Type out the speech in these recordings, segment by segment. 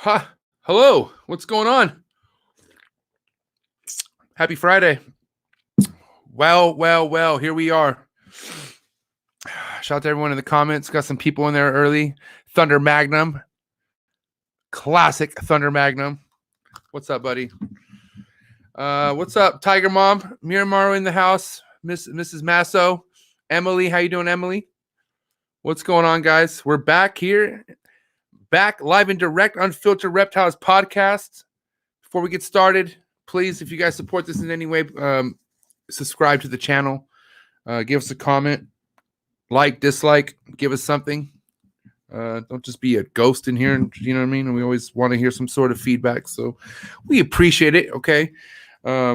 Huh. Hello. What's going on? Happy Friday. Well. Here we are. Shout out to everyone in the comments. Got some people in there early. Thunder Magnum. Classic Thunder Magnum. What's up, buddy? What's up, Tiger Mom? Miramaro in the house. Mrs. Masso. Emily, how you doing, Emily? What's going on, guys? We're back here. Back live and direct, Unfiltered Reptiles podcast. Before we get started, please, if you guys support this in any way, subscribe to the channel. Give us a comment. Like, dislike, give us something. Don't just be a ghost in here, you know what I mean? And we always want to hear some sort of feedback, so we appreciate it, okay? Yeah,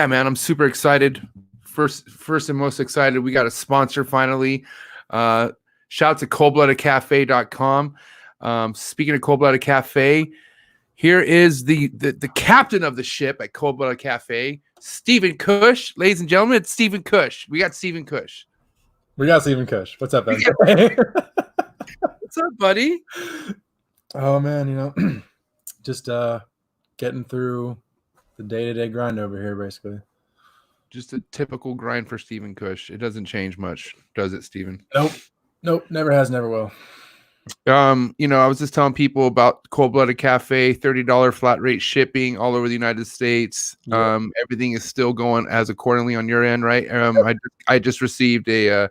man, I'm super excited. First and most excited, we got a sponsor finally. Shout out to coldbloodedcafe.com. Speaking of Cold-Blooded Cafe, here is the captain of the ship at Cold-Blooded Cafe, Stephen KUSH. Ladies and gentlemen, it's Stephen KUSH. We got Stephen KUSH. We got Stephen KUSH. What's up, Ben? What's up, buddy? Oh, man, you know, just getting through the day-to-day grind over here, basically. Just a typical grind for Stephen KUSH. It doesn't change much, does it, Stephen? Nope, never has, never will. You know, I was just telling people about Cold-Blooded Cafe, $30 flat rate shipping all over the United States. Yep. Everything is still going as accordingly on your end, right? I just received a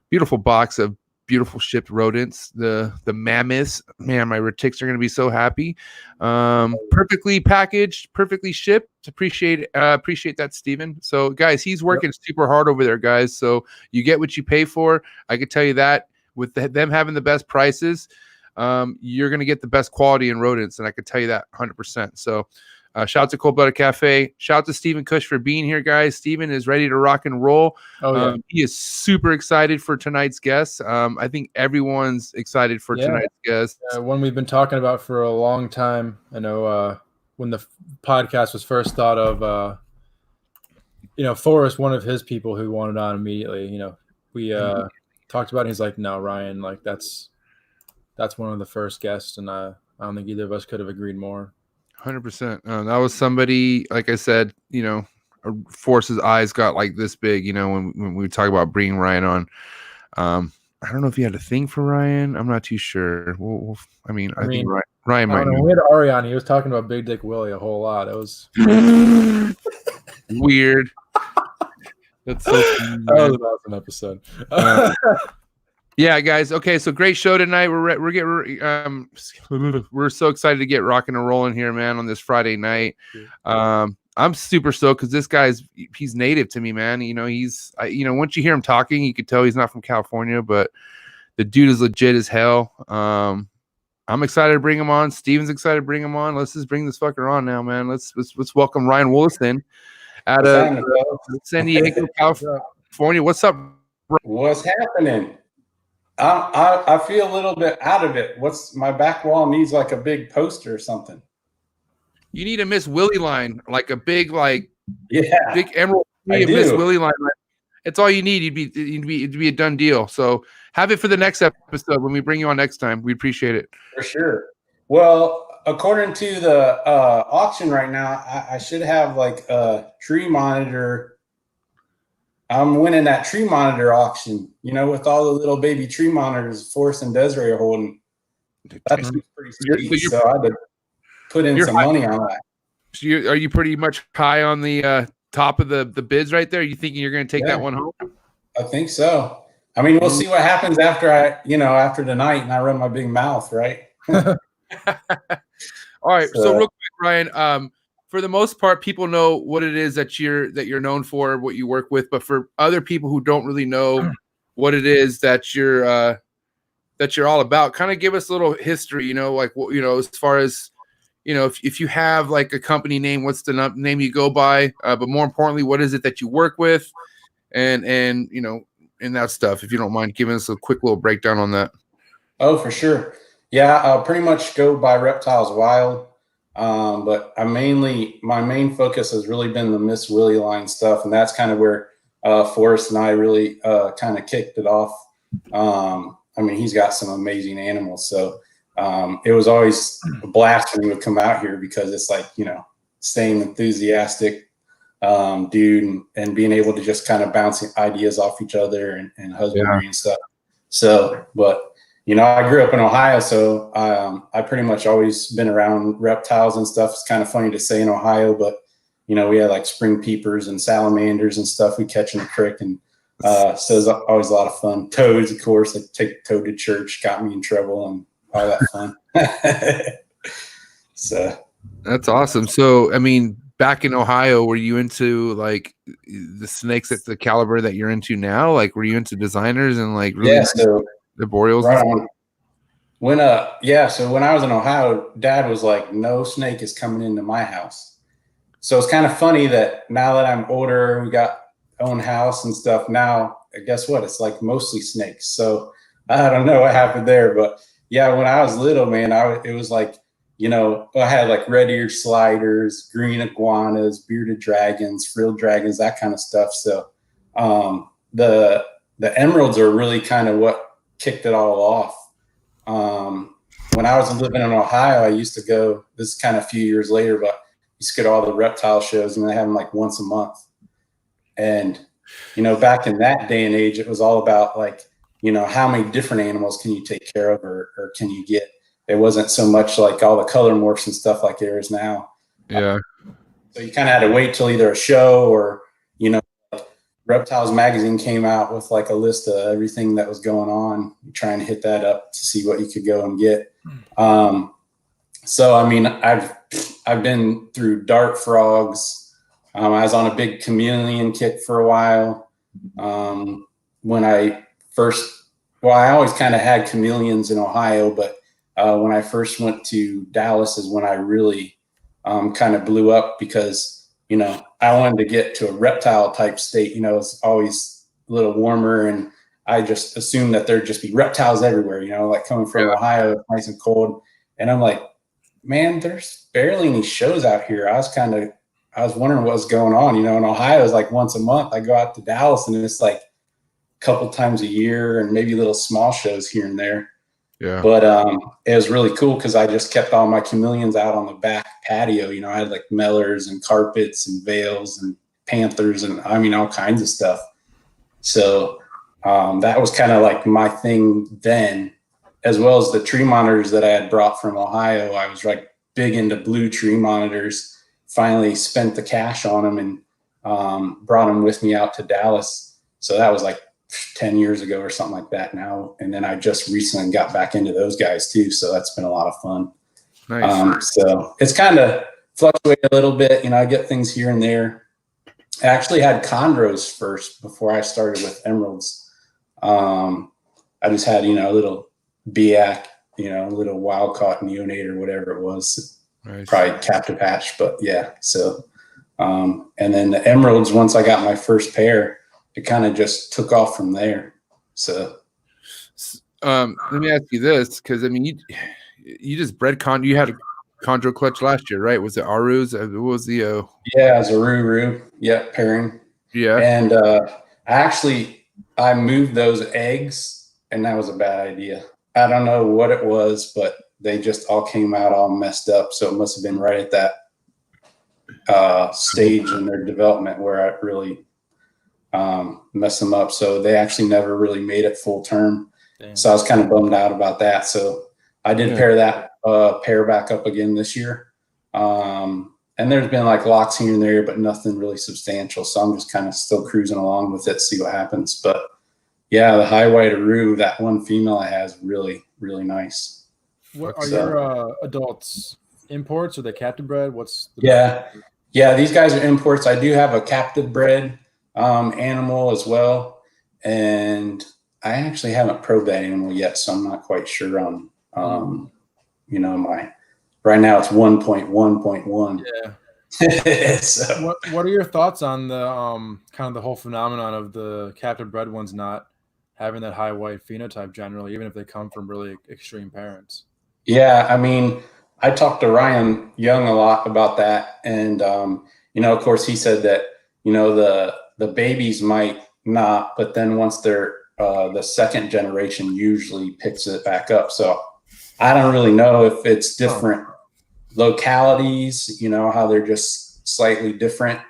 beautiful box of beautiful shipped rodents, the mammoths. Man, my retics are going to be so happy. Perfectly packaged, perfectly shipped. Appreciate that, Steven. So guys, he's working super hard over there, guys. So you get what you pay for. I can tell you that with them having the best prices, you're going to get the best quality in rodents. And I can tell you that 100%. So shout out to Cold-Blooded Cafe. Shout out to Stephen KUSH for being here, guys. Stephen is ready to rock and roll. He is super excited for tonight's guest. I think everyone's excited for tonight's guest. One we've been talking about for a long time. I know when the podcast was first thought of, you know, Forrest, one of his people who wanted on immediately, you know, we talked about it. He's like, no, Ryan, like that's one of the first guests. And I don't think either of us could have agreed more. 100%. That was somebody, like I said, you know, Forrest's eyes got like this big, you know, when we talk about bringing Ryan on. I don't know if he had a thing for Ryan. I'm not too sure. I mean, I think Ryan might know. We had Ari on. He was talking about Big Dick Willie a whole lot. It was weird. That's so funny, that was an awesome episode. Yeah, guys. Okay, so great show tonight. We're so excited to get rocking and rolling here, man, on this Friday night. I'm super stoked because this he's native to me, man. You know, once you hear him talking, you can tell he's not from California, but the dude is legit as hell. I'm excited to bring him on. Steven's excited to bring him on. Let's just bring this fucker on now, man. Let's welcome Ryan Wolleson out of San Diego, California. What's up, bro? What's happening? I feel a little bit out of it. My back wall needs like a big poster or something. You need a Miss Willie line, like a big, big emerald. Miss Willie line. It's all you need. It'd be a done deal. So have it for the next episode when we bring you on next time. We appreciate it for sure. Well, according to the auction right now, I should have like a tree monitor. I'm winning that tree monitor auction, you know, with all the little baby tree monitors Forrest and Desiree are holding. That's pretty sweet. So I had to put in some money on that. So are you pretty much high on the top of the bids right there? Are you thinking you're going to take that one home? I think so. I mean, we'll see what happens after tonight and I run my big mouth, right? All right. So real quick, Ryan, for the most part, people know what it is that you're known for, what you work with. But for other people who don't really know what it is that you're all about, kind of give us a little history. You know, like what, you know, as far as, you know, if you have like a company name, what's the name you go by? But more importantly, what is it that you work with, and you know, and that stuff. If you don't mind giving us a quick little breakdown on that. Oh, for sure. Yeah, I'll pretty much go by Reptiles Wild. But my main focus has really been the Miss Willie line stuff. And that's kind of where, Forrest and I really, kind of kicked it off. I mean, he's got some amazing animals. So it was always a blast when he would come out here because it's like, same enthusiastic dude and being able to just kind of bounce ideas off each other and husbandry and stuff. So, but I grew up in Ohio, so I pretty much always been around reptiles and stuff. It's kind of funny to say in Ohio, but we had like spring peepers and salamanders and stuff we catch in the creek, and so it's always a lot of fun. Toads, of course, like take toad to church, got me in trouble, and all that fun. So that's awesome. So, I mean, back in Ohio, were you into like the snakes at the caliber that you're into now? Like, were you into designers and like really so the boreals? Right on. So when I was in Ohio, Dad was like, no snake is coming into my house. So it's kind of funny that now that I'm older, we got own house and stuff. Now, guess what? It's like mostly snakes. So I don't know what happened there, but yeah, when I was little, man, it was like, I had like red-eared sliders, green iguanas, bearded dragons, frilled dragons, that kind of stuff. So the emeralds are really kind of what kicked it all off. When I was living in Ohio, I used to go, this is kind of a few years later, but I used to go to all the reptile shows, and they have them like once a month. And, back in that day and age, it was all about like, how many different animals can you take care of or can you get? It wasn't so much like all the color morphs and stuff like there is now. Yeah. So you kind of had to wait till either a show or, Reptiles magazine came out with like a list of everything that was going on. You're trying to hit that up to see what you could go and get. So, I mean, I've been through dart frogs. I was on a big chameleon kick for a while. When I always kind of had chameleons in Ohio, but when I first went to Dallas is when I really kind of blew up because, I wanted to get to a reptile type state. It's always a little warmer, and I just assumed that there'd just be reptiles everywhere, like coming from Ohio, nice and cold. And I'm like, man, there's barely any shows out here. I was wondering what was going on. In Ohio is like once a month. I go out to Dallas and it's like a couple times a year and maybe little small shows here and there. Yeah. But it was really cool because I just kept all my chameleons out on the back patio. I had like mellors and carpets and veils and panthers and all kinds of stuff. So that was kind of like my thing then, as well as the tree monitors that I had brought from Ohio. I was like big into blue tree monitors. Finally spent the cash on them and brought them with me out to Dallas. So that was like 10 years ago or something like that now. And then I just recently got back into those guys too. So that's been a lot of fun. Nice. So it's kind of fluctuated a little bit. I get things here and there. I actually had chondros first before I started with emeralds. I just had, a little BIAC, a little wild caught neonate or whatever it was. Nice. Probably captive hatch, but yeah. So, and then the emeralds, once I got my first pair, it kind of just took off from there. So, let me ask you this, because I mean, you just bred you had a chondro clutch last year, right? Was it Aru's? What was the? Yeah, it was a Ruru. Yeah, pairing. Yeah. And I moved those eggs, and that was a bad idea. I don't know what it was, but they just all came out all messed up. So it must have been right at that stage in their development where I really messed them up. So they actually never really made it full term. Damn. So I was kind of bummed out about that. So I did pair that pair back up again this year. And there's been like locks here and there, but nothing really substantial. So I'm just kind of still cruising along with it, see what happens. But yeah, the high white Aru, that one female I have is really, really nice. What are your adults imports or the captive bred? Yeah, these guys are imports. I do have a captive bred animal as well, and I actually haven't probed that animal yet, so I'm not quite sure on my right now it's 1.1.1. Yeah. So, what are your thoughts on the kind of the whole phenomenon of the captive bred ones not having that high white phenotype generally, even if they come from really extreme parents? Yeah, I mean, I talked to Ryan Young a lot about that, and of course he said that the babies might not, but then once they're the second generation usually picks it back up. So I don't really know if it's different localities, you know, how they're just slightly different.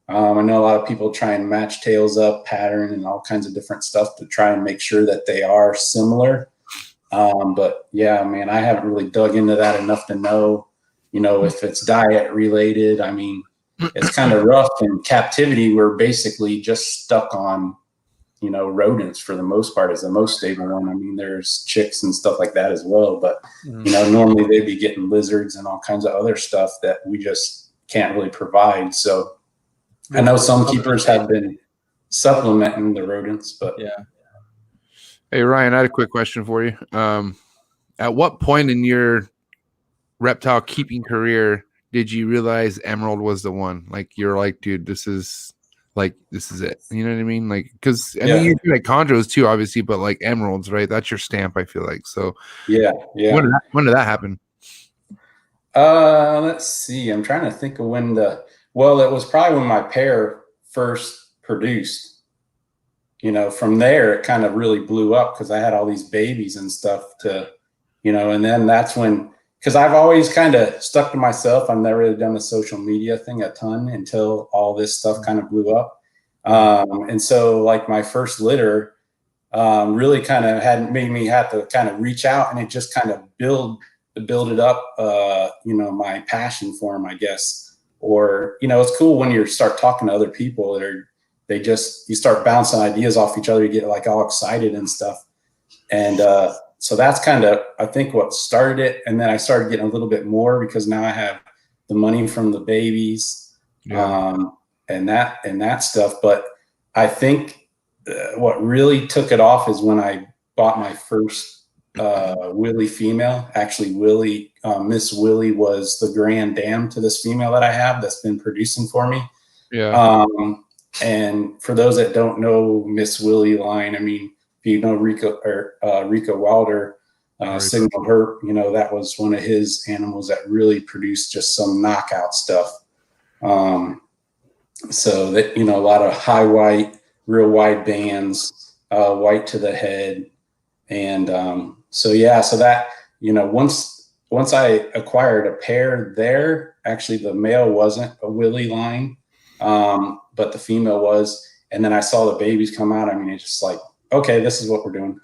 I know a lot of people try and match tails up, pattern, and all kinds of different stuff to try and make sure that they are similar. But yeah, man, I haven't really dug into that enough to know, you know, if it's diet related. I mean, it's kind of rough. In captivity, we're basically just stuck on, you know, rodents for the most part is the most stable one. I mean, there's chicks and stuff like that as well, but you know, normally they'd be getting lizards and all kinds of other stuff that we just can't really provide. So I know some keepers have been supplementing the rodents, but Yeah. Hey, Ryan, I had a quick question for you. At what point in your reptile keeping career did you realize emerald was the one? Like, you're like, dude, this is it. You know what I mean? Like, because I mean, you do like chondros too, obviously, but like emeralds, right? That's your stamp, I feel like. So yeah. When did that happen? Let's see. I'm trying to think of when well, it was probably when my pair first produced. You know, from there, it kind of really blew up because I had all these babies and stuff to, you know, and then that's when, because I've always kind of stuck to myself. I've never really done the social media thing a ton until all this stuff kind of blew up. And so like my first litter really kind of had made me have to kind of reach out, and it just kind of build it up, you know, my passion for them, I guess. Or, you know, it's cool when you start talking to other people that are, you start bouncing ideas off each other, you get like all excited and stuff. And so that's kind of, I think, what started it. And then I started getting a little bit more because now I have the money from the babies, and that stuff. But I think what really took it off is when I bought my first Willie female. Actually, Willie, Miss Willie was the grand dam to this female that I have that's been producing for me. Yeah. And for those that don't know Miss Willie line, I mean, if you know Rico Wilder, Signal Herp, you know, that was one of his animals that really produced just some knockout stuff. So that, you know, a lot of high white, real wide bands, white to the head. And so, yeah, so that, you know, once I acquired a pair there, actually the male wasn't a Willie line. But the female was, and then I saw the babies come out. I mean, it's just like, okay, this is what we're doing.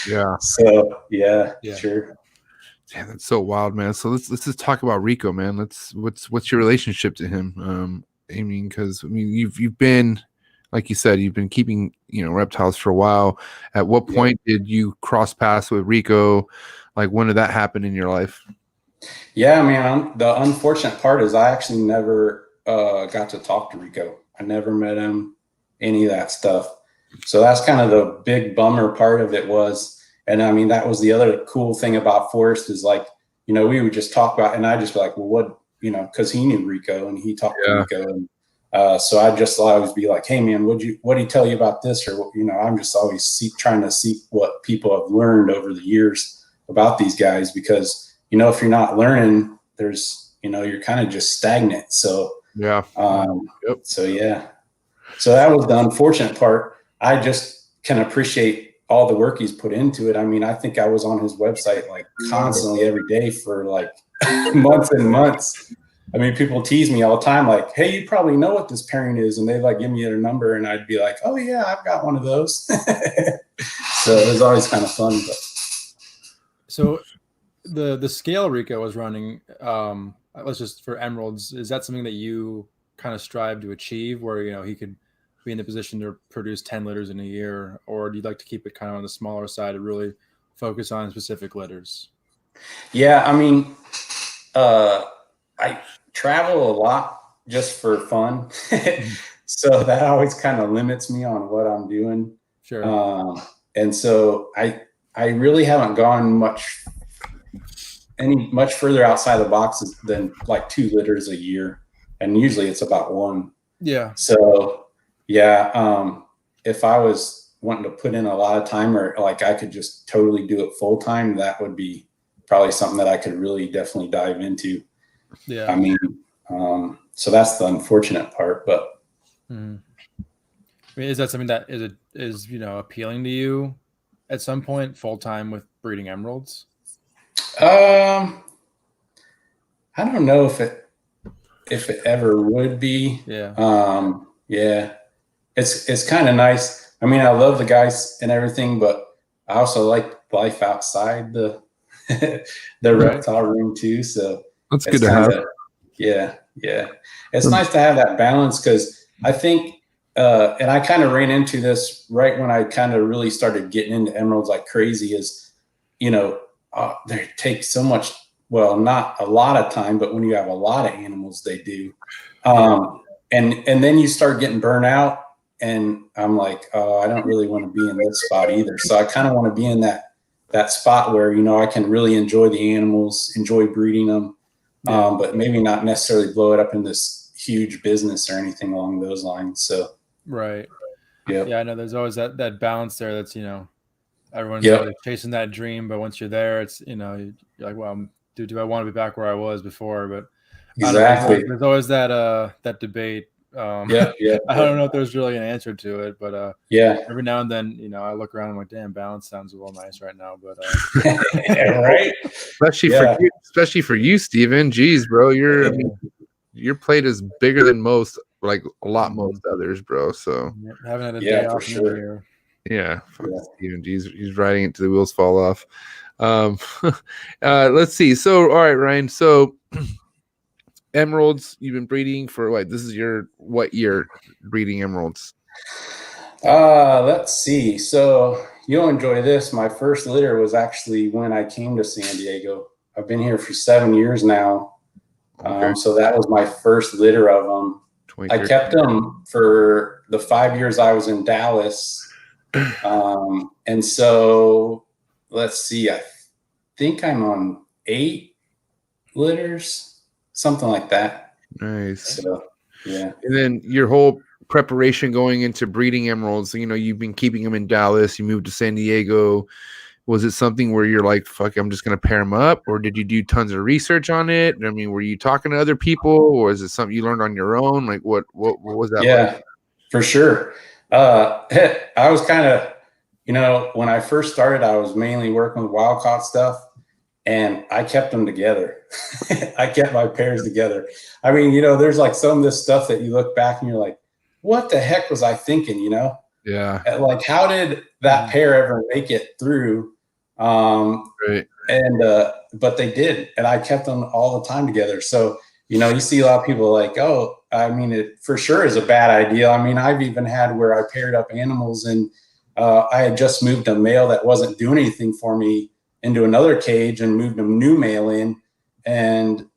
Yeah. So yeah, sure. Damn, that's so wild, man. So let's just talk about Rico, man. What's your relationship to him? I mean, because I mean, you've been, like you said, you've been keeping, you know, reptiles for a while. At what point did you cross paths with Rico? Like, when did that happen in your life? Yeah, man. The unfortunate part is I actually never got to talk to Rico. I never met him, any of that stuff. So that's kind of the big bummer part of it was. And I mean, that was the other cool thing about Forrest is like, you know, we would just talk about, and I just be like, well, what, you know, because he knew Rico and he talked to Rico. And so I just always be like, hey, man, what did he tell you about this? Or, you know, I'm just always trying to see what people have learned over the years about these guys, because, you know, if you're not learning, there's, you know, you're kind of just stagnant. So, so yeah, so that was the unfortunate part. I just can appreciate all the work he's put into it. I mean, I think I was on his website like constantly every day for like months and months. I mean, people tease me all the time, like, hey, you probably know what this pairing is. And they like give me their number and I'd be like, oh yeah, I've got one of those. So it was always kind of fun. But. So the scale Rico was running, let's just for emeralds, is that something that you kind of strive to achieve, where, you know, he could be in the position to produce 10 litters in a year, or do you like to keep it kind of on the smaller side and really focus on specific litters? Yeah, I mean, I travel a lot just for fun. So that always kind of limits me on what I'm doing. Sure. And so I really haven't gone much further outside the boxes than like 2 litters a year. And usually it's about 1. Yeah. So yeah, if I was wanting to put in a lot of time, or like I could just totally do it full time, that would be probably something that I could really definitely dive into. Yeah. I mean, so that's the unfortunate part, but. I mean, is that something that is, you know, appealing to you at some point, full time with breeding emeralds? I don't know if it ever would be. Yeah. Yeah. It's kind of nice. I mean, I love the guys and everything, but I also like life outside the the reptile room too. So That's it's good to have. yeah. It's nice to have that balance because I think, and I kind of ran into this right when I kind of really started getting into emeralds like crazy. Is they take so much. Well, not a lot of time, but when you have a lot of animals, they do. And then you start getting burnt out. And I'm like, oh, I don't really want to be in this spot either. So I kind of want to be in that spot where, I can really enjoy the animals, enjoy breeding them, but maybe not necessarily blow it up in this huge business or anything along those lines. So, Right. yeah. Yeah, I know there's always that balance there that's, everyone's always chasing that dream. But once you're there, it's, you're like, well, do I want to be back where I was before? But Exactly. there's always that debate. I don't know if there's really an answer to it, but every now and then, I look around and I'm like, damn, balance sounds a little nice right now, but right. Especially for you, Steven. Jeez, bro, your plate is bigger than most, like a lot most others, bro. So having had a day off in a year. Yeah, Steven, he's riding it till the wheels fall off. Let's see. So, all right, Ryan. So, emeralds, you've been breeding for what? This is your what year breeding emeralds? Let's see. So you'll enjoy this. My first litter was actually when I came to San Diego. I've been here for 7 years now. Okay. So that was my first litter of them. I kept them for the 5 years I was in Dallas. And so let's see, I think I'm on 8 litters, something like that. Nice. So, yeah. And then your whole preparation going into breeding emeralds, you've been keeping them in Dallas, you moved to San Diego. Was it something where you're like, fuck, I'm just going to pair them up? Or did you do tons of research on it? I mean, were you talking to other people, or is it something you learned on your own? Like what was that? Yeah, like? For sure. I was kind of, when I first started, I was mainly working with wild caught stuff, and I kept them together. I kept my pairs together. I mean, there's like some of this stuff that you look back and you're like, what the heck was I thinking, Yeah. Like, how did that pair ever make it through? Right. And, but they did. And I kept them all the time together. So, you see a lot of people like, oh, I mean, it for sure is a bad idea. I mean, I've even had where I paired up animals and I had just moved a male that wasn't doing anything for me into another cage and moved a new male in. And,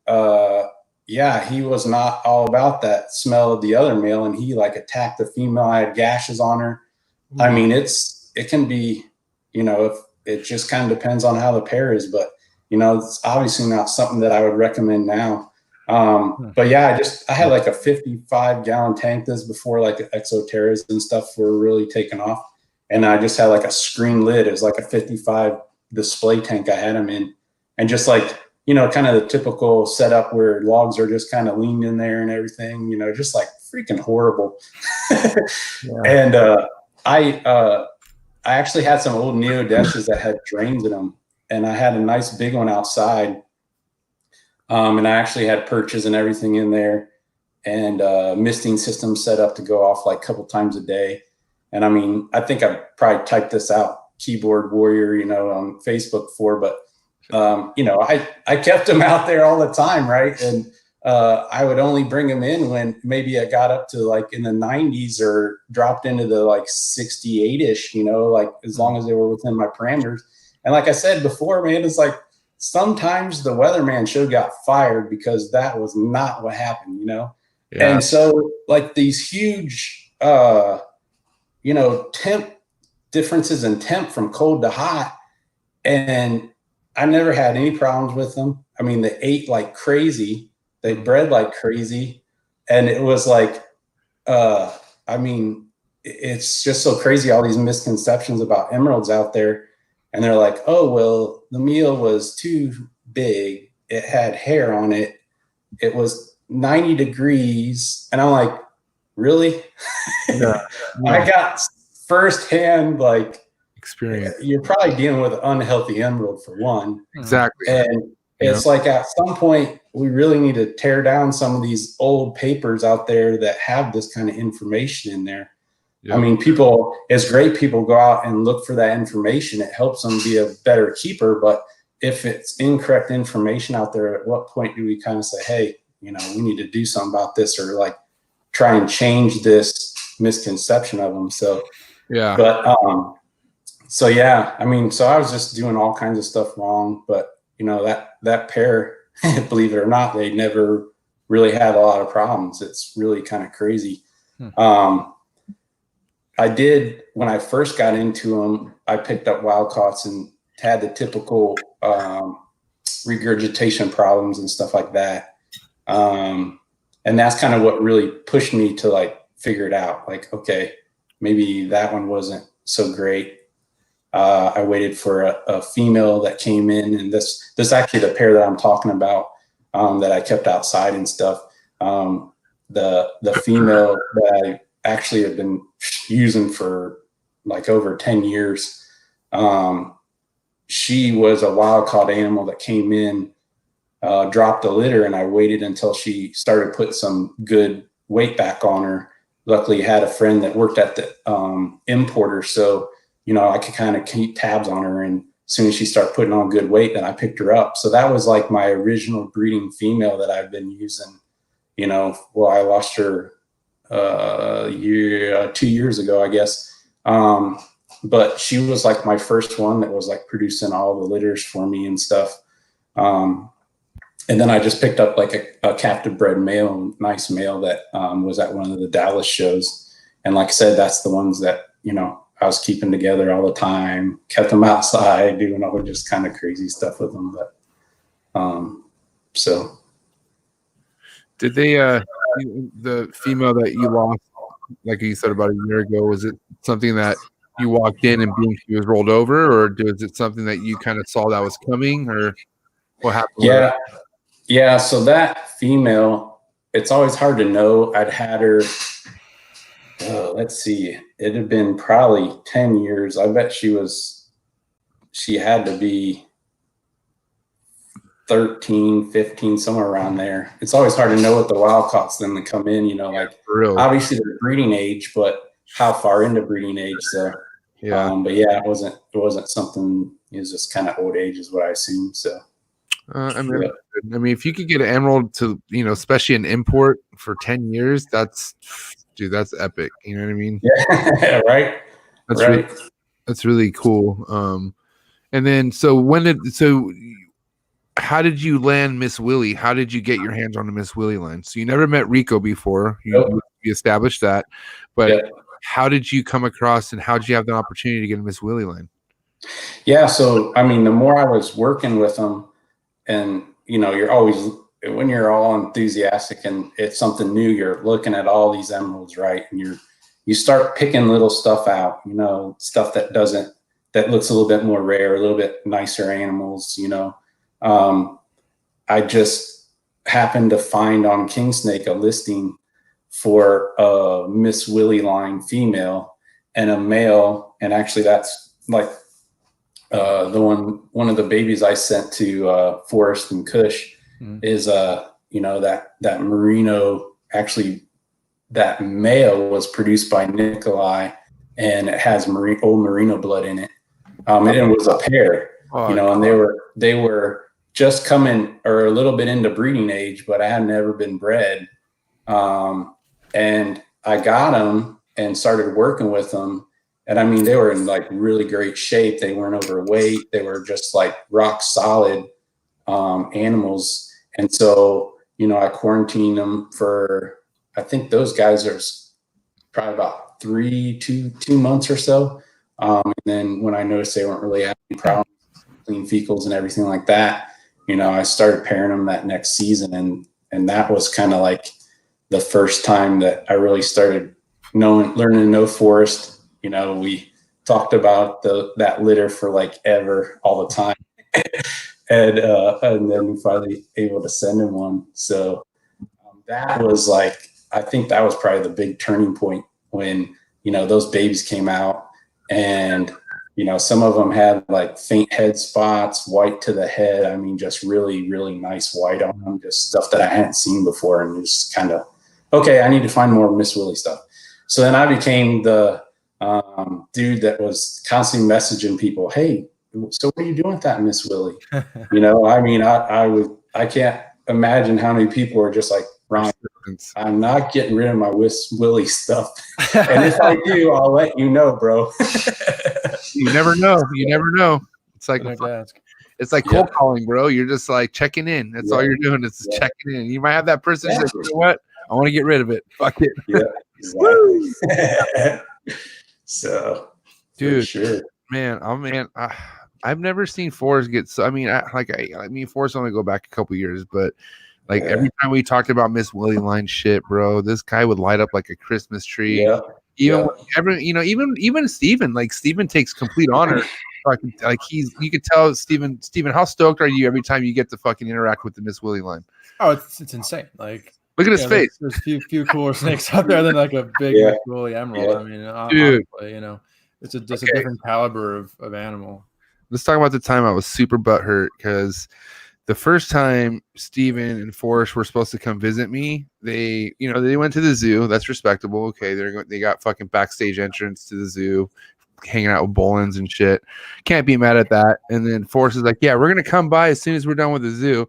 he was not all about that smell of the other male. And he like attacked the female. I had gashes on her. Mm-hmm. I mean, it can be, if it just kind of depends on how the pair is, but, it's obviously not something that I would recommend now. But yeah, I had like a 55-gallon tank. This before like exoterras and stuff were really taking off. And I just had like a screen lid. It was like a 55 display tank I had them in. And just like, kind of the typical setup where logs are just kind of leaned in there and everything, just like freaking horrible. And I actually had some old neodeshes that had drains in them. And I had a nice big one outside. And I actually had perches and everything in there, and misting system set up to go off like a couple times a day. And I mean, I think I probably typed this out, keyboard warrior, on Facebook before, but I kept them out there all the time. Right. And I would only bring them in when maybe I got up to like in the 90s or dropped into the like 68-ish, like as long as they were within my parameters. And like I said before, man, it's like, sometimes the weatherman should have got fired because that was not what happened, Yeah. And so like these huge, temp differences in temp from cold to hot. And I never had any problems with them. I mean, they ate like crazy. They bred like crazy. And it was like, I mean, it's just so crazy, all these misconceptions about emeralds out there. And they're like, oh, well, the meal was too big. It had hair on it. It was 90 degrees. And I'm like, really? I got firsthand like experience. you're probably dealing with an unhealthy emerald for one. Exactly. And it's like at some point we really need to tear down some of these old papers out there that have this kind of information in there. I mean, it's great people go out and look for that information. It helps them be a better keeper. But if it's incorrect information out there, at what point do we kind of say, hey, we need to do something about this, or like try and change this misconception of them? So, so I mean, so I was just doing all kinds of stuff wrong, but that pair, believe it or not, they never really had a lot of problems. It's really kind of crazy. I did, when I first got into them, I picked up wild caughts and had the typical regurgitation problems and stuff like that. And that's kind of what really pushed me to like figure it out. Like, okay, maybe that one wasn't so great. I waited for a female that came in, and this actually the pair that I'm talking about, that I kept outside and stuff. The female that I actually have been using for like over 10 years. She was a wild caught animal that came in, dropped a litter, and I waited until she started putting some good weight back on her. Luckily, I had a friend that worked at the importer, so I could kind of keep tabs on her, and as soon as she started putting on good weight, then I picked her up. So that was like my original breeding female that I've been using. Well, I lost her 2 years ago, I guess. But she was like my first one that was like producing all the litters for me and stuff. And then I just picked up like a captive bred male, nice male that was at one of the Dallas shows. And like I said, that's the ones that, I was keeping together all the time, kept them outside, doing all just kind of crazy stuff with them. But so. Did they, the female that you lost, like you said about a year ago, was it something that you walked in and being she was rolled over, or was it something that you kind of saw that was coming, or what happened? Yeah. So that female, it's always hard to know. I'd had her, let's see, it had been probably 10 years. I bet she had to be 13, 15, somewhere around there. It's always hard to know what the wild caughts then to come in, like obviously they're breeding age, but how far into breeding age. So, but it wasn't something, it was just kind of old age is what I assume. So, I mean, if you could get an emerald to, especially an import for 10 years, that's epic. You know what I mean? Yeah, right. That's really cool. And then, how did you land Miss Willie? How did you get your hands on the Miss Willie line? So you never met Rico before. You established that, but how did you come across, and how did you have the opportunity to get a Miss Willie line? Yeah. So, I mean, the more I was working with them, and, you're always, when you're all enthusiastic and it's something new, you're looking at all these emeralds, right? And you start picking little stuff out, stuff that looks a little bit more rare, a little bit nicer animals, I just happened to find on Kingsnake a listing for a Miss Willie line female and a male. And actually that's like, one of the babies I sent to Forrest and KUSH is that merino. Actually, that male was produced by Nikolai, and it has old merino blood in it. And it was a pair, and they were just coming or a little bit into breeding age, but I had never been bred. And I got them and started working with them. And I mean, they were in like really great shape. They weren't overweight. They were just like rock solid animals. And so, I quarantined them for, I think those guys are probably about 2 months or so. And then when I noticed they weren't really having problems, clean fecals and everything like that, I started pairing them that next season. And that was kind of like the first time that I really started learning to know Forrest. We talked about that litter for like ever, all the time. and then we finally able to send him one. So that was like, I think that was probably the big turning point when, those babies came out, and some of them had like faint head spots, white to the head. I mean, just really, really nice white on them, just stuff that I hadn't seen before, and just kind of, okay, I need to find more Miss Willie stuff. So then I became the dude that was constantly messaging people, hey, so what are you doing with that Miss Willie? I mean, I can't imagine how many people are just like, Ryan, I'm not getting rid of my Miss Willie stuff. And if I do, I'll let you know, bro. You never know. You never know. It's like cold calling, bro. You're just like checking in. That's all you're doing is checking in. You might have that person say, you know what? I want to get rid of it. Fuck it. Yeah, exactly. So, dude, sure. Man, I've never seen Forrest get so. I mean, Forrest only go back a couple years, but like every time we talked about Miss Willie line shit, bro, this guy would light up like a Christmas tree. Yeah. Even Steven, like Steven takes complete honor. Like you could tell Steven, how stoked are you every time you get to fucking interact with the Miss Willie line? Oh, it's insane. Like, look at his face. There's few cooler snakes out there than like a big Miss Willie emerald. I mean, dude, honestly, it's just a different caliber of animal. Let's talk about the time I was super butthurt because the first time Steven and Forrest were supposed to come visit me, they went to the zoo. That's respectable. Okay, they got fucking backstage entrance to the zoo, hanging out with Bolins and shit. Can't be mad at that. And then Forrest is like, yeah, we're gonna come by as soon as we're done with the zoo.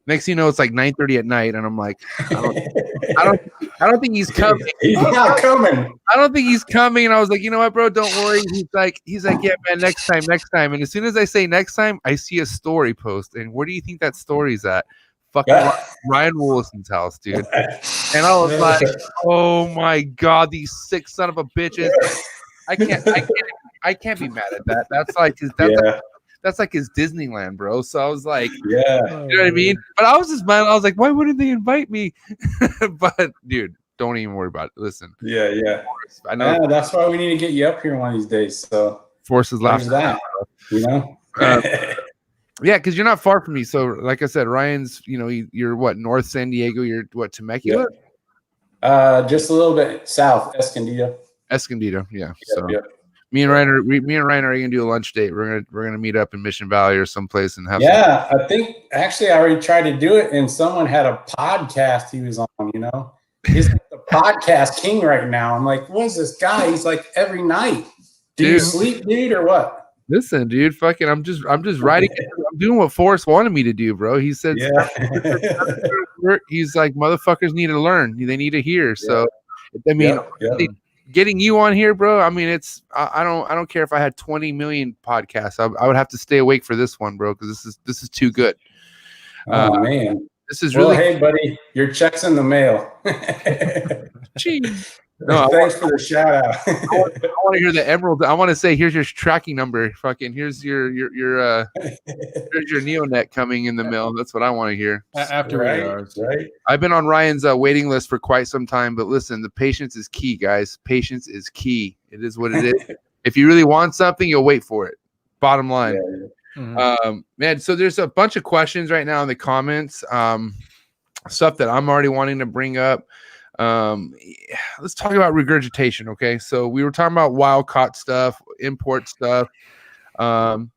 Next thing you know, it's like 9:30 at night, and I'm like, I don't think he's coming. He's not coming. I don't think he's coming. And I was like, you know what, bro? Don't worry. He's like, yeah, man, next time. And as soon as I say next time, I see a story post. And where do you think that story's at? Fucking Ryan Wolleson's house, dude. And I was like, oh my god, these sick son of a bitches. I can't be mad at that. That's like his Disneyland, bro. So I was like, you know what I mean? But I was just mad. I was like, why wouldn't they invite me? But dude, don't even worry about it. Listen. Yeah. I know. Yeah, that's why we need to get you up here one of these days. So Force is laughing. Yeah, because you're not far from me. So like I said, Ryan's, you're what, North San Diego? You're what, Temecula? Just a little bit south, Escondido, yeah. Me and Ryan are gonna do a lunch date. We're gonna meet up in Mission Valley or someplace and have. Yeah, I think actually I already tried to do it, and someone had a podcast he was on. He's like the podcast king right now. I'm like, what is this guy? He's like every night. Do you sleep, dude, or what? Listen, dude, fucking, I'm just writing. I'm doing what Forrest wanted me to do, bro. He said, he's like, motherfuckers need to learn. They need to hear. So, I mean. Getting you on here, bro. I mean, I don't care if I had 20 million podcasts. I would have to stay awake for this one, bro, because this is too good. Oh man, this is really. Hey, buddy, your check's in the mail. No, thanks for the shout out. I want to hear the emerald. I want to say, here's your tracking number. Fucking, here's your here's your Neonet coming in the mail. That's what I want to hear. After right. I've been on Ryan's waiting list for quite some time, but listen, the patience is key, guys. Patience is key. It is what it is. If you really want something, you'll wait for it. Bottom line. Man, so there's a bunch of questions right now in the comments. Stuff that I'm already wanting to bring up. Let's talk about regurgitation. Okay, so we were talking about wild caught stuff, import stuff. For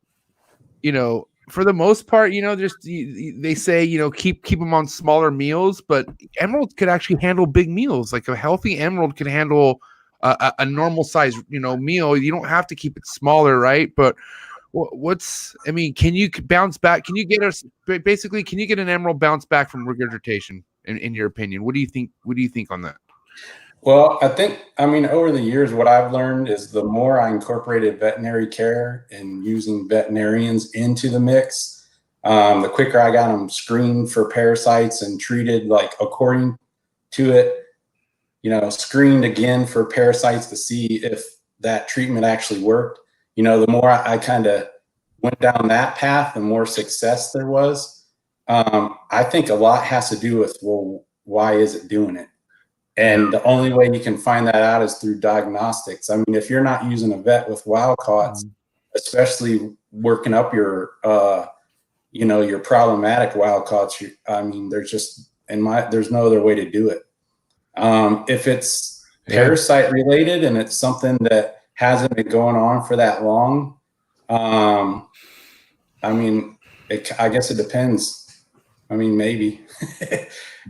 the most part, they say, keep them on smaller meals, but emeralds could actually handle big meals. Like a healthy emerald can handle a normal size, meal. You don't have to keep it smaller, right? But can you bounce back? Can you get an emerald bounce back from regurgitation? In your opinion, what do you think? What do you think on that? Well, over the years, what I've learned is the more I incorporated veterinary care and using veterinarians into the mix, the quicker I got them screened for parasites and treated like according to it, screened again for parasites to see if that treatment actually worked. The more I kind of went down that path, the more success there was. I think a lot has to do with, well, why is it doing it? And the only way you can find that out is through diagnostics. I mean, if you're not using a vet with wild caughts, especially working up your, your problematic wild caughts, there's no other way to do it. If it's parasite related and it's something that hasn't been going on for that long, I mean, I guess it depends. I mean, maybe.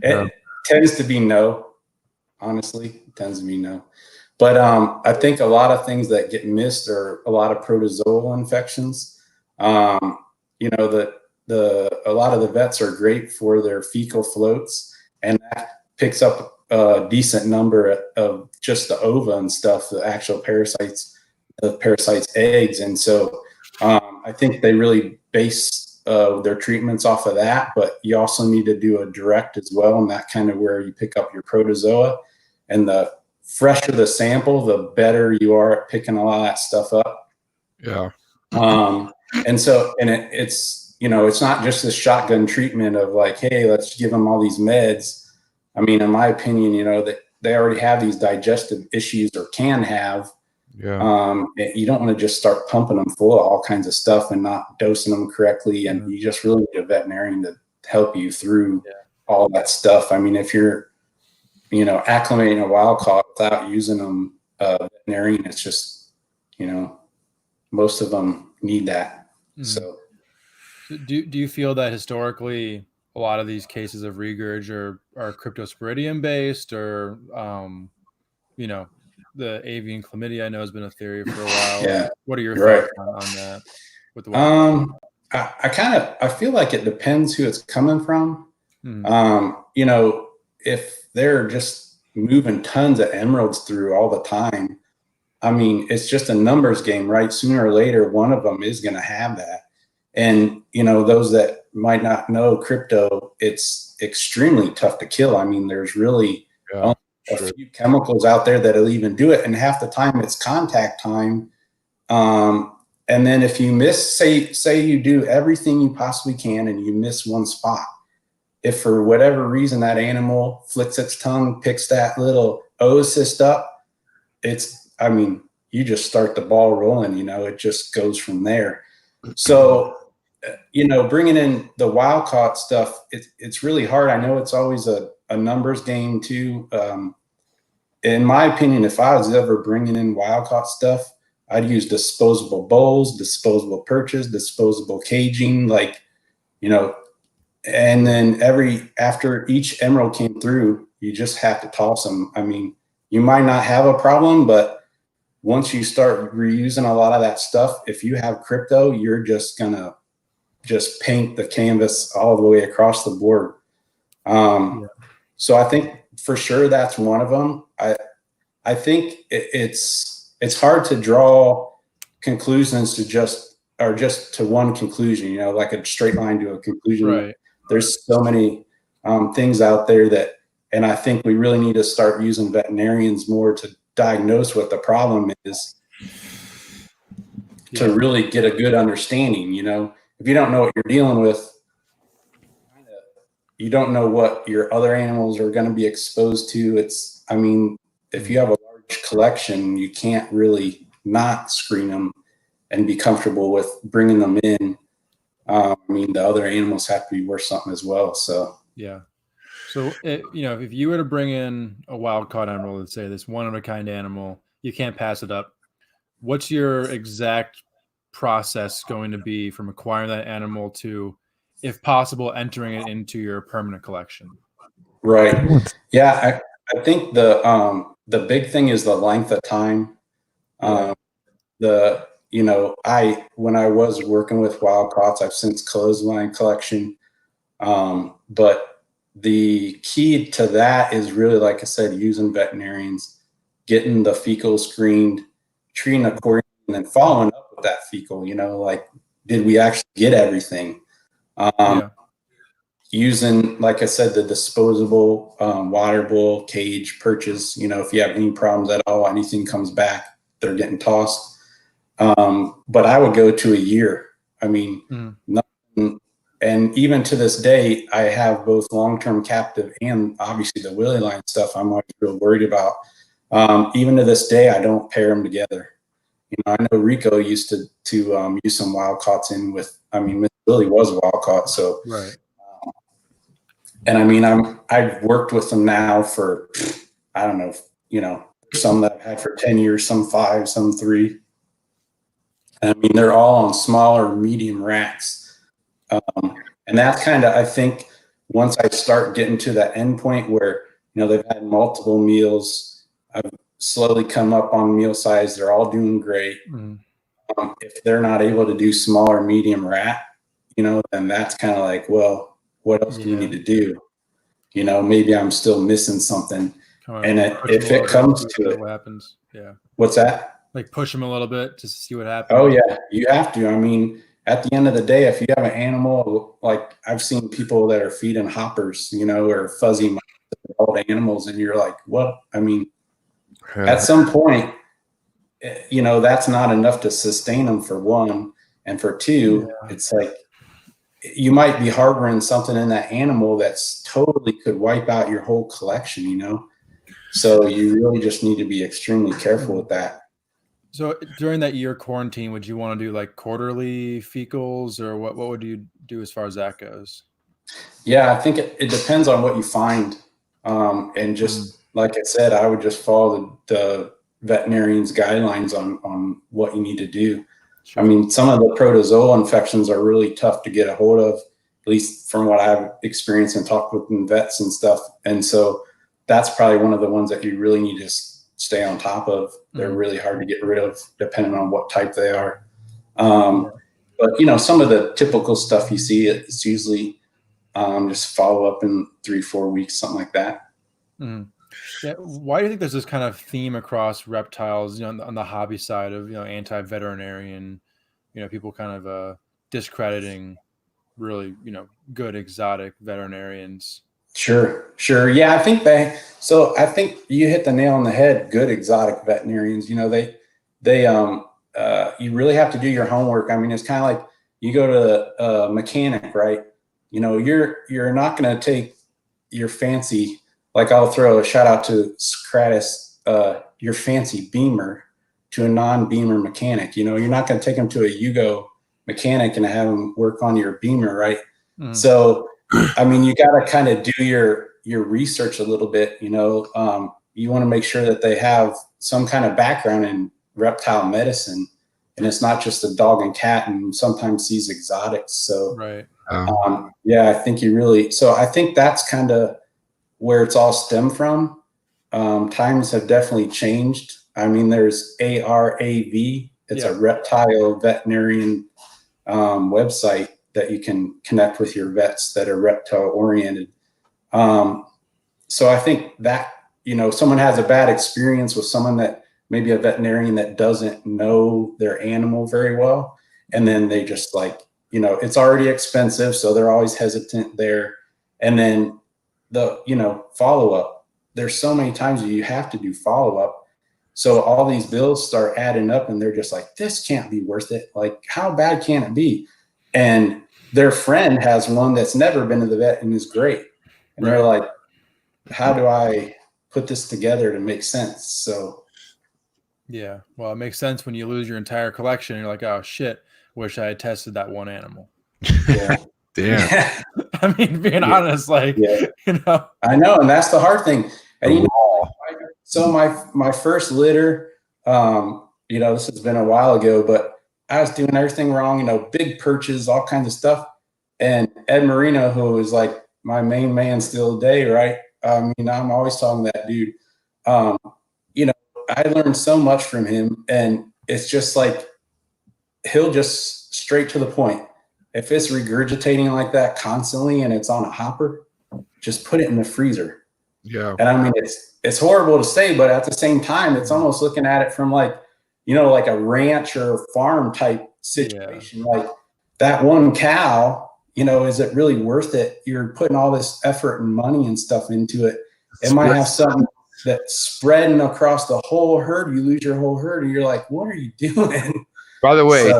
It tends to be no, honestly. It tends to be no. But I think a lot of things that get missed are a lot of protozoal infections. You know, a lot of the vets are great for their fecal floats, and that picks up a decent number of just the ova and stuff, the actual parasites, the parasites' eggs. And so I think they really base their treatments off of that, but you also need to do a direct as well, and that kind of where you pick up your protozoa. And the fresher the sample, the better you are at picking a lot of that stuff up. Yeah. And so, and it's, you know, it's not just this shotgun treatment of like, hey, let's give them all these meds. I mean, in my opinion, you know, that they already have these digestive issues or can have. Yeah. You don't want to just start pumping them full of all kinds of stuff and not dosing them correctly. And you just really need a veterinarian to help you through all that stuff. I mean, if you're, you know, acclimating a wild caught without using them, veterinarian, it's just, you know, most of them need that. So do you feel that historically a lot of these cases of regurg are cryptosporidium based, or you know, the avian chlamydia I know has been a theory for a while. Yeah. What are your thoughts on that with the I feel like it depends who it's coming from. You know, if they're just moving tons of emeralds through all the time, I mean, it's just a numbers game, right? Sooner or later, one of them is going to have that. And, you know, those that might not know crypto, it's extremely tough to kill. I mean, there's really only a few chemicals out there that'll even do it. And half the time it's contact time. And then if you miss, say you do everything you possibly can and you miss one spot, if for whatever reason that animal flicks its tongue, picks that little oocyst up, I mean, you just start the ball rolling, you know, it just goes from there. So, you know, bringing in the wild caught stuff, it's really hard. I know it's always a numbers game too. In my opinion, if I was ever bringing in wild caught stuff, I'd use disposable bowls, disposable perches, disposable caging, like, you know, and then after each emerald came through, you just have to toss them. I mean, you might not have a problem, but once you start reusing a lot of that stuff, if you have crypto, you're just gonna just paint the canvas all the way across the board. So I think for sure that's one of them. I think it's hard to draw conclusions to just to one conclusion, you know, like a straight line to a conclusion. Right. There's so many things out there and I think we really need to start using veterinarians more to diagnose what the problem is, to really get a good understanding. You know, if you don't know what you're dealing with, you don't know what your other animals are going to be exposed to. I mean, if you have a large collection, you can't really not screen them and be comfortable with bringing them in. I mean, the other animals have to be worth something as well. So, yeah. So, you know, if you were to bring in a wild caught animal, let's say this one of a kind animal, you can't pass it up. What's your exact process going to be from acquiring that animal to, if possible, entering it into your permanent collection? Right. Yeah. I think the big thing is the length of time. You know, when I was working with wild caughts, I've since closed my collection. But the key to that is really, like I said, using veterinarians, getting the fecal screened, treating accordingly, and then following up with that fecal, you know, like, did we actually get everything? Using, like I said, the disposable water bowl, cage, perches, you know, if you have any problems at all, anything comes back, they're getting tossed. But I would go to a year. I mean, nothing. And even to this day, I have both long-term captive and obviously the Willie line stuff I'm always real worried about. Even to this day, I don't pair them together. You know, I know Rico used to use some wild caughts in with, I mean, Miss Willie was a wild caught. So, and I mean, I've worked with them now for, I don't know, you know, some that I've had for 10 years, some 5, some 3. I mean, they're all on smaller, medium racks. And that's kind of, I think, once I start getting to that end point where, they've had multiple meals, I've slowly come up on meal size. They're all doing great. If they're not able to do smaller, medium rat, then that's kind of like, well, what else do we need to do? Maybe I'm still missing something. And if it comes to it, what happens? Yeah. What's that? Like push them a little bit just to see what happens. Oh yeah, you have to. I mean, at the end of the day, if you have an animal, like I've seen people that are feeding hoppers, or fuzzy old animals, and you're like, what? I mean, at some point, that's not enough to sustain them, for one, and for two, it's like you might be harboring something in that animal that's totally could wipe out your whole collection, So you really just need to be extremely careful with that. So during that year quarantine, would you want to do like quarterly fecals, or what would you do as far as that goes? Yeah, I think it depends on what you find. And just like I said, I would just follow the veterinarian's guidelines on what you need to do. Sure. I mean, some of the protozoal infections are really tough to get a hold of, at least from what I've experienced and talked with vets and stuff. And so that's probably one of the ones that you really need to stay on top of. They're really hard to get rid of depending on what type they are. But, some of the typical stuff you see, it's usually just follow up in 3-4 weeks, something like that. Yeah. Why do you think there's this kind of theme across reptiles, on the hobby side of, anti-veterinarian, people kind of discrediting really, good exotic veterinarians? Sure. Yeah, I think you hit the nail on the head. Good exotic veterinarians, they you really have to do your homework. I mean, it's kind of like you go to a mechanic, right? You're not going to take your fancy, like I'll throw a shout out to Socrates, your fancy Beamer to a non-Beamer mechanic. You're not going to take them to a Yugo mechanic and have them work on your Beamer, right? So, I mean, you got to kind of do your research a little bit. You want to make sure that they have some kind of background in reptile medicine, and it's not just a dog and cat, and sometimes these exotics. So, right. Yeah, I think I think that's kind of where it's all stemmed from. Times have definitely changed. I mean, there's ARAV. It's a reptile veterinarian website that you can connect with your vets that are reptile oriented. So I think that, someone has a bad experience with someone that maybe a veterinarian that doesn't know their animal very well. And then they just it's already expensive. So they're always hesitant there. And then the, follow-up, there's so many times that you have to do follow-up. So all these bills start adding up and they're just like, this can't be worth it. Like, how bad can it be? And their friend has one that's never been to the vet and is great. And they're like, how do I put this together to make sense? So. Yeah. Well, it makes sense when you lose your entire collection. You're like, oh shit, wish I had tested that one animal. Yeah. Damn. I mean, being honest, I know. And that's the hard thing. And, so my first litter, this has been a while ago, but I was doing everything wrong, big perches, all kinds of stuff. And Ed Marino, who is like my main man still today, right? I mean, I'm always talking to that dude. I learned so much from him, and it's just like, he'll just straight to the point. If it's regurgitating like that constantly and it's on a hopper, just put it in the freezer. Yeah. And I mean, it's horrible to say, but at the same time, it's almost looking at it from like a ranch or farm type situation. Yeah. Like that one cow, is it really worth it? You're putting all this effort and money and stuff into it. It might have something that's spreading across the whole herd. You lose your whole herd and you're like, what are you doing? By the way,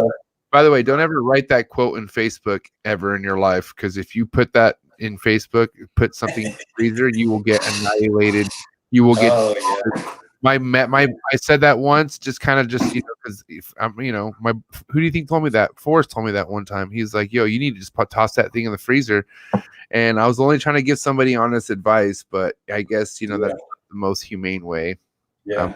don't ever write that quote in Facebook ever in your life, because if you put that in Facebook, put something in the freezer, you will get annihilated. You will get I said that once, just because if I'm, who do you think told me that? Forrest told me that one time. He's like, yo, you need to just toss that thing in the freezer. And I was only trying to give somebody honest advice, but I guess that's the most humane way. Yeah.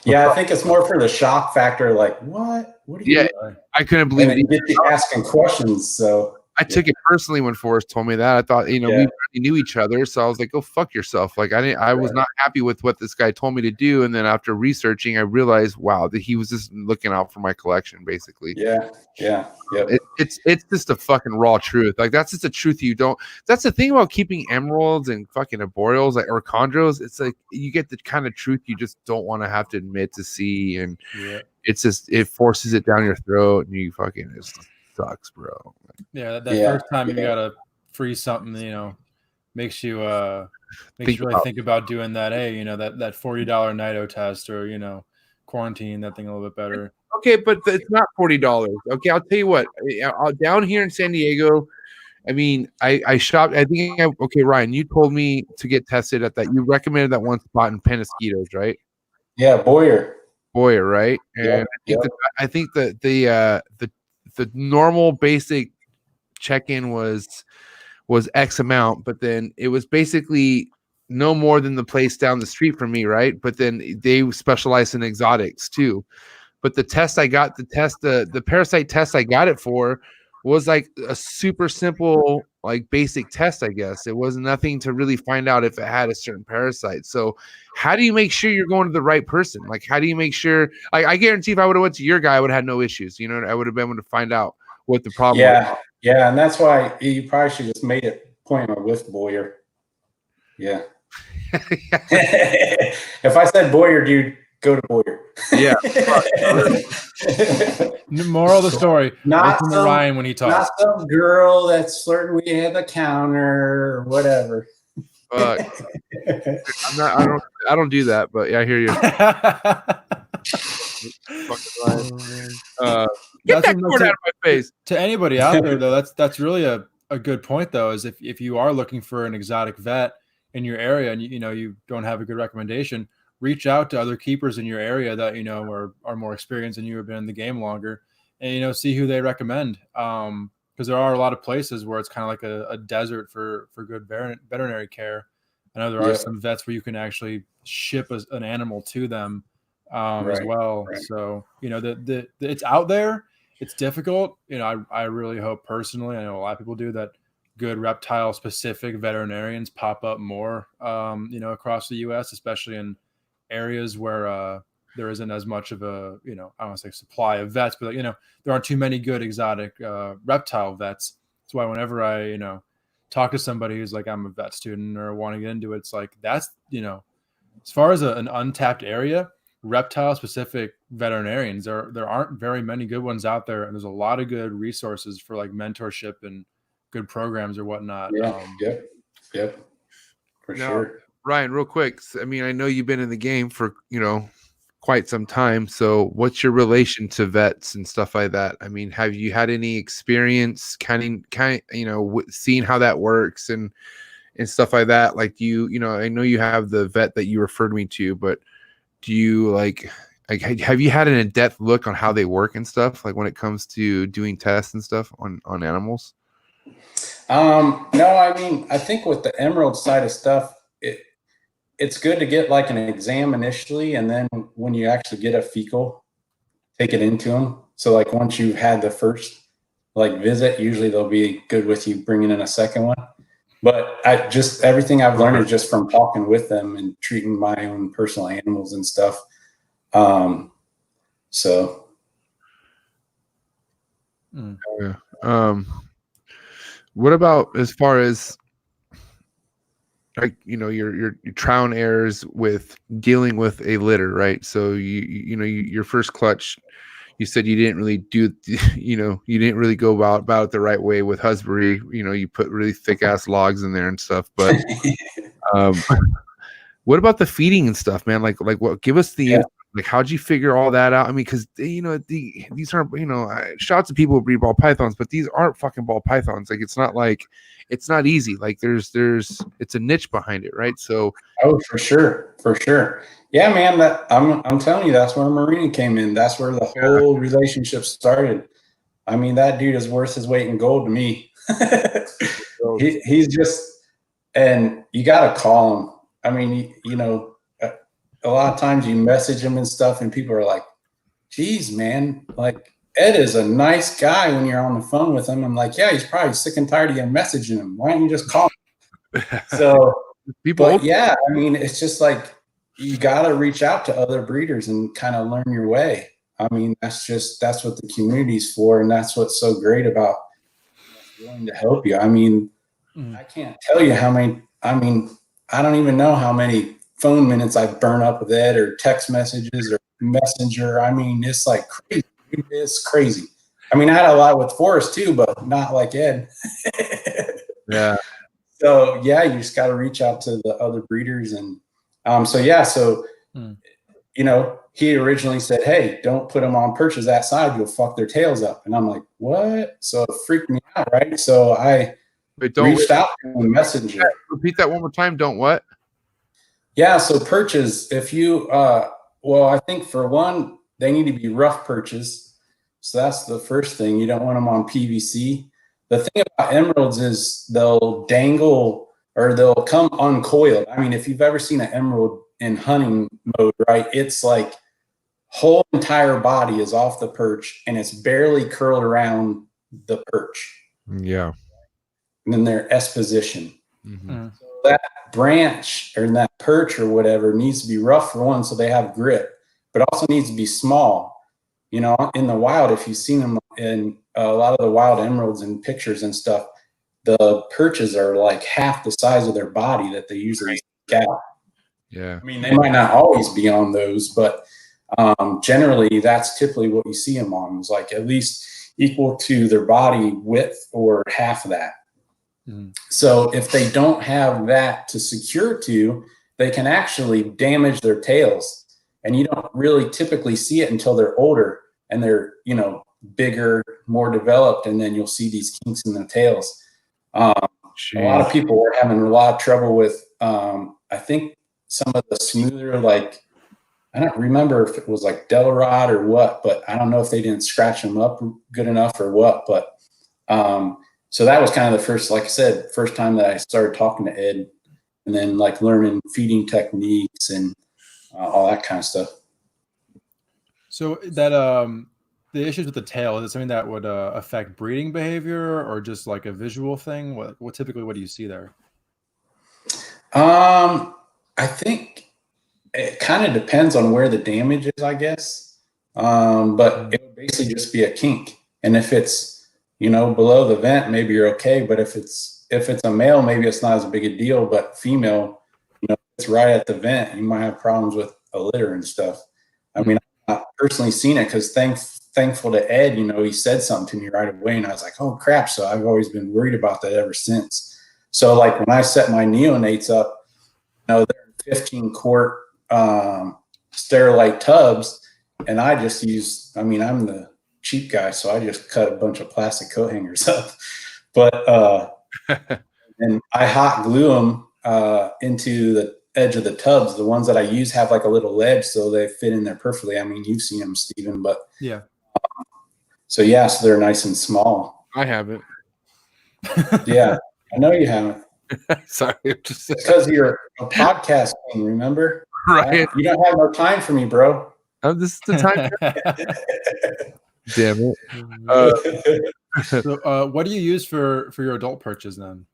I think it's more for the shock factor. Like, what are you? Yeah, I couldn't believe it. it. Get you asking questions. So I took it personally when Forrest told me that. I thought, we already knew each other, so I was like, "Go fuck yourself!" Like I was not happy with what this guy told me to do, and then after researching, I realized, wow, that he was just looking out for my collection, basically. Yeah. It's just a fucking raw truth. Like that's just a truth you don't. That's the thing about keeping emeralds and fucking arboreals, like or chondros. It's like you get the kind of truth you just don't want to have to admit to see, and it's just it forces it down your throat, and you fucking just sucks, bro. Yeah, that first time you gotta freeze something, makes you really think about doing that. Hey, that $40 NITO test, or quarantine that thing a little bit better. Okay, but it's not $40. Okay, I'll tell you what. Down here in San Diego, I mean, I shopped. Okay, Ryan, you told me to get tested at that. You recommended that one spot in Penasquitos, right? Yeah, Boyer, right? And I think that the normal basic check-in was X amount, but then it was basically no more than the place down the street from me, right? But then they specialize in exotics too. But the test I got, the parasite test I got it for was like a super simple, like basic test, I guess. It was nothing to really find out if it had a certain parasite. So how do you make sure you're going to the right person? Like, how do you make sure, like, I guarantee if I would have went to your guy, I would have had no issues. I would have been able to find out what the problem was. Yeah. And that's why you probably should just made it appointment with Boyer. Yeah. If I said Boyer, dude, go to Boyer. Yeah. Moral of the story. Not listen to Ryan when he talks. Not some girl that's flirting with you at the counter or whatever. I don't do that, but yeah, I hear you. Get that cord out of my face. To anybody out there, though, that's really a good point, though, is if you are looking for an exotic vet in your area and you don't have a good recommendation, reach out to other keepers in your area that are more experienced than you, have been in the game longer, and see who they recommend. Because there are a lot of places where it's kind of like a desert for good veterinary care. I know there are some vets where you can actually ship an animal to them as well. Right. So it's out there. It's difficult. I really hope personally, I know a lot of people do, that good reptile specific veterinarians pop up more across the US, especially in areas where there isn't as much of a I don't want to say supply of vets, but there aren't too many good exotic reptile vets. That's why whenever I talk to somebody who's like, I'm a vet student or want to get into it, it's like that's as far as an untapped area, reptile specific veterinarians, there aren't very many good ones out there, and there's a lot of good resources for like mentorship and good programs or whatnot. Yep, for sure. Ryan, real quick, I mean, I know you've been in the game for quite some time, so what's your relation to vets and stuff like that? I mean, have you had any experience kind of seeing how that works and stuff like that? Like, I know you have the vet that you referred me to, but do you like have you had an in-depth look on how they work and stuff, like when it comes to doing tests and stuff on animals? No, I mean, I think with the emerald side of stuff, it's good to get like an exam initially, and then when you actually get a fecal, take it into them. So like once you've had the first visit, usually they'll be good with you bringing in a second one. But everything I've learned is just from talking with them and treating my own personal animals and stuff. What about as far as like your trial and errors with dealing with a litter, right? So your first clutch, you said you didn't really do you didn't really go about it the right way with husbandry. You put really thick ass logs in there and stuff, but what about the feeding and stuff, man? Like what, give us the like, how'd you figure all that out? I mean, because these aren't shout out to people who breed ball pythons, but these aren't fucking ball pythons. Like, it's not easy. Like it's a niche behind it, right? So for sure. Yeah, man, I'm telling you, that's where Marina came in. That's where the whole relationship started. I mean, that dude is worth his weight in gold to me. He's just, and you got to call him. I mean, a lot of times you message them and stuff, and people are like, "Geez, man, like Ed is a nice guy when you're on the phone with him." I'm like, "Yeah, he's probably sick and tired of you messaging him. Why don't you just call him?" So, but yeah, I mean, it's just like you got to reach out to other breeders and kind of learn your way. I mean, that's what the community's for, and that's what's so great about willing to help you. I mean, I can't tell you how many. I mean, I don't even know how many phone minutes I burn up with Ed, or text messages, or Messenger. I mean, it's like crazy. It's crazy. I mean, I had a lot with Forrest too, but not like Ed. Yeah. So yeah, you just got to reach out to the other breeders, and you know, he originally said, "Hey, don't put them on perches that side. You'll fuck their tails up." And I'm like, "What?" So it freaked me out, right? So I reached out to him, Messenger. Repeat that one more time. Don't what? Yeah. So perches, if you, well, I think for one, they need to be rough perches. So that's the first thing. You don't want them on PVC. The thing about emeralds is they'll dangle, or they'll come uncoiled. I mean, if you've ever seen an emerald in hunting mode, right? It's like whole entire body is off the perch and it's barely curled around the perch. Yeah. And then they're S position. So that branch or that perch or whatever needs to be rough for one, so they have grip, but also needs to be small. You know, in the wild, if you've seen them in a lot of the wild emeralds and pictures and stuff, the perches are like half the size of their body that they usually stick out. Yeah. I mean, they might not always be on those, but generally that's typically what you see them on, is like at least equal to their body width or half of that. So if they don't have that to secure to, they can actually damage their tails. And you don't really typically see it until they're older and they're, you know, bigger, more developed, and then you'll see these kinks in their tails. A lot of people were having a lot of trouble with, I think, some of the smoother, like, I don't remember if it was like Delarod or what, but I don't know if they didn't scratch them up good enough or what. But so that was kind of the first, like I said, first time that I started talking to Ed, and then like learning feeding techniques and all that kind of stuff. So that the issues with the tail, is it something that would affect breeding behavior, or just like a visual thing? What typically, what do you see there? I think it kind of depends on where the damage is, I guess. But it would basically just be a kink. And if it's, you know, below the vent, maybe you're okay. But if it's a male, maybe it's not as big a deal. But female, you know, it's right at the vent, you might have problems with a litter and stuff. I mean, I've not personally seen it, because thankful to Ed, you know, he said something to me right away, and I was like, oh crap. So I've always been worried about that ever since. So like when I set my neonates up, you know, they're 15 quart Sterilite tubs, and I just use, I mean, I'm the cheap guy, so I just cut a bunch of plastic coat hangers up. But and I hot glue them into the edge of the tubs. The ones that I use have like a little ledge, so they fit in there perfectly. I mean, you've seen them, Steven, but yeah. So yeah, so they're nice and small. I haven't. Yeah, I know you haven't. Sorry, just because you're a podcast king, remember? Right. You don't have no time for me, bro. Oh, this is the time. Damn it. So, what do you use for your adult perches then?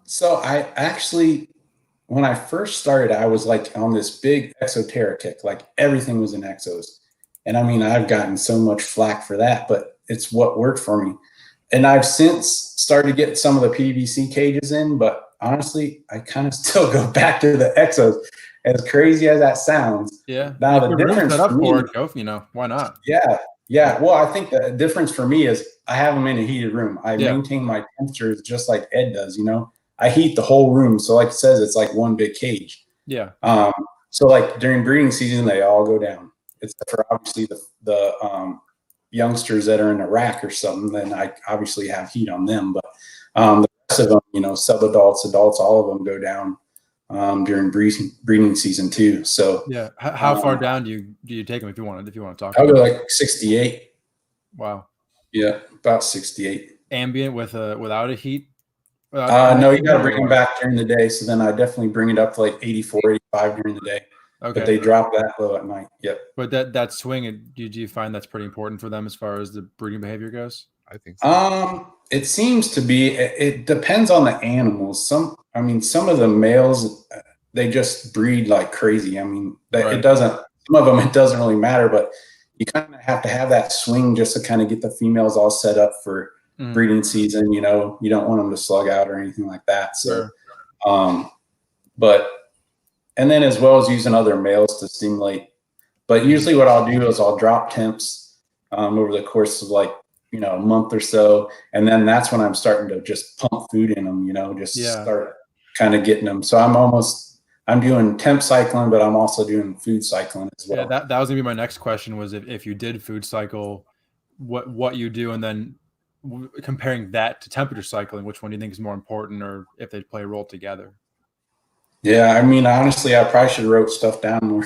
So I actually, when I first started, I was like on this big exoteric kick, like everything was in exos. And I mean, I've gotten so much flack for that, but it's what worked for me. And I've since started to get some of the PVC cages in, but honestly, I kind of still go back to the exos, as crazy as that sounds. Yeah. Now the difference for me, you know, why not? Yeah. Yeah. Well, I think the difference for me is I have them in a heated room. I maintain my temperatures just like Ed does, you know. I heat the whole room. So like it says, it's like one big cage. Yeah. So like during breeding season, they all go down. Except for obviously the youngsters that are in a rack or something, then I obviously have heat on them. But the rest of them, you know, sub-adults, adults, all of them go down during breeding season too. So yeah, how far down do you take them if you want to talk? I'll go like 68. Wow. Yeah, about 68. Ambient without a heat. No, you got to bring them back during the day. So then I definitely bring it up to like 84, 5 during the day. Okay. But they drop that low at night. Yep. But that swing, do you find that's pretty important for them as far as the breeding behavior goes? I think so. It seems to be. It depends on the animals. Some of the males, they just breed like crazy. I mean, it doesn't. Some of them, it doesn't really matter, but you kind of have to have that swing just to kind of get the females all set up for breeding season. You know, you don't want them to slug out or anything like that. So, and then as well as using other males to stimulate. But usually what I'll do is I'll drop temps over the course of like, you know, a month or so. And then that's when I'm starting to just pump food in them, you know, start kind of getting them. So I'm doing temp cycling, but I'm also doing food cycling as well. Yeah, that was gonna be my next question, was if you did food cycle, what you do, and then comparing that to temperature cycling, which one do you think is more important, or if they play a role together? Yeah, I mean, honestly, I probably should have wrote stuff down more.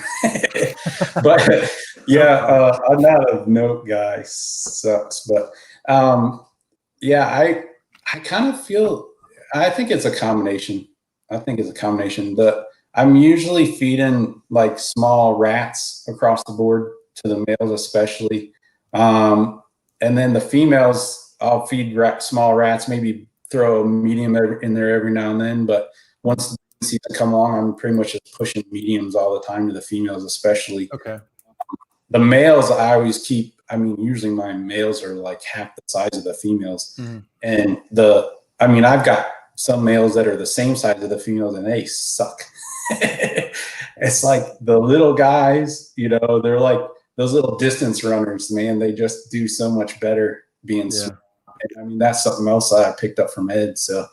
But yeah, I'm not a note guy. Sucks. But yeah, I kind of feel, I think it's a combination. I'm usually feeding like small rats across the board to the males, especially. And then the females, I'll feed small rats, maybe throw a medium in there every now and then. But once the season come along, I'm pretty much just pushing mediums all the time to the females, especially. Okay. The males I always keep, I mean, usually my males are like half the size of the females. And I've got some males that are the same size of the females and they suck. It's like the little guys, you know, they're like those little distance runners, man. They just do so much better being small. I mean, that's something else that I picked up from Ed. So,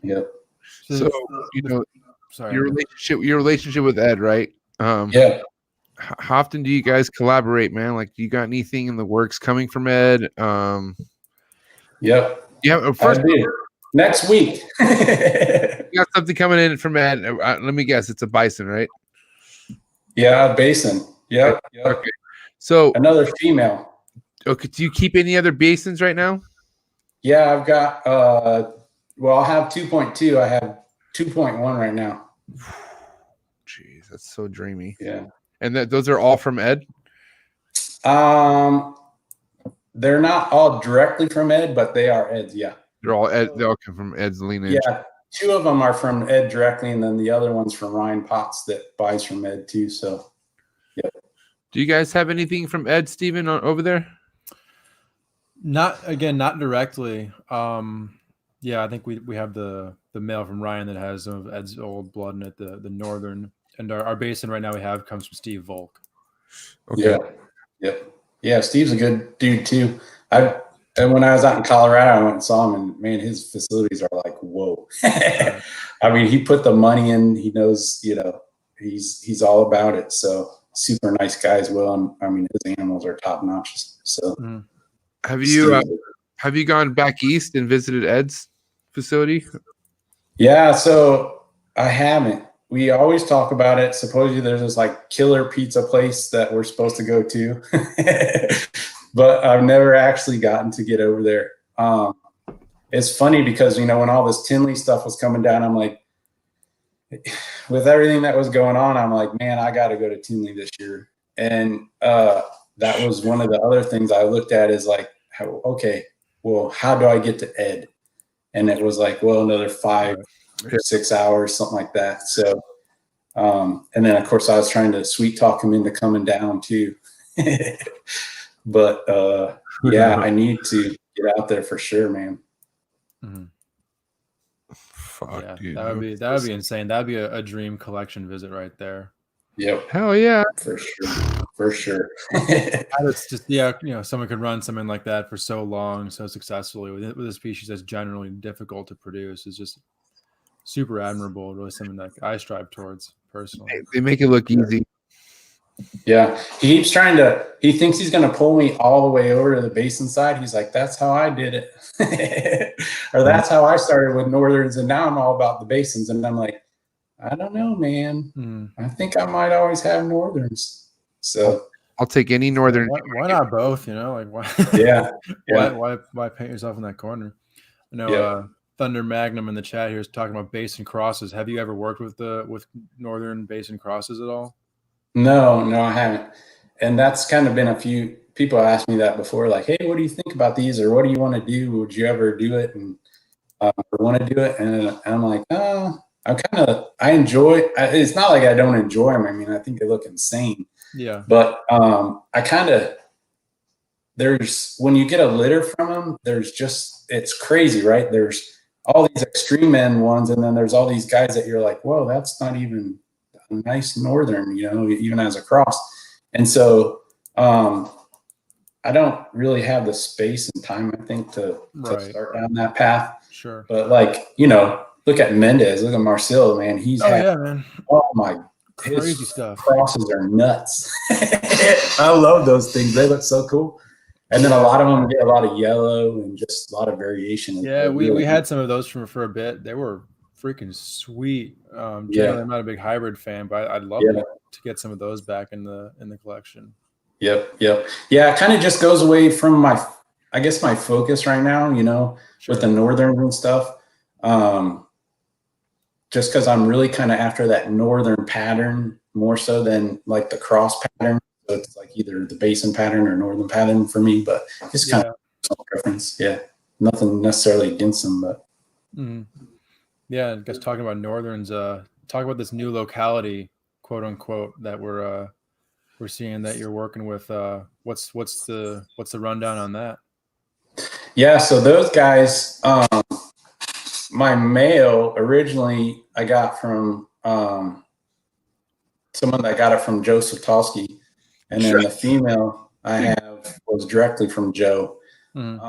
yep. So, you know, your relationship with Ed, right? Yeah. How often do you guys collaborate, man? Like, do you got anything in the works coming from Ed? Yep. Yeah. First, next week. you got something coming in from Ed. Let me guess. It's a bison, right? Yeah, Basin. Yep. Okay. So another female. Okay. Do you keep any other basins right now? Yeah, I've got. Well, I have 2.2. I have 2.1 right now. Jeez, that's so dreamy. Yeah. And those are all from Ed? They're not all directly from Ed, but they are Ed's. Yeah. They're all Ed. They all come from Ed's lineage. Yeah. 2 of them are from Ed directly, and then the other one's from Ryan Potts that buys from Ed too. So, yeah. Do you guys have anything from Ed, Steven, over there? Not directly. Yeah, I think we have the male from Ryan that has some of Ed's old blood in it, the northern, and our basin right now we have comes from Steve Volk. Okay. Yeah. Steve's a good dude too. And when I was out in Colorado, I went and saw him, and man, his facilities are like, whoa. I mean, he put the money in. He knows, you know, he's all about it. So super nice guy as well. And I mean, his animals are top notch. So have you gone back east and visited Ed's facility? Yeah, so I haven't. We always talk about it. Supposedly there's this like killer pizza place that we're supposed to go to. But I've never actually gotten to get over there. It's funny because, you know, when all this Tinley stuff was coming down, I'm like, with everything that was going on, I'm like, man, I got to go to Tinley this year. And that was one of the other things I looked at is like, okay, well, how do I get to Ed? And it was like, well, another 5 or 6 hours, something like that. So, and then of course I was trying to sweet talk him into coming down too. But yeah, I need to get out there for sure, man. Fuck, yeah, dude. that would be insane. That'd be a dream collection visit right there. Yep. Hell yeah. For sure. It's just, yeah, you know, someone could run something like that for so long, so successfully with a species that's generally difficult to produce is just super admirable. Really something that I strive towards personally. They make it look easy. Yeah. He thinks he's going to pull me all the way over to the Basin side. He's like, that's how I did it. Or that's how I started with Northerns. And now I'm all about the Basins. And I'm like, I don't know, man. I think I might always have Northerns. So I'll take any Northern. Why not both? You know, like why? Yeah. Why paint yourself in that corner? You know, Thunder Magnum in the chat here is talking about Basin crosses. Have you ever worked with Northern Basin crosses at all? No, I haven't. And that's kind of been a few people asked me that before, like, hey, what do you think about these, or what do you want to do? Would you ever do it and or want to do it? And I'm like, oh, I enjoy. It's not like I don't enjoy them. I mean, I think they look insane. Yeah. But there's when you get a litter from them, it's crazy, right? There's all these extreme end ones, and then there's all these guys that you're like, whoa, that's not even a nice Northern, even as a cross. And so I don't really have the space and time, I think, to start down that path. Sure. But look at Mendez, look at Marcel, man. Man. Oh my, crazy stuff. Crosses are nuts. I love those things. They look so cool. And then a lot of them get a lot of yellow and just a lot of variation. Yeah, we had some of those for a bit. They were freaking sweet. Generally, I'm not a big hybrid fan, but I'd love to get some of those back in the collection. Yep. Yeah, it kind of just goes away from my focus right now, Sure. with the Northern and stuff. Just because I'm really kind of after that Northern pattern more so than like the cross pattern. So it's like either the Basin pattern or Northern pattern for me, but it's kind of personal preference. Yeah. Nothing necessarily against them, but. Yeah. I guess talking about Northerns, talk about this new locality, quote unquote, that we're seeing that you're working with. What's the rundown on that? Yeah. So those guys, my male originally I got from someone that got it from Joe SWITALSKI. And then the female I have was directly from Joe. And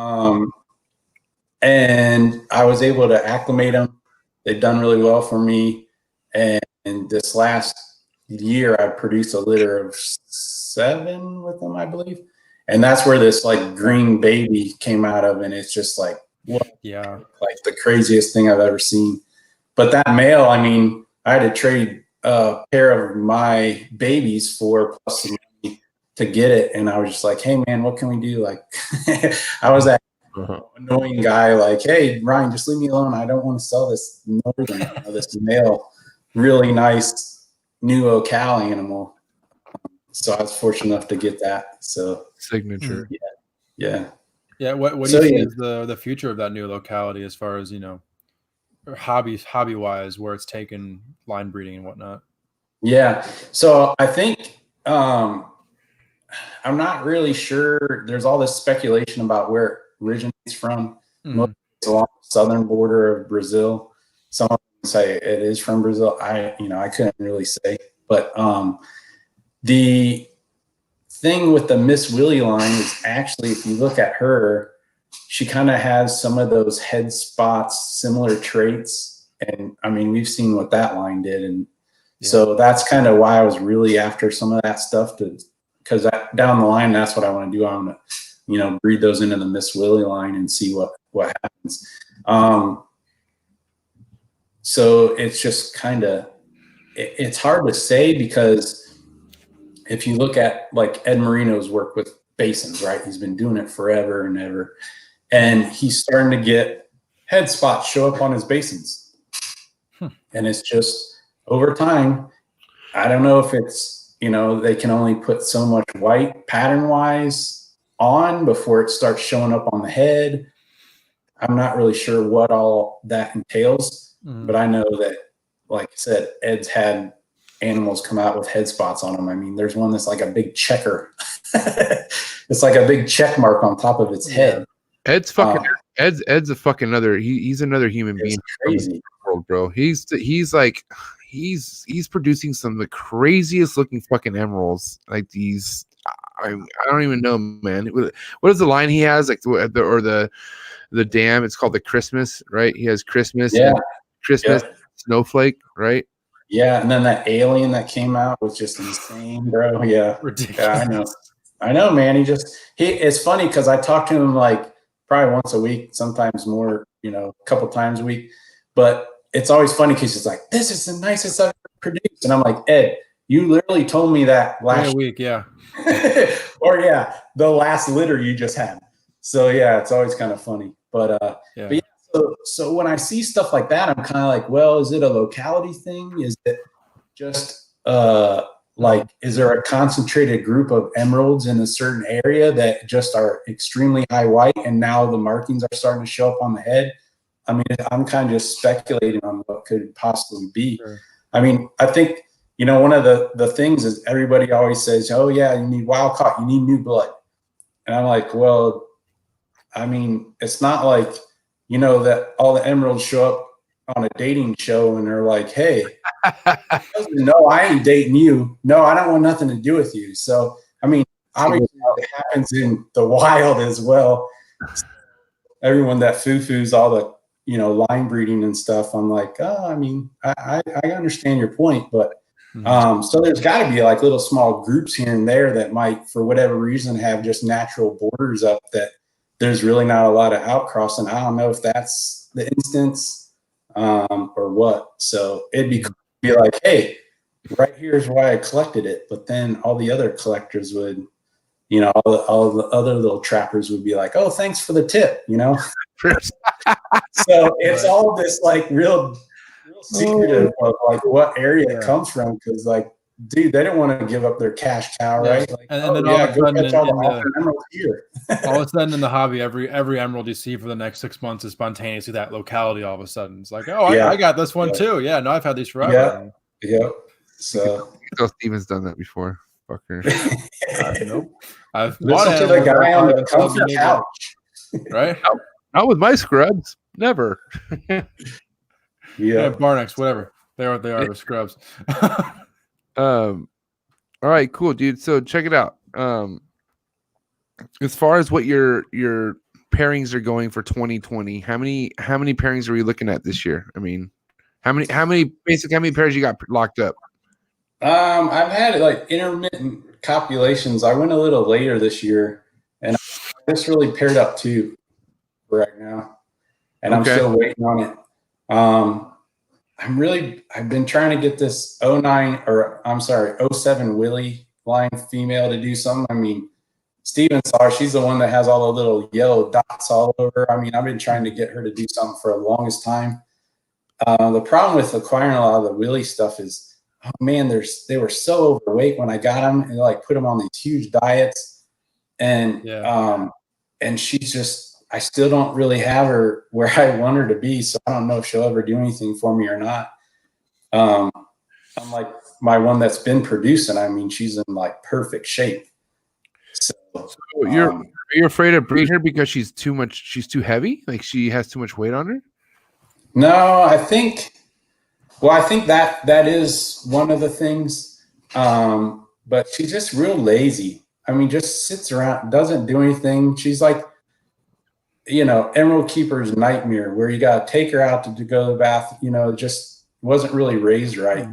I was able to acclimate them. They've done really well for me. And this last year, I produced a litter of 7 with them, I believe. And that's where this like green baby came out of. And it's just like, what? Yeah, like the craziest thing I've ever seen. But that male, I mean, I had to trade a pair of my babies for plus some money to get it. And I was just like, hey man, what can we do? Like I was that annoying guy, like, hey Ryan, just leave me alone. I don't want to sell this Northern, this male, really nice new locale animal. So I was fortunate enough to get that. So signature. Yeah. What do you think is the future of that new locality as far as, hobby wise, where it's taken line breeding and whatnot? Yeah. So I think I'm not really sure. There's all this speculation about where it originates from. Most it's along the southern border of Brazil. Some of them say it is from Brazil. I couldn't really say. But the thing with the Miss Willie line is actually, if you look at her, she kind of has some of those head spots, similar traits. And I mean, we've seen what that line did. And so that's kind of why I was really after some of that stuff, because down the line, that's what I want to do. I want to, breed those into the Miss Willie line and see what happens. So it's just kind of, it's hard to say, because if you look at like Ed Marino's work with Basins, right? He's been doing it forever and ever. And he's starting to get head spots show up on his Basins. And it's just over time, I don't know if it's, they can only put so much white pattern wise on before it starts showing up on the head. I'm not really sure what all that entails, but I know that, like I said, Ed's had animals come out with head spots on them. I mean, there's one that's like a big checker. It's like a big check mark on top of its head. Ed's fucking Ed's a fucking he's another human being. Crazy, world, bro. He's producing some of the craziest looking fucking emeralds. Like these, I don't even know, man. What is the line he has? Like the dam. It's called the Christmas, right? He has Christmas, Christmas snowflake, right? Yeah, and then that alien that came out was just insane, bro. Yeah, ridiculous. Yeah, I know, man. It's funny because I talk to him like probably once a week, sometimes more, a couple times a week. But it's always funny because he's like, "This is the nicest I've ever produced," and I'm like, "Ed, you literally told me that last week, yeah, or the last litter you just had." So yeah, it's always kind of funny. But so So when I see stuff like that, I'm kind of like, well, is it a locality thing? Is it just like, is there a concentrated group of emeralds in a certain area that just are extremely high white, and now the markings are starting to show up on the head? I mean, I'm kind of just speculating on what could possibly be. Sure. I mean, I think, you know, one of the things is everybody always says, oh yeah, you need wild caught, you need new blood. And I'm like, well, I mean, it's not like, you know, that all the emeralds show up on a dating show and they're like, hey, no, I ain't dating you. No, I don't want nothing to do with you. So, I mean, obviously it happens in the wild as well. Everyone that foo-foos all the, you know, line breeding and stuff, I'm like, oh, I mean, I understand your point, but so there's got to be like little small groups here and there that might, for whatever reason, have just natural borders up that there's really not a lot of outcrossing. I don't know if that's the instance or what. So it'd be like, hey, right here's why I collected it. But then all the other collectors would, you know, all the other little trappers would be like, oh, thanks for the tip, you know? So it's all this like real secretive of like what area it comes from, because like, dude, they don't want to give up their cash cow, right? Like, and then all of a sudden here. All of a sudden in the hobby, every emerald you see for the next 6 months is spontaneously that locality. All of a sudden, it's like, oh, I got this one too. Yeah, no, I've had these forever. Yeah. So Steven's done that before. Fucker. Nope. I've listened to the guy on the comfy couch. Right? Not with my scrubs. Never. Yeah, Barnex, whatever. They are the scrubs. All right, cool, dude. So check it out. As far as what your pairings are going for 2020, how many pairings are we looking at this year? I mean, how many pairs you got locked up? I've had like intermittent copulations. I went a little later this year, and I just really paired up 2 right now, and I'm still waiting on it. I've been trying to get this 07 Willie line female to do something. I mean, Steven saw her. She's the one that has all the little yellow dots all over. I mean, I've been trying to get her to do something for the longest time. The problem with acquiring a lot of the Willie stuff is, oh man, they were so overweight when I got them, and like put them on these huge diets, and and she's just, I still don't really have her where I want her to be, so I don't know if she'll ever do anything for me or not. Unlike my one that's been producing, I mean, she's in like perfect shape. So are you afraid of breeding her because she's too heavy? Like she has too much weight on her? No, I think that is one of the things. But she's just real lazy. I mean, just sits around, doesn't do anything. She's like, you know, Emerald Keeper's nightmare, where you got to take her out to go to the bath, you know, just wasn't really raised right.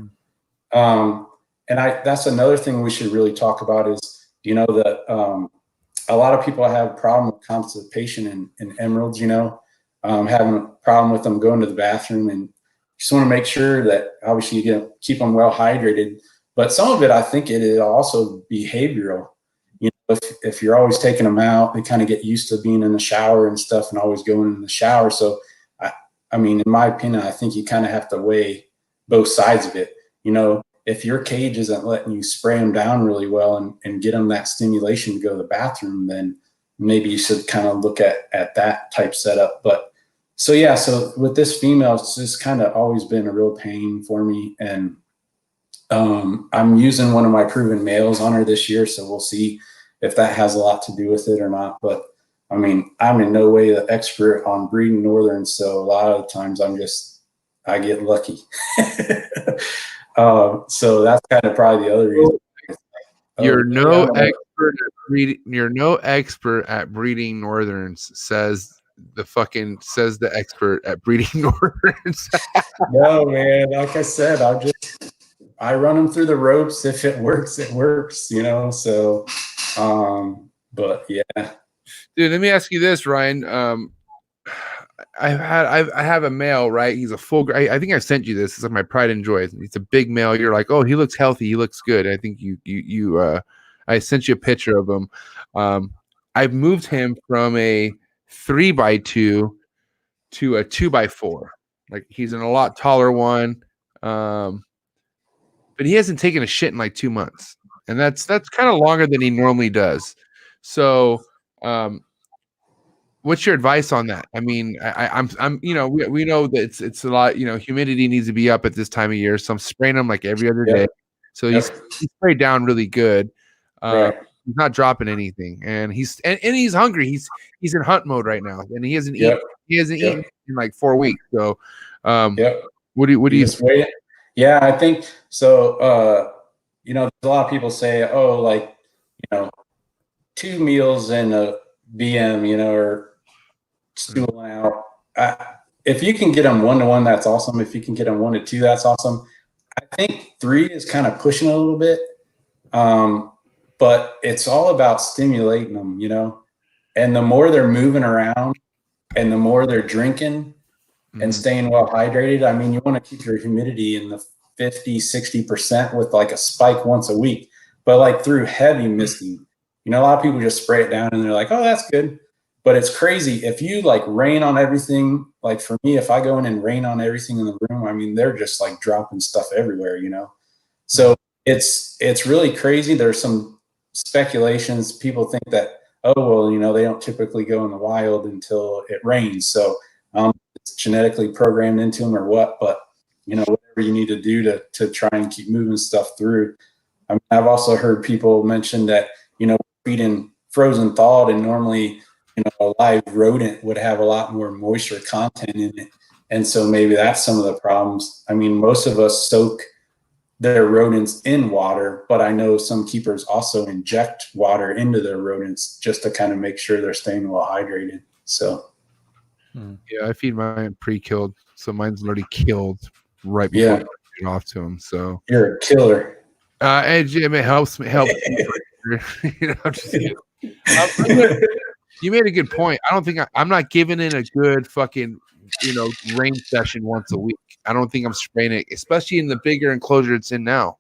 And that's another thing we should really talk about is, you know, that a lot of people have a problem with constipation in emeralds, you know, having a problem with them going to the bathroom, and just want to make sure that obviously you keep them well hydrated. But some of it, I think it is also behavioral. You know, if you're always taking them out, they kind of get used to being in the shower and stuff and always going in the shower. So, I mean, in my opinion, I think you kind of have to weigh both sides of it. You know, if your cage isn't letting you spray them down really well and get them that stimulation to go to the bathroom, then maybe you should kind of look at that type setup. But so, yeah, so with this female, it's just kind of always been a real pain for me. And I'm using one of my proven males on her this year, so we'll see if that has a lot to do with it or not. But I mean, I'm in no way the expert on breeding northerns, so a lot of the times I get lucky. So that's kind of probably the other reason. You're no expert at breeding northerns, says the expert at breeding northerns. No, man, like I said, I run them through the ropes. If it works, it works, you know? So, but yeah. Dude, let me ask you this, Ryan. I have a male, right? He's a full, I think I sent you this. It's like my pride and joy. It's a big male. You're like, oh, he looks healthy. He looks good. I think I sent you a picture of him. I've moved him from a 3x2 to a 2x4. Like he's in a lot taller one. But he hasn't taken a shit in like 2 months. And that's kind of longer than he normally does. So what's your advice on that? I mean, I'm we know that it's a lot, humidity needs to be up at this time of year. So I'm spraying him like every other day. So he's sprayed down really good. Right. He's not dropping anything, and he's hungry. He's in hunt mode right now, and he hasn't eaten. He hasn't eaten in like 4 weeks. So, what do you? Just wait. Yeah, I think so. There's a lot of people say, oh, like 2 meals and a BM, or stooling out. If you can get them 1-to-1, that's awesome. If you can get them 1-to-2, that's awesome. I think 3 is kind of pushing a little bit. But it's all about stimulating them, and the more they're moving around and the more they're drinking and staying well hydrated. I mean, you want to keep your humidity in the 50-60% with like a spike once a week, but like through heavy misting, a lot of people just spray it down and they're like, oh, that's good. But it's crazy. If you like rain on everything, like for me, if I go in and rain on everything in the room, I mean, they're just like dropping stuff everywhere, So it's really crazy. There's some speculations. People think that, oh, well, they don't typically go in the wild until it rains. So it's genetically programmed into them or what, but whatever you need to do to try and keep moving stuff through. I mean, I've also heard people mention that, feeding frozen thawed, and normally, a live rodent would have a lot more moisture content in it. And so maybe that's some of the problems. I mean, most of us soak their rodents in water, but I know some keepers also inject water into their rodents just to kind of make sure they're staying well hydrated. So yeah, I feed mine pre-killed, so mine's already killed right before I get off to them. So you're a killer. And Jim, it helps me help. You made a good point. I don't think I'm not giving in a good fucking rain session once a week. I don't think I'm spraying it, especially in the bigger enclosure it's in now.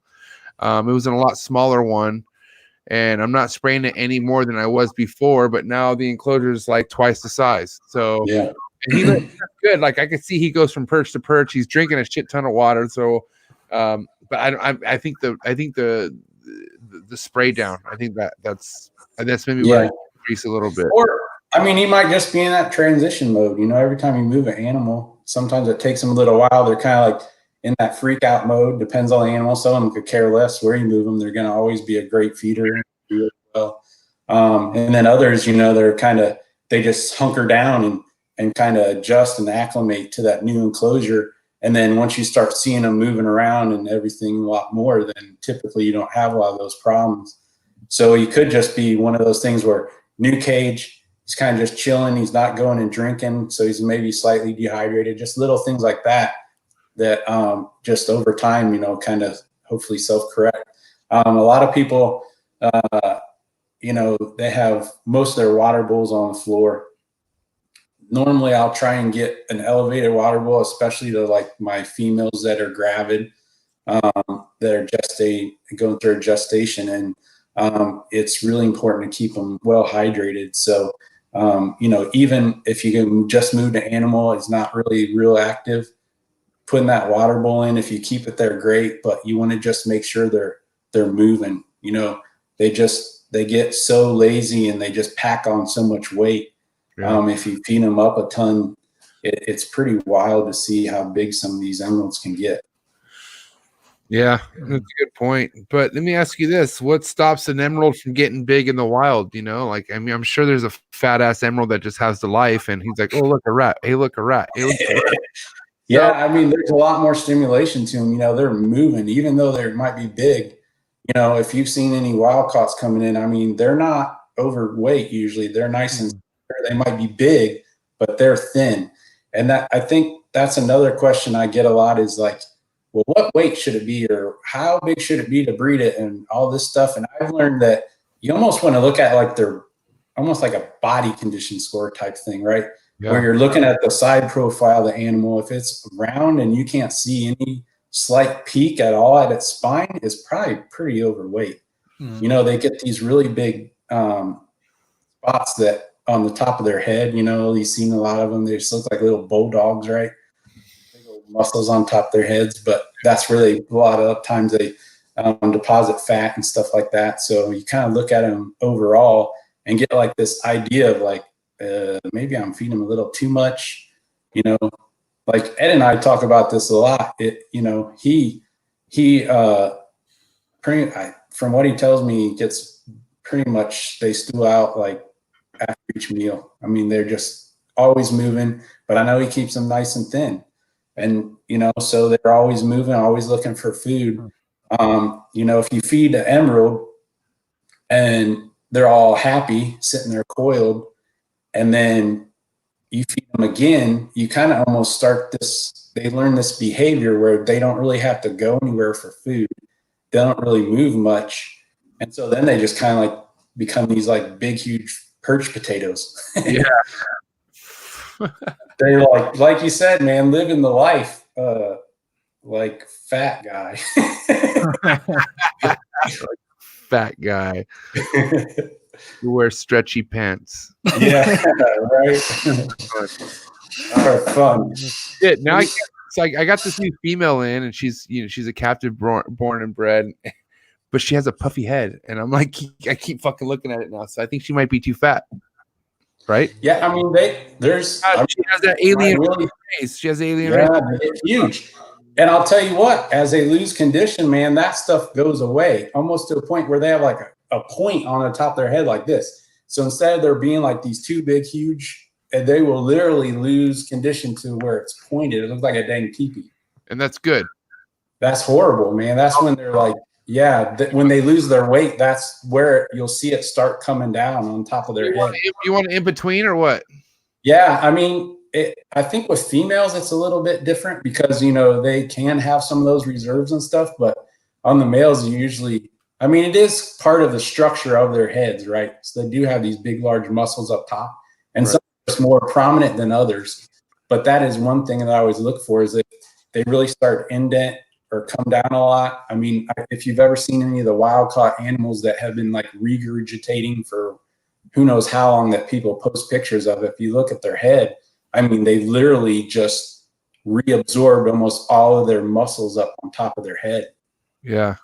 It was in a lot smaller one, and I'm not spraying it any more than I was before. But now the enclosure is like twice the size. So yeah, and he looks good. Like I could see he goes from perch to perch. He's drinking a shit ton of water. So, but I think the spray down. I think that's maybe where I increase a little bit. Or I mean, he might just be in that transition mode. Every time you move an animal, sometimes it takes them a little while. They're kind of like in that freak out mode. Depends on the animal. Some of them could care less where you move them. They're going to always be a great feeder. Do it well. And then others, they're kind of, they just hunker down and kind of adjust and acclimate to that new enclosure. And then once you start seeing them moving around and everything a lot more, then typically you don't have a lot of those problems. So you could just be one of those things where new cage, he's kind of just chilling. He's not going and drinking. So he's maybe slightly dehydrated, just little things like that just over time, kind of hopefully self-correct. A lot of people, they have most of their water bowls on the floor. Normally I'll try and get an elevated water bowl, especially to like my females that are gravid, that are going through a gestation. And it's really important to keep them well hydrated. So, even if you can just move an animal, it's not really real active, putting that water bowl in, if you keep it there, great, but you want to just make sure they're moving. They get so lazy and they just pack on so much weight. Yeah. If you feed them up a ton, it's pretty wild to see how big some of these emeralds can get. Yeah, that's a good point. But let me ask you this: what stops an emerald from getting big in the wild? I'm sure there's a fat ass emerald that just has the life, and he's like, "Oh, look, a rat! Hey, look, a rat! Hey, look, a rat!" Yeah, I mean, there's a lot more stimulation to them. They're moving, even though they might be big. If you've seen any wild caughts coming in, I mean, they're not overweight usually. They're nice and they might be big, but they're thin. And I think that's another question I get a lot is like, well, what weight should it be, or how big should it be to breed it, and all this stuff. And I've learned that you almost want to look at like they're almost like a body condition score type thing, right? Yeah. Where you're looking at the side profile of the animal. If it's round and you can't see any slight peak at all at its spine, it's probably pretty overweight. Mm-hmm. They get these really big spots that on the top of their head. You know, you've seen a lot of them. They just look like little bulldogs, right? Big old muscles on top of their heads, but that's where a lot of times they deposit fat and stuff like that. So you kind of look at them overall and get like this idea of like, maybe I'm feeding them a little too much, you know. Like Ed and I talk about this a lot. You know, from what he tells me, he gets pretty much, they stew out like after each meal. I mean, they're just always moving, but I know he keeps them nice and thin. And, you know, so they're always moving, always looking for food. You know, if you feed an emerald and they're all happy sitting there coiled, and then you feed them again, you kind of almost start this, they learn this behavior where they don't really have to go anywhere for food. They don't really move much. And so then they just kind of like become these like big, huge perch potatoes. Yeah. They're like you said, man, living the life, like fat guy. Fat guy who wears stretchy pants. Yeah, right. Fun. Yeah, now I got this new female in, and she's a captive born and bred, but she has a puffy head, and I'm like, I keep fucking looking at it now, so I think she might be too fat, right? Yeah, I mean, she has that alien face. She has alien. Yeah, it's huge. And I'll tell you what, as they lose condition, man, that stuff goes away almost to a point where they have like a point on the top of their head like this. So instead of there being like these two big, huge, and they will literally lose condition to where it's pointed. It looks like a dang teepee. And that's good. That's horrible, man. That's when they're like, when they lose their weight, that's where you'll see it start coming down on top of their head. You want it in between or what? Yeah, I mean, I think with females, it's a little bit different because, you know, they can have some of those reserves and stuff. But on the males, you usually, I mean, it is part of the structure of their heads, right? So they do have these big, large muscles up top. And some are more prominent than others. But that is one thing that I always look for, is that they really start indent or come down a lot. I mean, if you've ever seen any of the wild caught animals that have been like regurgitating for who knows how long, that people post pictures of, if you look at their head, I mean, they literally just reabsorbed almost all of their muscles up on top of their head. Yeah.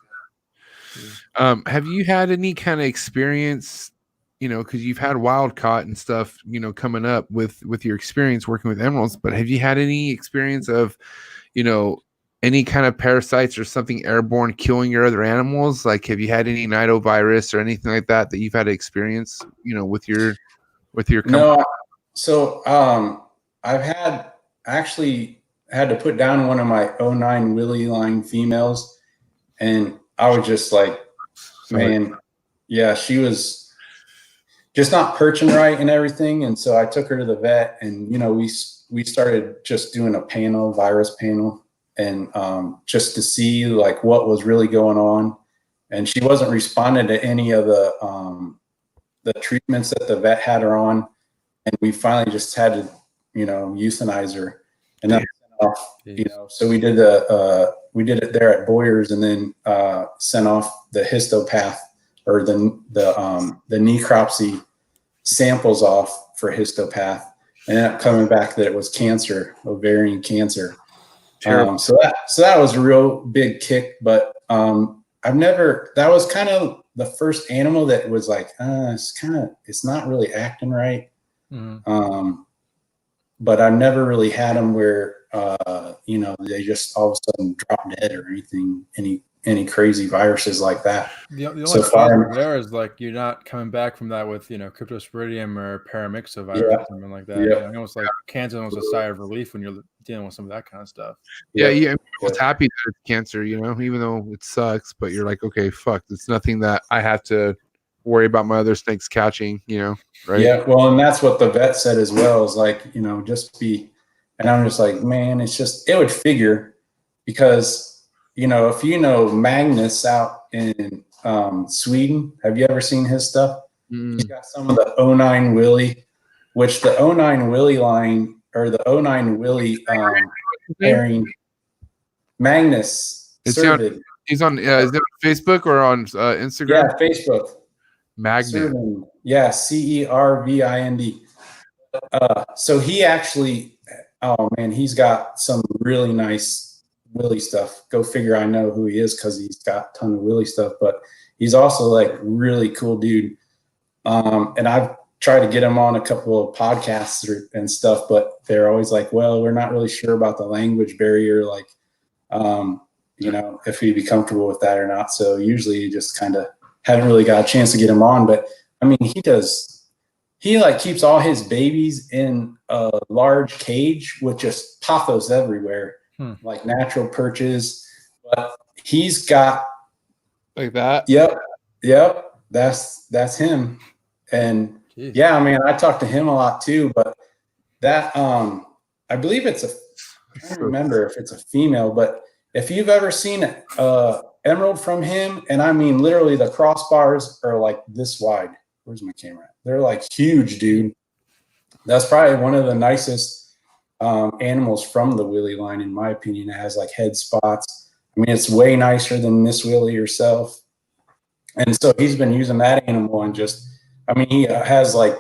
Have you had any kind of experience, you know, because you've had wild caught and stuff, you know, coming up with your experience working with emeralds, but have you had any experience of, you know, any kind of parasites or something airborne killing your other animals? Like, have you had any nidovirus or anything like that you've had to experience, you know, with your company? No. So I've actually had to put down one of my 09 Willie line females, and I was just like, man, yeah, she was just not perching right and everything. And so I took her to the vet, and, you know, we started just doing a virus panel, and just to see like what was really going on. And she wasn't responding to any of the treatments that the vet had her on. And we finally just had to, you know, euthanize her. And then, you know, so we did it there at Boyer's, and then sent off the histopath or the necropsy samples off for histopath, and ended up coming back that it was cancer, ovarian cancer. So that was a real big kick, but that was kind of the first animal that was like, it's not really acting right. Mm-hmm. But I've never really had them where, you know, they just all of a sudden drop dead or anything, any crazy viruses like that. The only problem there is like you're not coming back from that with, you know, cryptosporidium or paramyxovirus or something like that. Yeah. You know, almost like cancer, almost a sigh of relief when you're dealing with some of that kind of stuff. Yeah. I was happy that it's cancer, you know, even though it sucks, but you're like, okay, fuck, it's nothing that I have to worry about my other snakes catching, you know, right? Yeah, well, and that's what the vet said as well, is like, you know, and I'm just like, man, it would figure, because, you know, if you know Magnus out in Sweden, have you ever seen his stuff? He's got some of the 09 Willie, which the 09 Willie line, or the 09 Willie pairing, Magnus. He's on is it on Facebook or on Instagram? Yeah, Facebook. Magnus. Yeah, CERVIND. So he actually, oh man, he's got some really nice Willie stuff. Go figure. I know who he is because he's got a ton of Willie stuff, but he's also like really cool dude. And I've tried to get him on a couple of podcasts and stuff, but they're always like, well, we're not really sure about the language barrier. Like, you know, if he'd be comfortable with that or not. So usually you just kind of haven't really got a chance to get him on, but I mean, he like keeps all his babies in a large cage with just pothos everywhere, like natural perches. But he's got like that. Yep. That's him. And Jeez. yeah, I mean, I talk to him a lot too. But that I believe I don't remember if it's a female, but if you've ever seen emerald from him, and I mean literally the crossbars are like this wide. Where's my camera? They're like huge, dude. That's probably one of the nicest animals from the Willie line, in my opinion. It has like head spots. I mean, it's way nicer than Miss Willie herself. And so he's been using that animal and just, I mean, he has like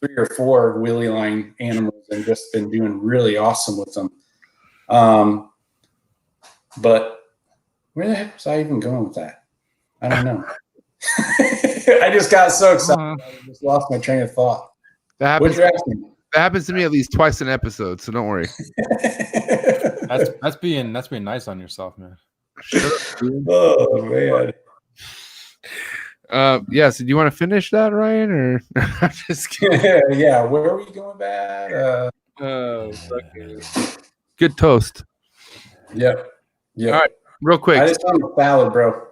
3 or 4 Willie line animals and just been doing really awesome with them. But where the heck was I even going with that? I don't know. I just got so excited. I just lost my train of thought. That What happens, you asking? that happens to me at least twice an episode, so don't worry. That's being nice on yourself, man. Oh man. Yeah, so do you want to finish that, Ryan, or I'm just kidding. Yeah, where are we going back? Good toast. Yep. All right, real quick. I just want a salad, bro.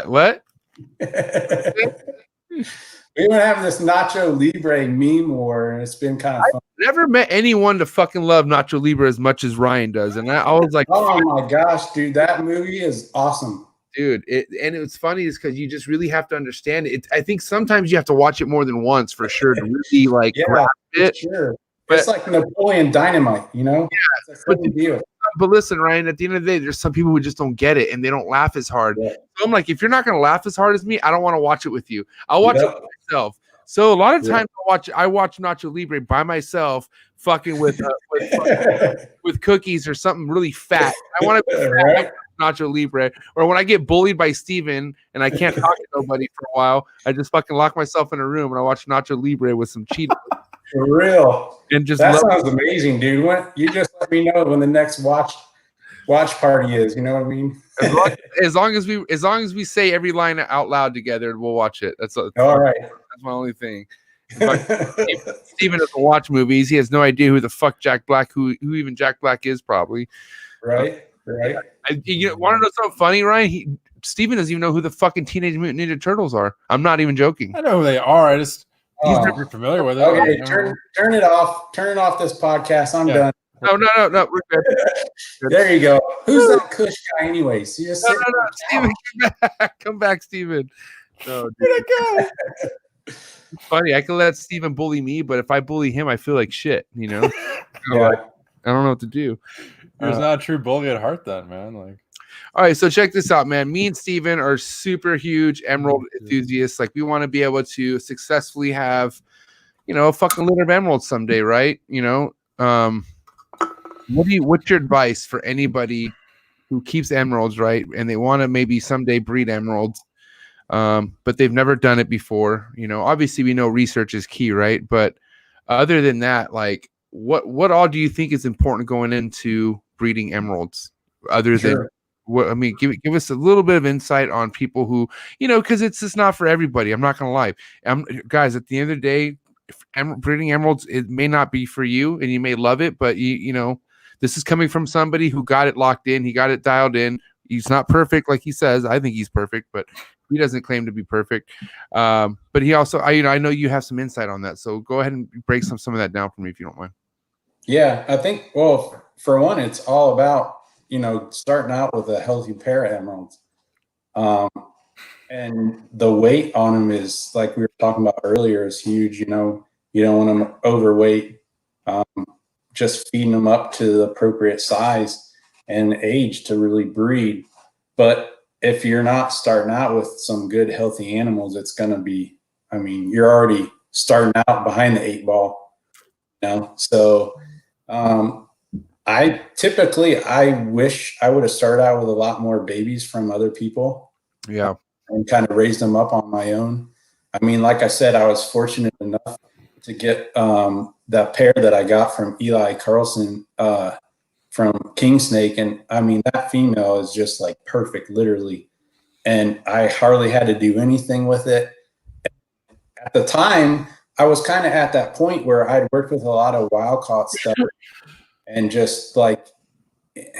What? We've been having this Nacho Libre meme war, and it's been kind of fun. I've never met anyone to fucking love Nacho Libre as much as Ryan does, and I was like, oh my gosh, dude, that movie is awesome. Dude, and it's funny is because you just really have to understand it. I think sometimes you have to watch it more than once for sure to really like grasp it. Sure. But, it's like Napoleon Dynamite, you know? Yeah, it's a big deal. But listen, Ryan, at the end of the day, there's some people who just don't get it and they don't laugh as hard. Yeah. So I'm like, if you're not going to laugh as hard as me, I don't want to watch it with you. I'll watch it myself. So a lot of times I watch Nacho Libre by myself, fucking with cookies or something really fat. I want to be fat. Right? Nacho Libre, or when I get bullied by Steven and I can't talk to nobody for a while, I just fucking lock myself in a room and I watch Nacho Libre with some Cheetos. For real. And just that sounds amazing, dude. You just let me know when the next watch party is. You know what I mean? as long as we say every line out loud together, we'll watch it. That's all right. That's my only thing. Steven doesn't watch movies. He has no idea who the fuck Jack Black, who even Jack Black is, probably. Right. You want to know something funny, Ryan? Steven doesn't even know who the fucking Teenage Mutant Ninja Turtles are. I'm not even joking. I know who they are. He's never familiar with it. Okay, turn it off. Turn off this podcast. I'm done. No. We're good. There you go. Who's that KUSH guy, anyways? You just Steven, come back, Steven. No, dude. Where'd I go? It's funny. I can let Steven bully me, but if I bully him, I feel like shit. You know. I don't know what to do. There's not a true bully at heart, then, man. Like, all right, so check this out, man. Me and Steven are super huge emerald enthusiasts. Like, we want to be able to successfully have, a fucking litter of emeralds someday, right? What's your advice for anybody who keeps emeralds, right? And they want to maybe someday breed emeralds, but they've never done it before. Obviously we know research is key, right? But other than that, like, what all do you think is important going into breeding emeralds? Other than what I mean, give us a little bit of insight on people who, because it's just not for everybody. I'm not gonna lie, guys. At the end of the day, breeding emeralds, it may not be for you, and you may love it, but this is coming from somebody who got it locked in. He got it dialed in. He's not perfect, like he says. I think he's perfect, but he doesn't claim to be perfect. But he also, I know you have some insight on that. So go ahead and break some of that down for me, if you don't mind. Yeah, I think, well, for one, it's all about, starting out with a healthy pair of emeralds. And the weight on them is, like we were talking about earlier, is huge. You don't want them overweight. Just feeding them up to the appropriate size and age to really breed. But if you're not starting out with some good, healthy animals, it's going to be I mean, you're already starting out behind the 8 ball, you know? So I wish I would have started out with a lot more babies from other people. Yeah. And kind of raised them up on my own. I mean, like I said, I was fortunate enough to get that pair that I got from Eli Carlson from King Snake. And I mean, that female is just like perfect, literally. And I hardly had to do anything with it. At the time, I was kind of at that point where I'd worked with a lot of wild caught stuff and just like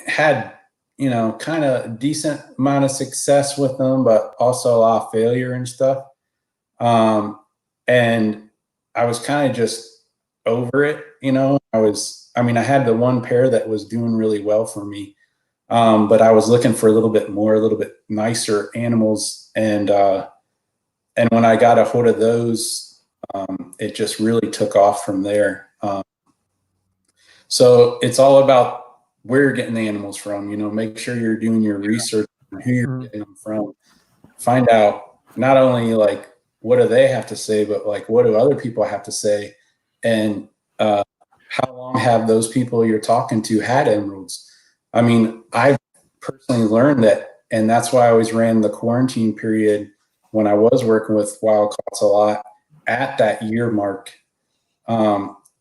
had, you know, kind of decent amount of success with them, but also a lot of failure and stuff. And I was kind of just over it, you know. I had the one pair that was doing really well for me. But I was looking for a little bit nicer animals. And when I got a hold of those, it just really took off from there. So it's all about where you're getting the animals from, you know. Make sure you're doing your research on who you're getting them from. Find out not only like what do they have to say, but like what do other people have to say, and how long have those people you're talking to had emeralds? I mean, I personally learned that, and that's why I always ran the quarantine period when I was working with wild caughts a lot at that year mark.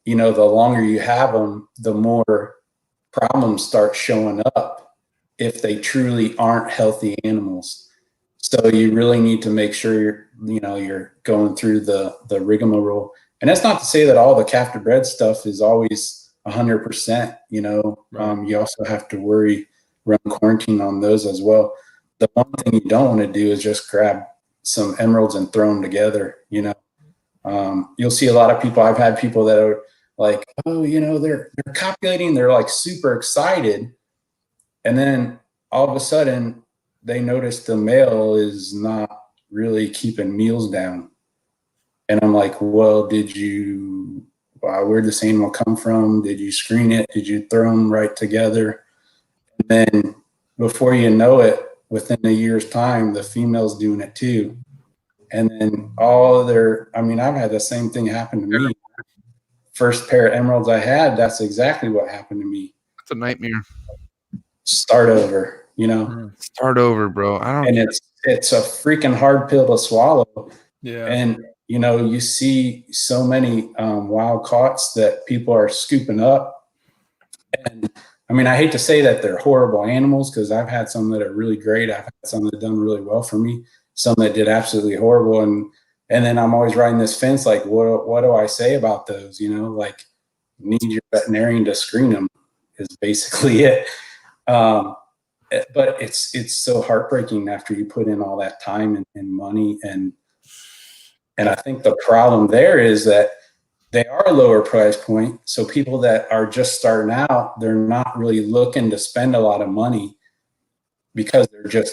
You know, the longer you have them, the more problems start showing up if they truly aren't healthy animals. So you really need to make sure you're going through the rigmarole. And that's not to say that all the captive bred stuff is always 100%, you know. Right. You also have to run quarantine on those as well. The one thing you don't want to do is just grab some emeralds and throw them together, you know. You'll see a lot of people, I've had people that are like, oh, you know, they're copulating, they're like super excited. And then all of a sudden they notice the male is not really keeping meals down. And I'm like, well, where'd this animal come from? Did you screen it? Did you throw them right together? And then before you know it, within a year's time, the female's doing it too. And then I've had the same thing happen to me. First pair of emeralds I had, that's exactly what happened to me. It's a nightmare. Start over, you know. Start over, bro. And it's a freaking hard pill to swallow. Yeah. And you know, you see so many wild caughts that people are scooping up. And I mean, I hate to say that they're horrible animals, because I've had some that are really great. I've had some that have done really well for me, some that did absolutely horrible. And then I'm always riding this fence, like, what do I say about those? You know, like, you need your veterinarian to screen them is basically it. But it's so heartbreaking after you put in all that time and money. And I think the problem there is that they are a lower price point. So people that are just starting out, they're not really looking to spend a lot of money, because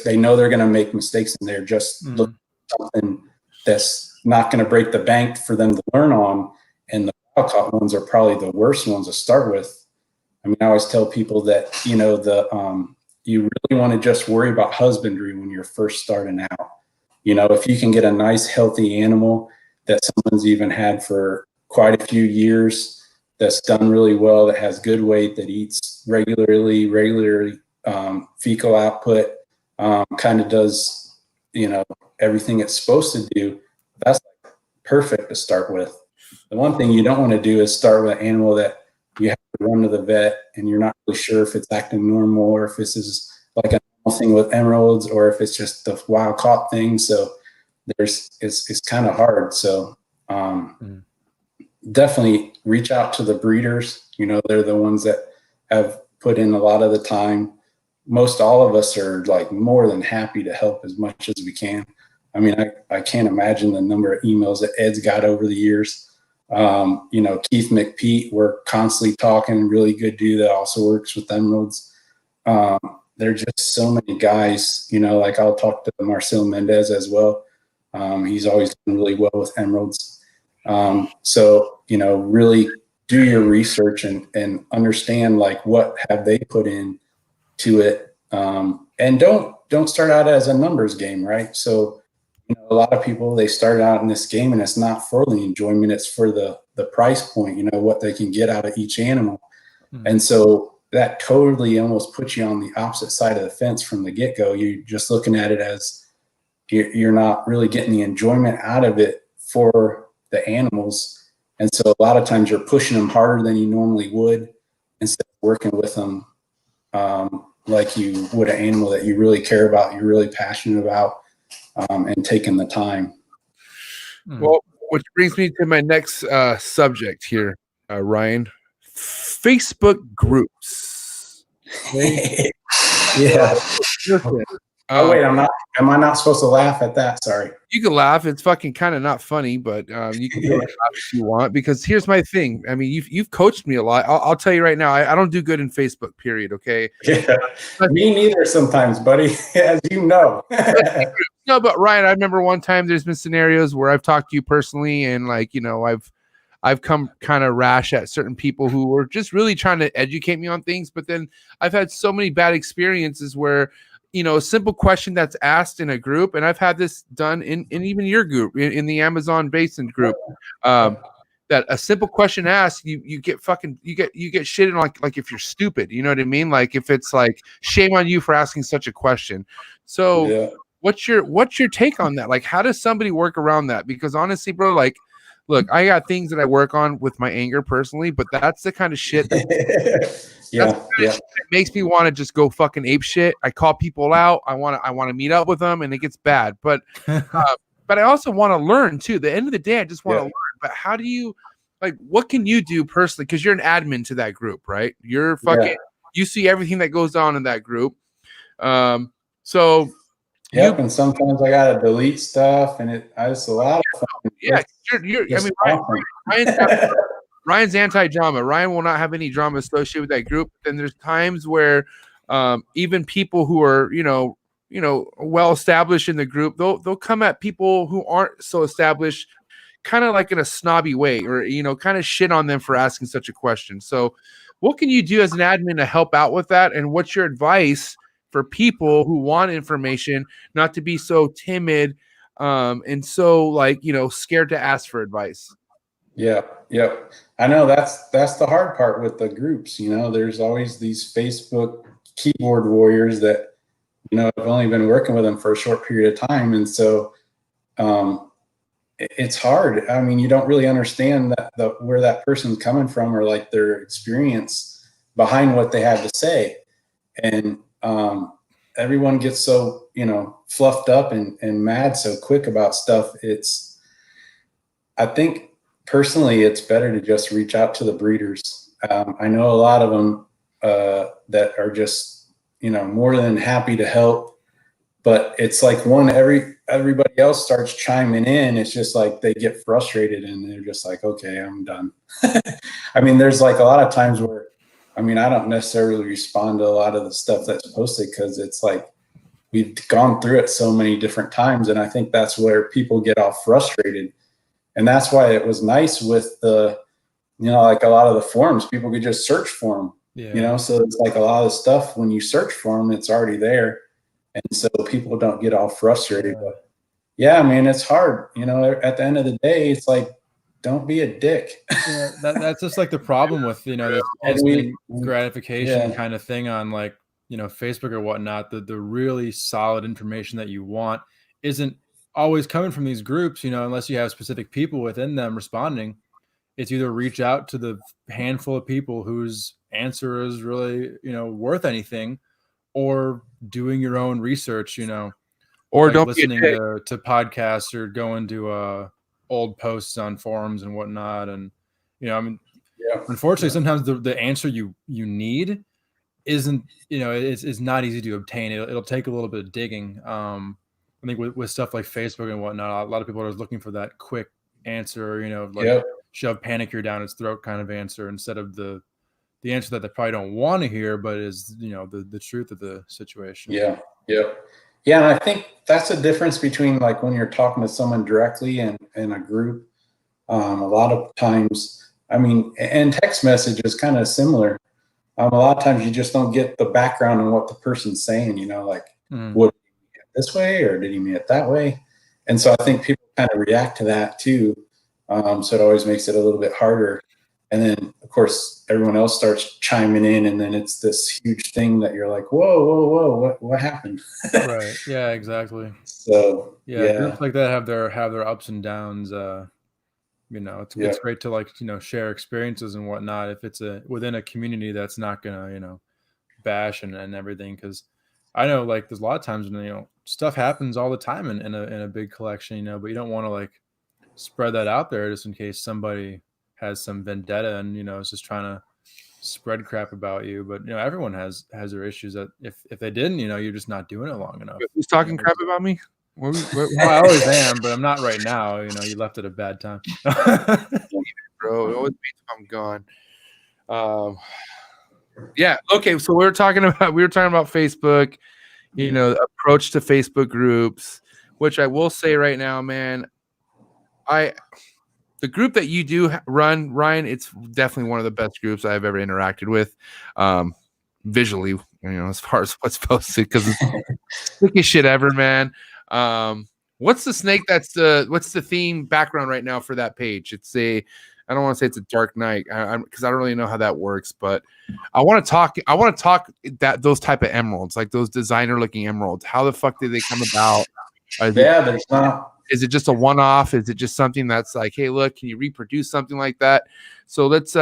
they know they're going to make mistakes, and they're just looking for something that's not going to break the bank for them to learn on. And the wild caught ones are probably the worst ones to start with. I mean, I always tell people that, you know, you really want to just worry about husbandry when you're first starting out. You know, if you can get a nice, healthy animal that someone's even had for quite a few years, that's done really well, that has good weight, that eats regularly fecal output, kind of does, you know, everything it's supposed to do, that's like perfect to start with. The one thing you don't want to do is start with an animal that you have to run to the vet and you're not really sure if it's acting normal, or if this is like a normal thing with emeralds, or if it's just the wild caught thing. So it's kind of hard. So definitely reach out to the breeders. You know, they're the ones that have put in a lot of the time. Most all of us are like more than happy to help as much as we can. I mean, I can't imagine the number of emails that Ed's got over the years. You know, Keith McPete, we're constantly talking, really good dude that also works with emeralds. There are just so many guys, you know, like I'll talk to Marcel Mendez as well. He's always done really well with emeralds. So, you know, really do your research and understand like what have they put in to it. And don't start out as a numbers game, right? So, you know, a lot of people, they start out in this game and it's not for the enjoyment, it's for the price point, you know, what they can get out of each animal. And so that totally almost puts you on the opposite side of the fence from the get-go. You're just looking at it as you're not really getting the enjoyment out of it for the animals. And so a lot of times you're pushing them harder than you normally would instead of working with them like you would an animal that you really care about, you're really passionate about, and taking the time. Well, which brings me to my next subject here, Ryan. Facebook groups. Okay? Yeah. Listen, Oh wait, am I not supposed to laugh at that? Sorry. you can laugh. It's fucking kind of not funny, but you can laugh if you want, because here's my thing. I mean, you've coached me a lot. I'll tell you right now, I don't do good in Facebook, period. Okay. Yeah. Me neither sometimes, buddy, as you know. No, but Ryan, I remember one time there's been scenarios where I've talked to you personally, and like, you know, I've come kind of rash at certain people who were just really trying to educate me on things. But then I've had so many bad experiences where, you know, a simple question that's asked in a group, and I've had this done in even your group, in the Amazon Basin group, that a simple question asked, you get shitted on like if you're stupid, you know what I mean? Like if it's like, shame on you for asking such a question. So Yeah. what's your take on that? Like, how does somebody work around that? Because honestly, bro, like, look, I got things that I work on with my anger personally, but that's the kind of shit that Yeah. makes me want to just go fucking ape shit. I call people out. I want to meet up with them, and it gets bad. But I also want to learn too. At the end of the day, I just want to learn. But how do you, like, what can you do personally? Because you're an admin to that group, right? You're fucking, you see everything that goes on in that group. So Yep, and sometimes I gotta delete stuff, and it's a lot of fun. Yeah, I mean, Ryan's anti-drama. Ryan will not have any drama associated with that group. Then there's times where even people who are, you know, well established in the group, they'll come at people who aren't so established, kind of like in a snobby way, or, you know, kind of shit on them for asking such a question. So what can you do as an admin to help out with that? And what's your advice for people who want information, not to be so timid and so, like, you know, scared to ask for advice? Yep. I know that's the hard part with the groups. You know, there's always these Facebook keyboard warriors that, you know, I've only been working with them for a short period of time, and so it's hard. I mean, you don't really understand where that person's coming from, or like their experience behind what they have to say, and everyone gets so, you know, fluffed up and mad so quick about stuff. I think personally, it's better to just reach out to the breeders. I know a lot of them that are just, you know, more than happy to help, but it's like everybody else starts chiming in, it's just like they get frustrated and they're just like, okay, I'm done. I mean, there's like a lot of times where, I mean, I don't necessarily respond to a lot of the stuff that's posted, because it's like we've gone through it so many different times. And I think that's where people get all frustrated. And that's why it was nice with the, you know, like a lot of the forums, people could just search for them, you know, so it's like a lot of stuff, when you search for them, it's already there. And so people don't get all frustrated. But yeah, I mean, it's hard, you know, at the end of the day, it's like, don't be a dick. Yeah, that's just like the problem with, you know, this instant gratification kind of thing on, like, you know, Facebook or whatnot. The really solid information that you want isn't always coming from these groups, you know, unless you have specific people within them responding. It's either reach out to the handful of people whose answer is really, you know, worth anything, or doing your own research, you know, or like don't listening to podcasts, or going to old posts on forums and whatnot. And, you know, I mean, unfortunately, sometimes the answer you need isn't, you know, it's not easy to obtain. It'll take a little bit of digging. I think with stuff like Facebook and whatnot, a lot of people are looking for that quick answer, you know, like shove panicure down its throat kind of answer, instead of the answer that they probably don't want to hear, but is, you know, the truth of the situation. Yeah. And I think that's the difference between, like, when you're talking to someone directly and in a group. A lot of times, I mean, and text message is kind of similar. A lot of times you just don't get the background on what the person's saying, you know, like, what, did he mean it this way, or did he mean it that way? And so I think people kind of react to that too. So it always makes it a little bit harder. And then, of course, everyone else starts chiming in, and then it's this huge thing that you're like, whoa, what happened? Right. Yeah, exactly. So yeah, groups like that have their ups and downs. You know, it's great to, like, you know, share experiences and whatnot if it's within a community that's not gonna, you know, bash and everything. Because I know, like, there's a lot of times when, you know, stuff happens all the time in a big collection, you know, but you don't want to, like, spread that out there just in case somebody has some vendetta and, you know, is just trying to spread crap about you. But, you know, everyone has their issues that if they didn't, you know, you're just not doing it long enough. Who's talking crap about me? Well, I always am, but I'm not right now. You know, you left at a bad time. Bro, it always means I'm gone. Yeah, okay, so we were talking about Facebook, you know, approach to Facebook groups, which I will say right now, man, the group that you do run, Ryan, it's definitely one of the best groups I've ever interacted with, visually, you know, as far as what's posted, because it's the sickest shit ever, man. What's the snake? What's the theme background right now for that page? I don't want to say it's a dark night, because I don't really know how that works, but I want to talk those type of emeralds, like those designer looking emeralds. How the fuck did they come about? There's not. Is it just a one-off? Is it just something that's like, hey, look, can you reproduce something like that? So let's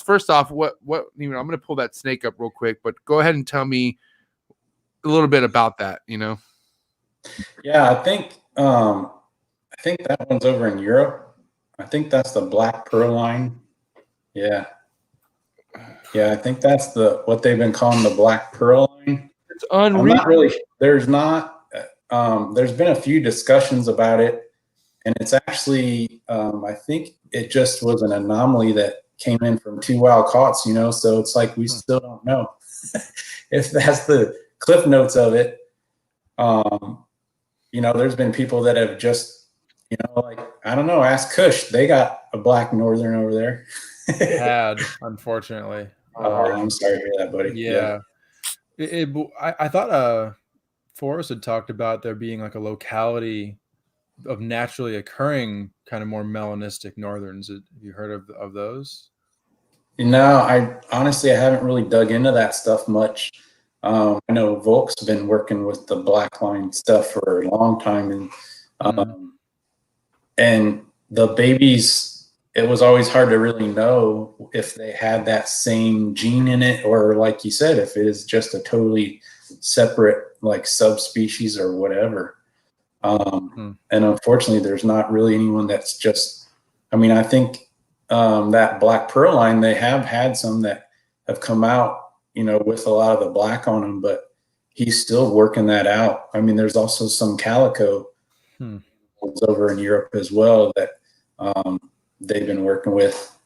first off, what you know, I'm going to pull that snake up real quick, but go ahead and tell me a little bit about that, you know? Yeah, I think that one's over in Europe. I think that's the black pearl line. Yeah, I think that's what they've been calling the black pearl line. It's unreal. I'm not really. There's been a few discussions about it, and it's actually, I think it just was an anomaly that came in from 2 wild caughts, you know, so it's like we still don't know if that's the cliff notes of it. You know, there's been people that have just, you know, like, I don't know, ask KUSH. They got a black northern over there. Unfortunately. I'm sorry to hear that, buddy. Yeah. I thought Forrest had talked about there being like a locality of naturally occurring kind of more melanistic northerns. Have you heard of those? No, I haven't really dug into that stuff much. I know Volk's been working with the black line stuff for a long time, and the babies, it was always hard to really know if they had that same gene in it, or like you said, if it is just a totally separate like subspecies or whatever. And unfortunately, there's not really anyone that's just, I mean, I think that black pearl line, they have had some that have come out, you know, with a lot of the black on them, but he's still working that out. I mean, there's also some calico over in Europe as well that they've been working with.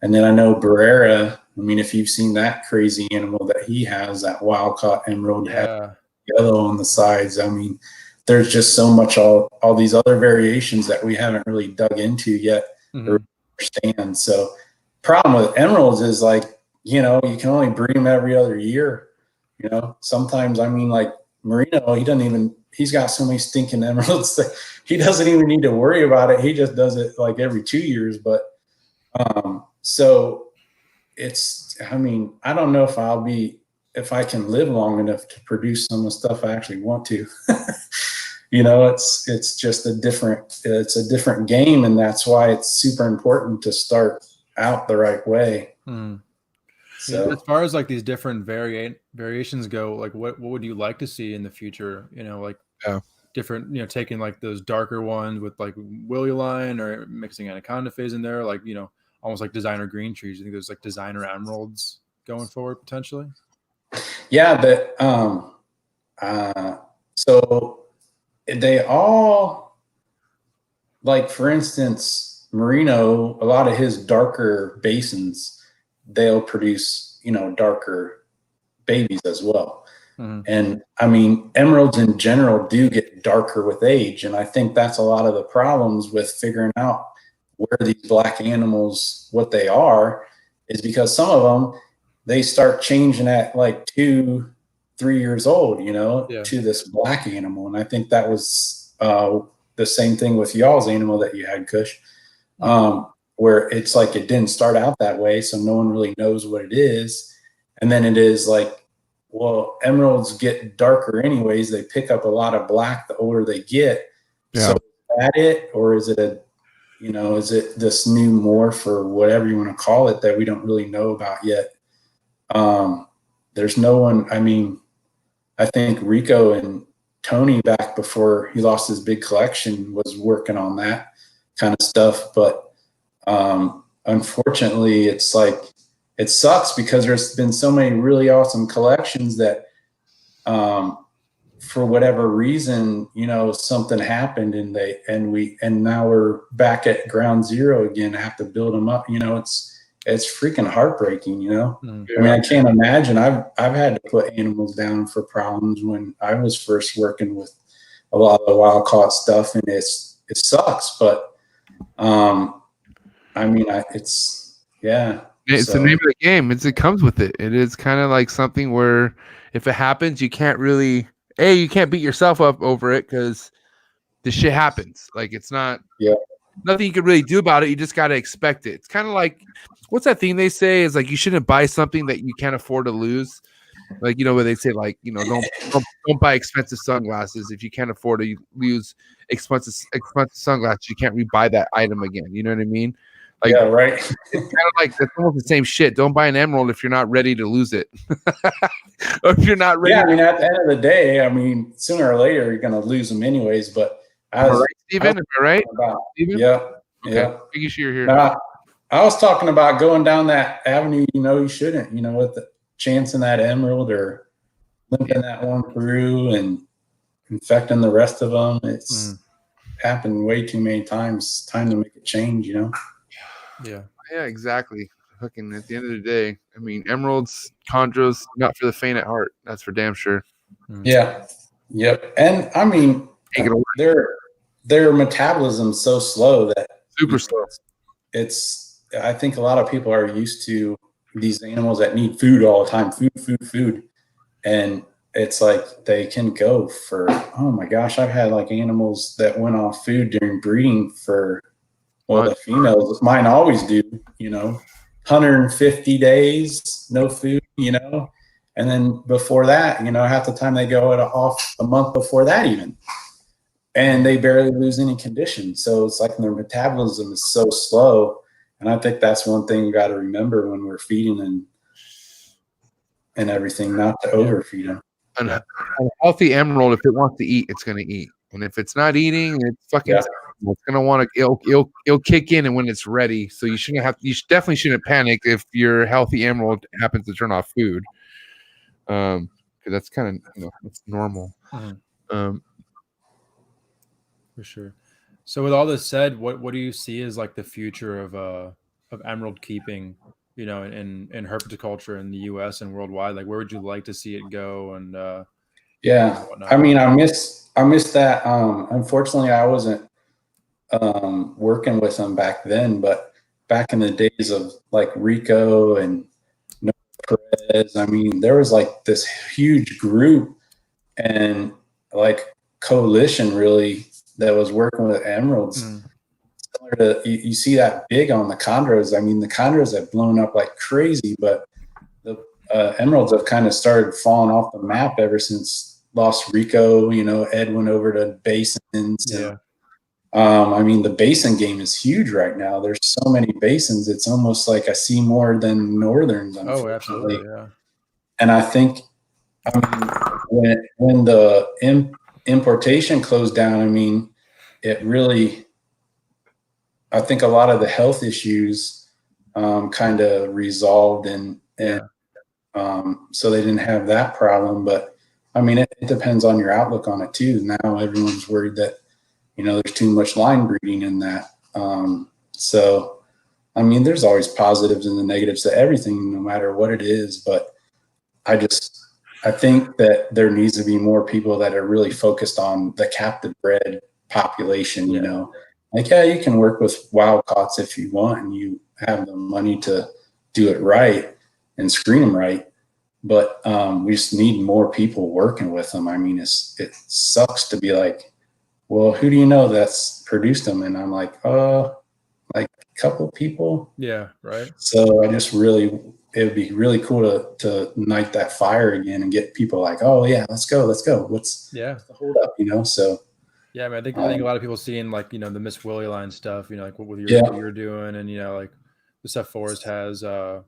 And then I know Barrera, I mean, if you've seen that crazy animal that he has, that wild caught emerald, yellow on the sides. I mean, there's just so much, all these other variations that we haven't really dug into yet or understand. So problem with emeralds is, like, you know, you can only breed them every other year. You know, sometimes, I mean, like Merino, he's got so many stinking emeralds that he doesn't even need to worry about it. He just does it like every 2 years. But so it's, I mean, I don't know if I can live long enough to produce some of the stuff I actually want to. You know, it's just a different game, and that's why it's super important to start out the right way. So as far as like these different variations go, like what would you like to see in the future? You know, like different, you know, taking like those darker ones with like Willie line, or mixing anaconda phase in there, like, you know, almost like designer green trees. You think there's like designer emeralds going forward potentially? Yeah, but so they all, like, for instance, Merino, a lot of his darker basins, they'll produce, you know, darker babies as well. And I mean, emeralds in general do get darker with age. And I think that's a lot of the problems with figuring out where these black animals, what they are, is because some of them, they start changing at like 2-3 years old, you know, to this black animal. And I think that was the same thing with y'all's animal that you had, Kush, where it's like it didn't start out that way, so no one really knows what it is. And then it is like, well, emeralds get darker anyways. They pick up a lot of black the older they get. Yeah. So is that it, or is it is it this new morph or whatever you want to call it that we don't really know about yet? There's no one. I mean, I think Rico and Tony, back before he lost his big collection, was working on that kind of stuff. But unfortunately, it's like, it sucks because there's been so many really awesome collections that for whatever reason, something happened and now we're back at ground zero again. I have to build them up. It's freaking heartbreaking, I mean, I can't imagine. I've had to put animals down for problems when I was first working with a lot of the wild caught stuff, and it sucks. But I mean, it's the name of the game. It comes with it. It is kind of like something where if it happens, you can't really you can't beat yourself up over it because the shit happens. Like, it's not nothing you can really do about it. You just got to expect it. It's kind of like, what's that thing they say is like, you shouldn't buy something that you can't afford to lose. Like, where they say like, don't buy expensive sunglasses if you can't afford to lose expensive sunglasses. You can't rebuy that item again. You know what I mean? Like, yeah, right. It's kind of like, that's almost the same shit. Don't buy an emerald if you're not ready to lose it, or if you're not ready. Yeah, I mean, at the end of the day, I mean, sooner or later you're going to lose them anyways. But am I right, Steven? Am I right? Steven? Yeah. Okay. Yeah. Making sure you're here. Now, I was talking about going down that avenue. You shouldn't. With the chance in that emerald or limping that one through and infecting the rest of them. It's happened way too many times. Time to make a change. Yeah, exactly. Fucking at the end of the day, I mean, emeralds, chondros, not for the faint at heart. That's for damn sure. Yeah. Yep. And I mean, their metabolism's so slow that super slow. I think a lot of people are used to these animals that need food all the time, food. And it's like they can go for, oh my gosh, I've had like animals that went off food during breeding for, the females, mine always do, 150 days, no food, and then before that, half the time they go off a month before that even, and they barely lose any condition. So it's like their metabolism is so slow. And I think that's one thing we got to remember when we're feeding and everything, not to overfeed them. A healthy emerald, if it wants to eat, it's going to eat. And if it's not eating, it's fucking it's going to want to, it'll kick in and when it's ready. So you definitely shouldn't panic if your healthy emerald happens to turn off food. Because that's kind of, it's normal. For sure. So with all this said, what do you see as like the future of emerald keeping, in herpetoculture in the US and worldwide? Like, where would you like to see it go? And I mean, I miss that. Unfortunately, I wasn't working with them back then, but back in the days of like Rico and Perez, I mean, there was like this huge group and like coalition really that was working with emeralds. Similar to, you see that big on the chondros. I mean, the chondros have blown up like crazy, but the emeralds have kind of started falling off the map ever since lost Rico. Ed went over to Basins. Yeah. I mean, the Basin game is huge right now. There's so many Basins. It's almost like I see more than Northerns. Oh, absolutely. Yeah. And I think, when the importation closed down, I mean, it really, I think a lot of the health issues kind of resolved and so they didn't have that problem. But I mean, it depends on your outlook on it too. Now everyone's worried that, there's too much line breeding in that. So, I mean, there's always positives and the negatives to everything, no matter what it is. But I think that there needs to be more people that are really focused on the captive bred population, like, you can work with wild caughts if you want and you have the money to do it right and screen them right. But we just need more people working with them. I mean, it sucks to be like, well, who do you know that's produced them? And I'm like a couple people. Yeah, right. So I just really, it would be really cool to ignite that fire again and get people like, oh yeah, let's go. What's the hold up, So yeah, I mean, I think a lot of people seeing like, the Miss Willie line stuff, like what you're doing, and like the stuff Forrest has, that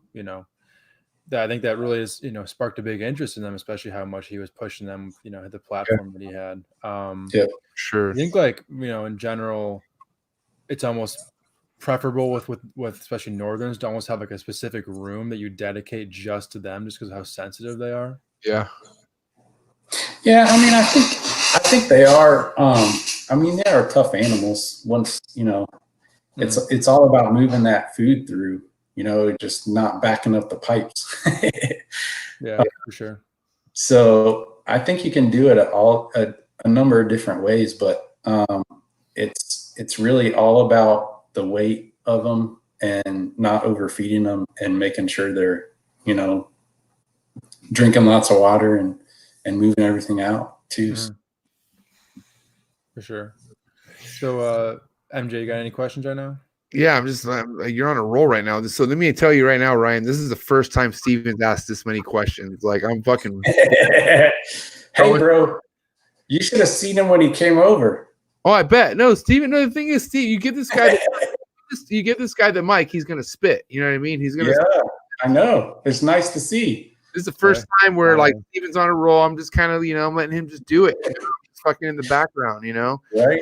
I think that really is, sparked a big interest in them, especially how much he was pushing them, at the platform that he had. Sure. I think like, in general, it's almost preferable with especially Northerns to almost have like a specific room that you dedicate just to them, just because of how sensitive they are. Yeah. Yeah. I mean, I think they are, they are tough animals once, it's all about moving that food through, just not backing up the pipes. Yeah, for sure. So I think you can do it a number of different ways, but it's really all about the weight of them and not overfeeding them and making sure they're, drinking lots of water and moving everything out too. Mm-hmm. For sure. So, MJ, you got any questions right now? Yeah, you're on a roll right now. So let me tell you right now, Ryan, this is the first time Steven's asked this many questions. Like, I'm fucking. Hey, bro, you should have seen him when he came over. Oh, I bet. No, Steven. No, the thing is, Steve, you give this guy the mic, he's gonna spit. You know what I mean? He's gonna. Yeah, I know. It's nice to see. This is the first time where like Steven's on a roll. I'm just kind of, I'm letting him just do it. He's fucking in the background, Right.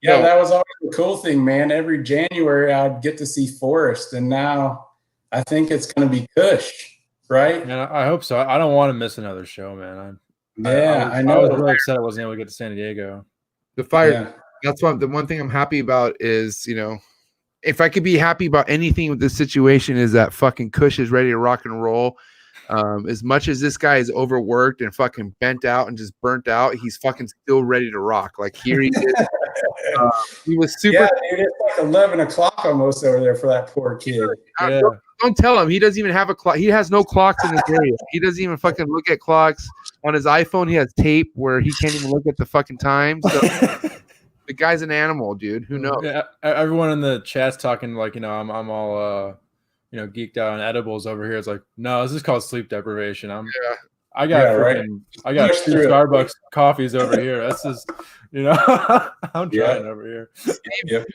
Yeah, that was always the cool thing, man. Every January I'd get to see Forrest, and now I think it's going to be KUSH, right? And I hope so. I don't want to miss another show, man. I know. I was really upset I wasn't able to get to San Diego. The fire. Yeah. That's the one thing I'm happy about is, if I could be happy about anything with this situation, is that fucking KUSH is ready to rock and roll. As much as this guy is overworked and fucking bent out and just burnt out, he's fucking still ready to rock. Like, here he is. He was super. Yeah, dude, it's like 11 o'clock almost over there for that poor kid. Yeah. Don't tell him. He doesn't even have a clock. He has no clocks in his area. He doesn't even fucking look at clocks. On his iPhone, he has tape where he can't even look at the fucking time. So the guy's an animal, dude. Who knows? Yeah, everyone in the chat's talking like, I'm all geeked out on edibles over here. It's like, no, this is called sleep deprivation. I got two Starbucks coffees over here. That's just, I'm trying over here. Yep.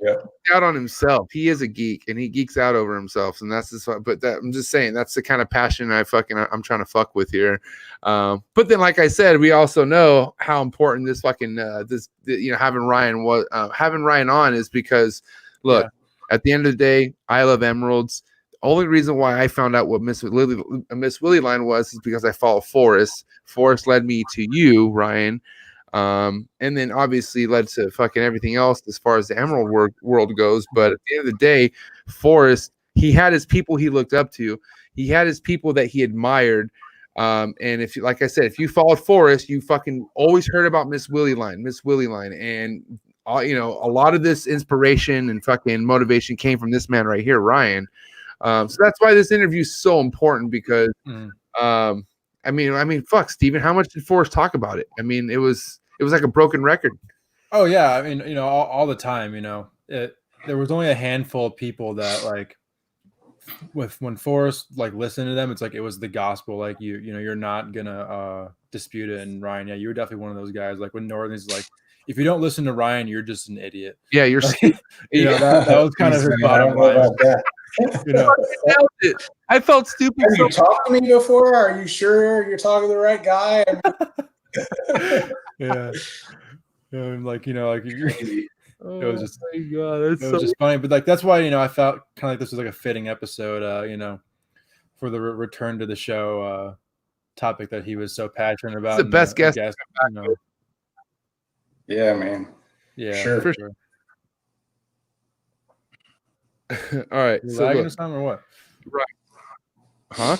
Out on himself. He is a geek, and he geeks out over himself, and that's just. But I'm just saying that's the kind of passion I'm trying to fuck with here. But then, like I said, we also know how important this fucking having Ryan on is, because look, at the end of the day, I love emeralds. Only reason why I found out what Miss Willie line was is because I follow Forrest. Forrest led me to you, Ryan, and then obviously led to fucking everything else as far as the emerald world goes. But at the end of the day, Forrest, he had his people he looked up to. He had his people that he admired. And if you, like I said, if you followed Forrest, you fucking always heard about Miss Willie line, and a lot of this inspiration and fucking motivation came from this man right here, Ryan. So that's why this interview is so important, because, fuck, Steven, how much did Forrest talk about it? I mean, it was like a broken record. Oh yeah. I mean, all the time, there was only a handful of people that like, when Forrest like listened to them, it's like, it was the gospel. Like you're not gonna, dispute it. And Ryan, you were definitely one of those guys. Like when Northern's like, if you don't listen to Ryan, you're just an idiot. Yeah. You're, that was kind of his bottom line. About that. I felt stupid. Have you talked to me before? Are you sure you're talking to the right guy? Yeah. Like, it was just, God, it was just funny. But like, that's why, I felt kind of like this was like a fitting episode, for the return to the show topic that he was so passionate about. It's the best guest. Yeah, man. Yeah, sure. For sure. All right. So lagging this time or what? Right. Huh?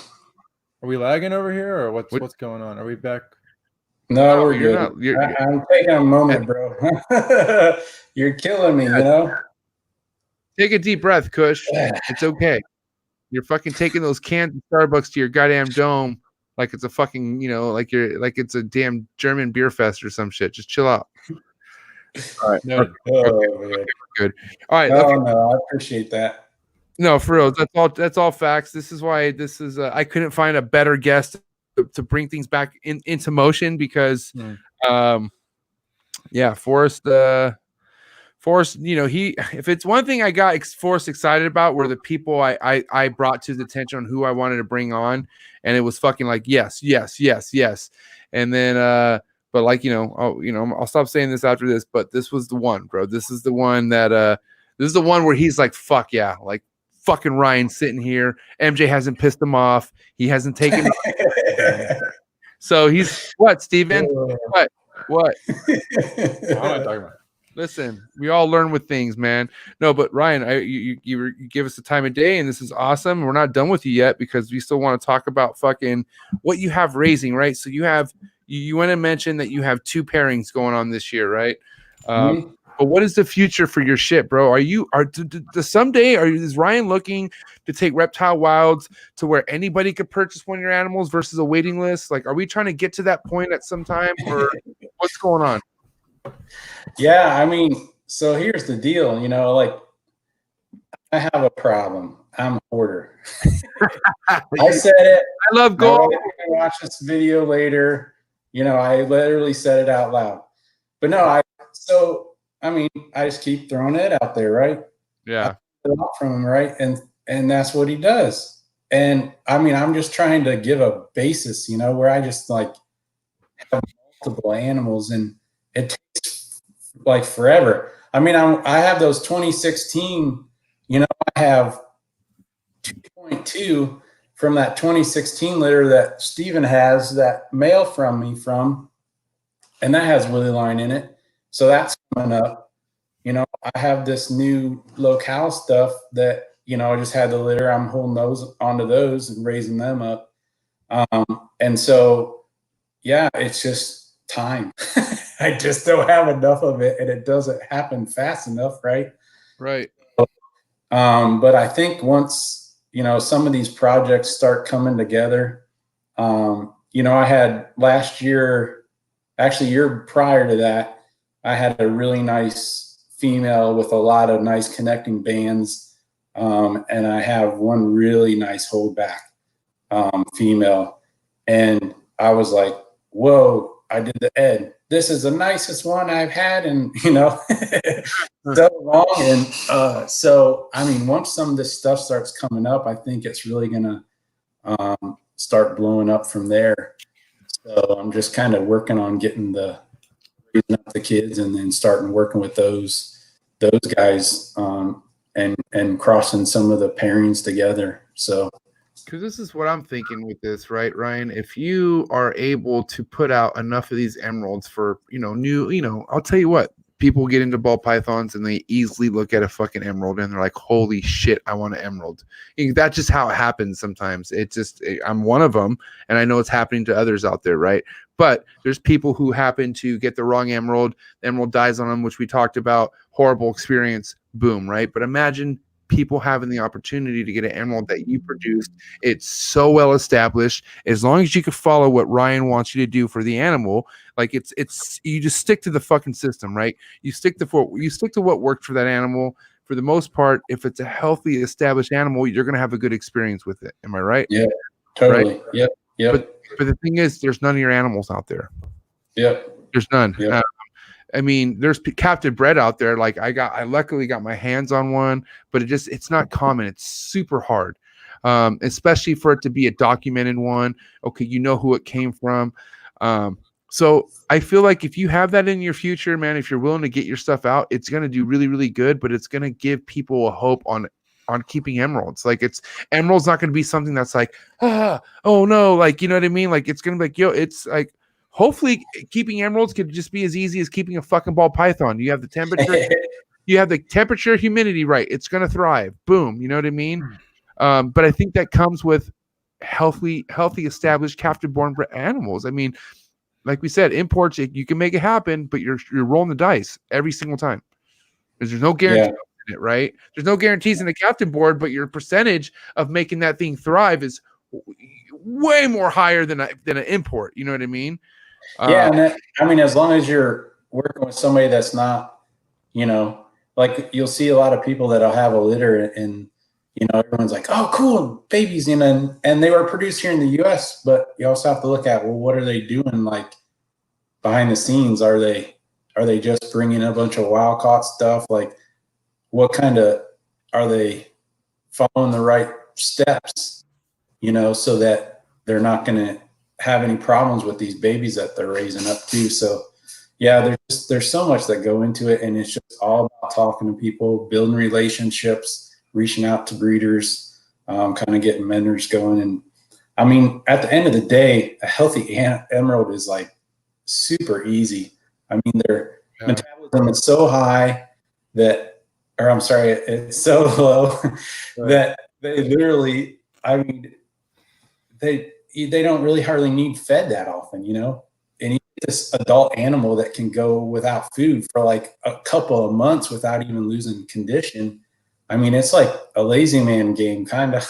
Are we lagging over here, or what's going on? Are we back? No, we're good. I'm taking a moment, bro. You're killing me, Take a deep breath, KUSH. It's okay. You're fucking taking those cans of Starbucks to your goddamn dome. like it's a fucking, like it's a damn German beer fest or some shit. Just chill out. All right. No. Oh, man. Good. All right. No, Okay. no, I appreciate that. No, for real. That's all facts. This is why I couldn't find a better guest to bring things back into motion because Forrest, if it's one thing I got Forrest excited about were the people I brought to his attention on who I wanted to bring on, and it was fucking like yes, and then but like I'll stop saying this after this, but this was the one, bro. This is the one that this is the one where he's like, fuck yeah, like fucking Ryan sitting here. MJ hasn't pissed him off. He hasn't taken. So he's what, Steven? What? I'm not talking about. Listen, we all learn with things, man. No, but Ryan, you give us the time of day, and this is awesome. We're not done with you yet because we still want to talk about fucking what you have raising, right? So you want to mention that you have 2 pairings going on this year, right? But what is the future for your shit, bro? Is Ryan looking to take Reptile Wilds to where anybody could purchase one of your animals versus a waiting list? Like, are we trying to get to that point at some time, or what's going on? Yeah, I mean, so here's the deal, like I have a problem. I'm a hoarder. I said it. I love gold. You can watch this video later. I literally said it out loud. But no, I just keep throwing it out there, right? Yeah. From him, right? And that's what he does. And I mean, I'm just trying to give a basis, where I just like have multiple animals, and it takes like forever. I mean, I have those 2016, I have 2.2 from that 2016 litter that Steven has that mail from me and that has Willie line in it. So that's coming up. I have this new locale stuff that, I just had the litter. I'm holding those onto those and raising them up. And so, yeah, it's just time. I just don't have enough of it, and it doesn't happen fast enough, right? Right. But I think once, some of these projects start coming together, I had last year, actually year prior to that, I had a really nice female with a lot of nice connecting bands. And I have one really nice holdback female. And I was like, whoa, I did the Ed. This is the nicest one I've had in, so long. And so, I mean, once some of this stuff starts coming up, I think it's really going to start blowing up from there. So I'm just kind of working on getting raising up the kids and then starting working with those guys and crossing some of the pairings together. So. Because this is what I'm thinking with this, right, Ryan? If you are able to put out enough of these emeralds for, I'll tell you what, people get into ball pythons and they easily look at a fucking emerald and they're like, holy shit, I want an emerald. That's just how it happens sometimes. I'm one of them, and I know it's happening to others out there, right? But there's people who happen to get the wrong emerald. The emerald dies on them, which we talked about. Horrible experience, boom, right? But imagine people having the opportunity to get an emerald that you produced. It's so well established. As long as you can follow what Ryan wants you to do for the animal, like it's you just stick to the fucking system, right? You stick to what worked for that animal. For the most part, if it's a healthy, established animal, you're going to have a good experience with it. Am I right? Yeah, totally. Right? Yep. But the thing is, there's none of your animals out there. Yep. There's none. Yep. I mean, there's captive bred out there. Like I luckily got my hands on one, but it's not common. It's super hard, especially for it to be a documented one. Okay, you know who it came from. So I feel like if you have that in your future, man, if you're willing to get your stuff out, it's going to do really, really good, but it's going to give people a hope on keeping emeralds. Like emeralds not going to be something that's like, oh no. Like, you know what I mean? Like, it's going to be like, yo, it's like, hopefully keeping emeralds could just be as easy as keeping a fucking ball python. You have the temperature, humidity, right. It's going to thrive. Boom. You know what I mean? But I think that comes with healthy, established captive born animals. I mean, like we said, imports, you can make it happen, but you're rolling the dice every single time. There's no guarantee in it, right? There's no guarantees in the captain board, but your percentage of making that thing thrive is way more higher than an import. You know what I mean? Yeah, and I mean, as long as you're working with somebody that's not, you know, like you'll see a lot of people that'll have a litter and, you know, everyone's like, oh, cool, babies, you know, and they were produced here in the U.S., but you also have to look at, well, what are they doing, like, behind the scenes? Are they just bringing a bunch of wild caught stuff? Like, what kind of, are they following the right steps, you know, so that they're not going to have any problems with these babies that they're raising up too. So yeah, there's so much that go into it, and it's just all about talking to people, building relationships, reaching out to breeders, kind of getting mentors going. And I mean, at the end of the day, a healthy emerald is like super easy. I mean, their metabolism is so high that, or I'm sorry, it's so low that they literally, I mean, they don't really hardly need fed that often, you know? And you get this adult animal that can go without food for like a couple of months without even losing condition. I mean, it's like a lazy man game, kind of.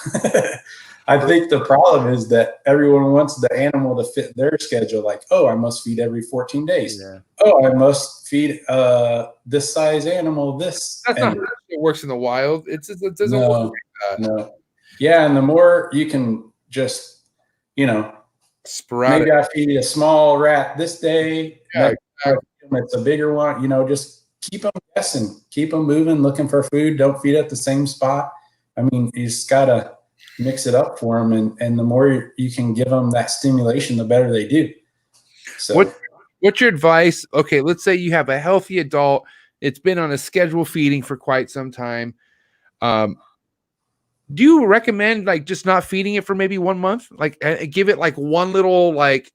I think the problem is that everyone wants the animal to fit their schedule. Like, oh, I must feed every 14 days. Yeah. Oh, I must feed this size animal this. That's not how it works in the wild. It doesn't work like that. No. Yeah, and the more you can just, you know, sporadic. Maybe I feed a small rat this day. Yeah, it's a bigger one. You know, just keep them guessing, keep them moving, looking for food. Don't feed at the same spot. I mean, you just gotta mix it up for them, and the more you can give them that stimulation, the better they do. So, what's your advice? Okay, let's say you have a healthy adult. It's been on a schedule feeding for quite some time. Do you recommend like just not feeding it for maybe 1 month? Like give it like one little like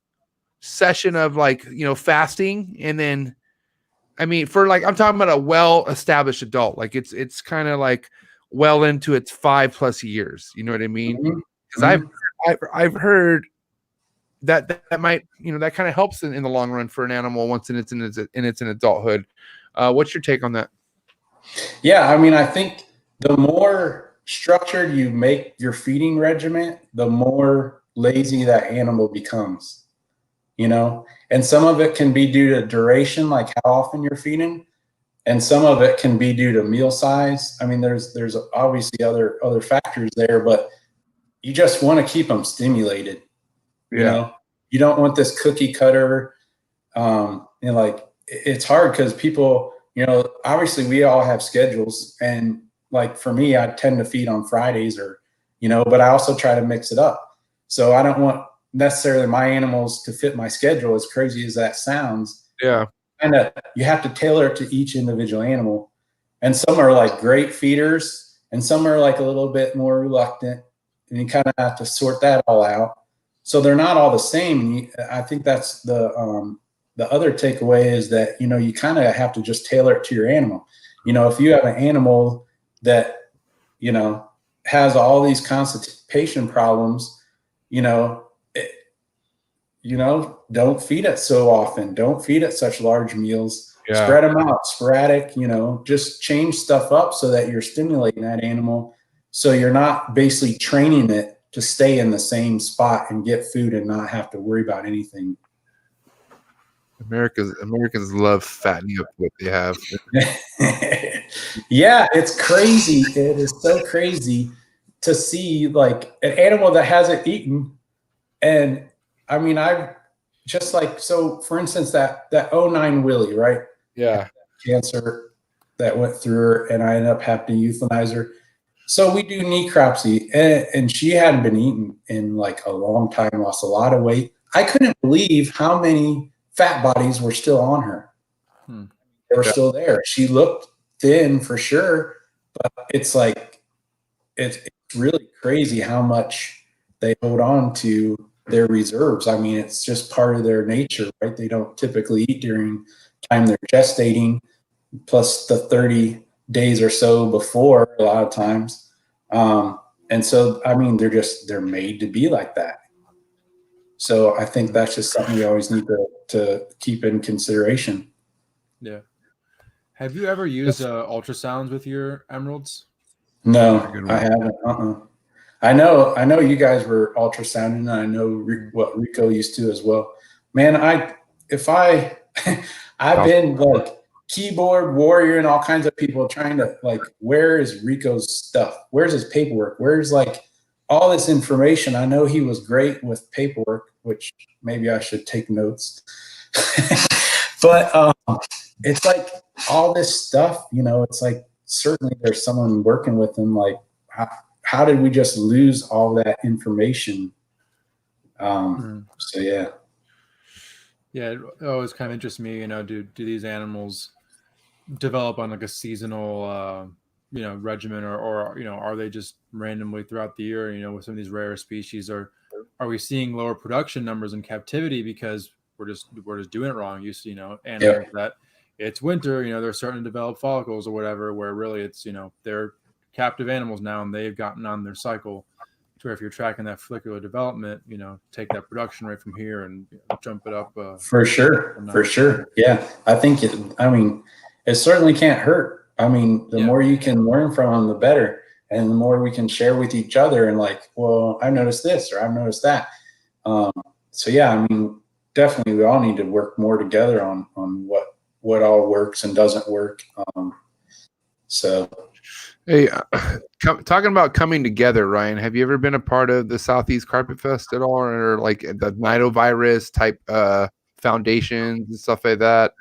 session of like, you know, fasting, and then, I mean, for like, I'm talking about a well-established adult, like it's kind of like well into its 5+ years. You know what I mean? Because I've heard that might, you know, that kind of helps in the long run for an animal once it's in adulthood. What's your take on that? Yeah, I mean, I think the more structured you make your feeding regimen, the more lazy that animal becomes, you know. And some of it can be due to duration, like how often you're feeding, and some of it can be due to meal size. I mean, there's obviously other factors there, but you just want to keep them stimulated. You know, you don't want this cookie cutter. And like, it's hard because people, you know, obviously we all have schedules, and like for me, I tend to feed on Fridays, or, you know, but I also try to mix it up. So I don't want necessarily my animals to fit my schedule, as crazy as that sounds. Yeah. And you have to tailor it to each individual animal. And some are like great feeders, and some are like a little bit more reluctant, and you kind of have to sort that all out. So they're not all the same. And I think that's the other takeaway is that, you know, you kind of have to just tailor it to your animal. You know, if you have an animal that, you know, has all these constipation problems, you know, don't feed it so often. Don't feed it such large meals. Yeah. Spread them out, sporadic, you know, just change stuff up so that you're stimulating that animal. So you're not basically training it to stay in the same spot and get food and not have to worry about anything. Americans love fattening up what they have. Yeah, it's crazy. It is so crazy to see like an animal that hasn't eaten. And I mean, I've just like, so for instance, that 09 Willie, right? Yeah. Cancer that went through her, and I ended up having to euthanize her. So we do necropsy, and she hadn't been eaten in like a long time, lost a lot of weight. I couldn't believe how many fat bodies were still on her. They were still there. She looked thin for sure, but it's like, it's really crazy how much they hold on to their reserves. I mean, it's just part of their nature, right? They don't typically eat during time they're gestating, plus the 30 days or so before a lot of times. And so, I mean, they're made to be like that. So I think that's just something we always need to keep in consideration. Yeah. Have you ever used ultrasounds with your emeralds? No, I haven't. I know you guys were ultrasounding, and I know what Rico used to as well. Man, I've been like keyboard warrior and all kinds of people trying to like, where is Rico's stuff? Where's his paperwork? Where's like all this information? I know he was great with paperwork, which maybe I should take notes. But it's like all this stuff, you know, it's like certainly there's someone working with him. Like, how did we just lose all that information? So yeah. Yeah, it always kind of interests me, you know, do these animals develop on like a seasonal, you know, regimen, or you know, are they just randomly throughout the year? You know, with some of these rare species, or are we seeing lower production numbers in captivity because we're just doing it wrong? You know, animals that it's winter, you know, they're starting to develop follicles or whatever, where really it's, you know, they're captive animals now and they've gotten on their cycle. To where if you're tracking that follicular development, you know, take that production rate from here and jump it up. For sure. Yeah, I think it certainly can't hurt. I mean, the more you can learn from them, the better, and the more we can share with each other. And like, well, I noticed this or I've noticed that. So yeah, I mean, definitely we all need to work more together on what all works and doesn't work. So. Hey, talking about coming together, Ryan, have you ever been a part of the Southeast Carpet Fest at all, or like the Nidovirus type foundations and stuff like that?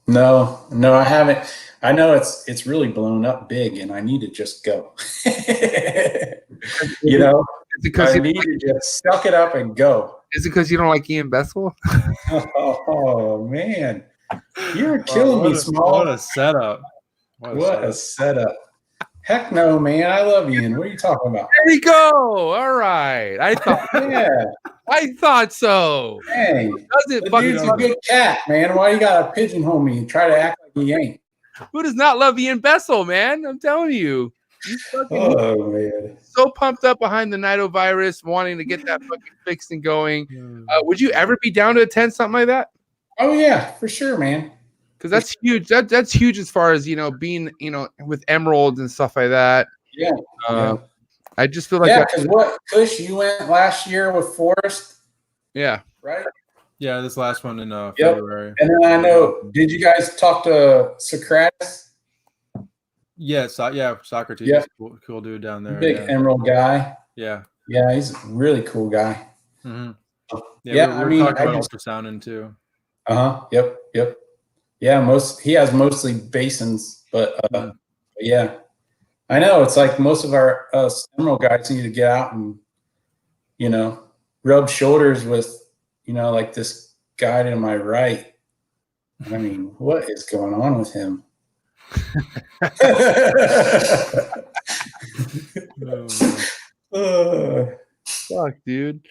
No, I haven't. I know it's really blown up big, and I need to just go. You know, I need to just suck it up and go. Is it because you don't like Ian Bessel? Oh man, you're killing me, Small. What a setup! What a setup! Heck no, man. I love Ian. What are you talking about? There we go. All right. I thought, I thought so. Hey, the dude's a good cat, man. Why you gotta pigeonhole me and try to act like he ain't? Who does not love Ian Bessel, man? I'm telling you. Oh man, so pumped up behind the Nidovirus, wanting to get that fucking fixed and going. Would you ever be down to attend something like that? Oh yeah, for sure, man. Because that's huge. That's huge as far as, you know, being, you know, with emeralds and stuff like that. Yeah. I just feel like because what, KUSH, you went last year with Forrest? Yeah. Right. Yeah, this last one in February. And then I know, did you guys talk to Socrates? Yeah, Socrates. Yeah. Cool dude down there. Big emerald guy. Yeah. Yeah, he's a really cool guy. Mm-hmm. Yeah, we're talking about ultrasounding too. Yep. Yeah, he has mostly basins, but yeah, I know it's like most of our emerald guys need to get out and, you know, rub shoulders with, you know, like this guy to my right. I mean, what is going on with him? Fuck, dude.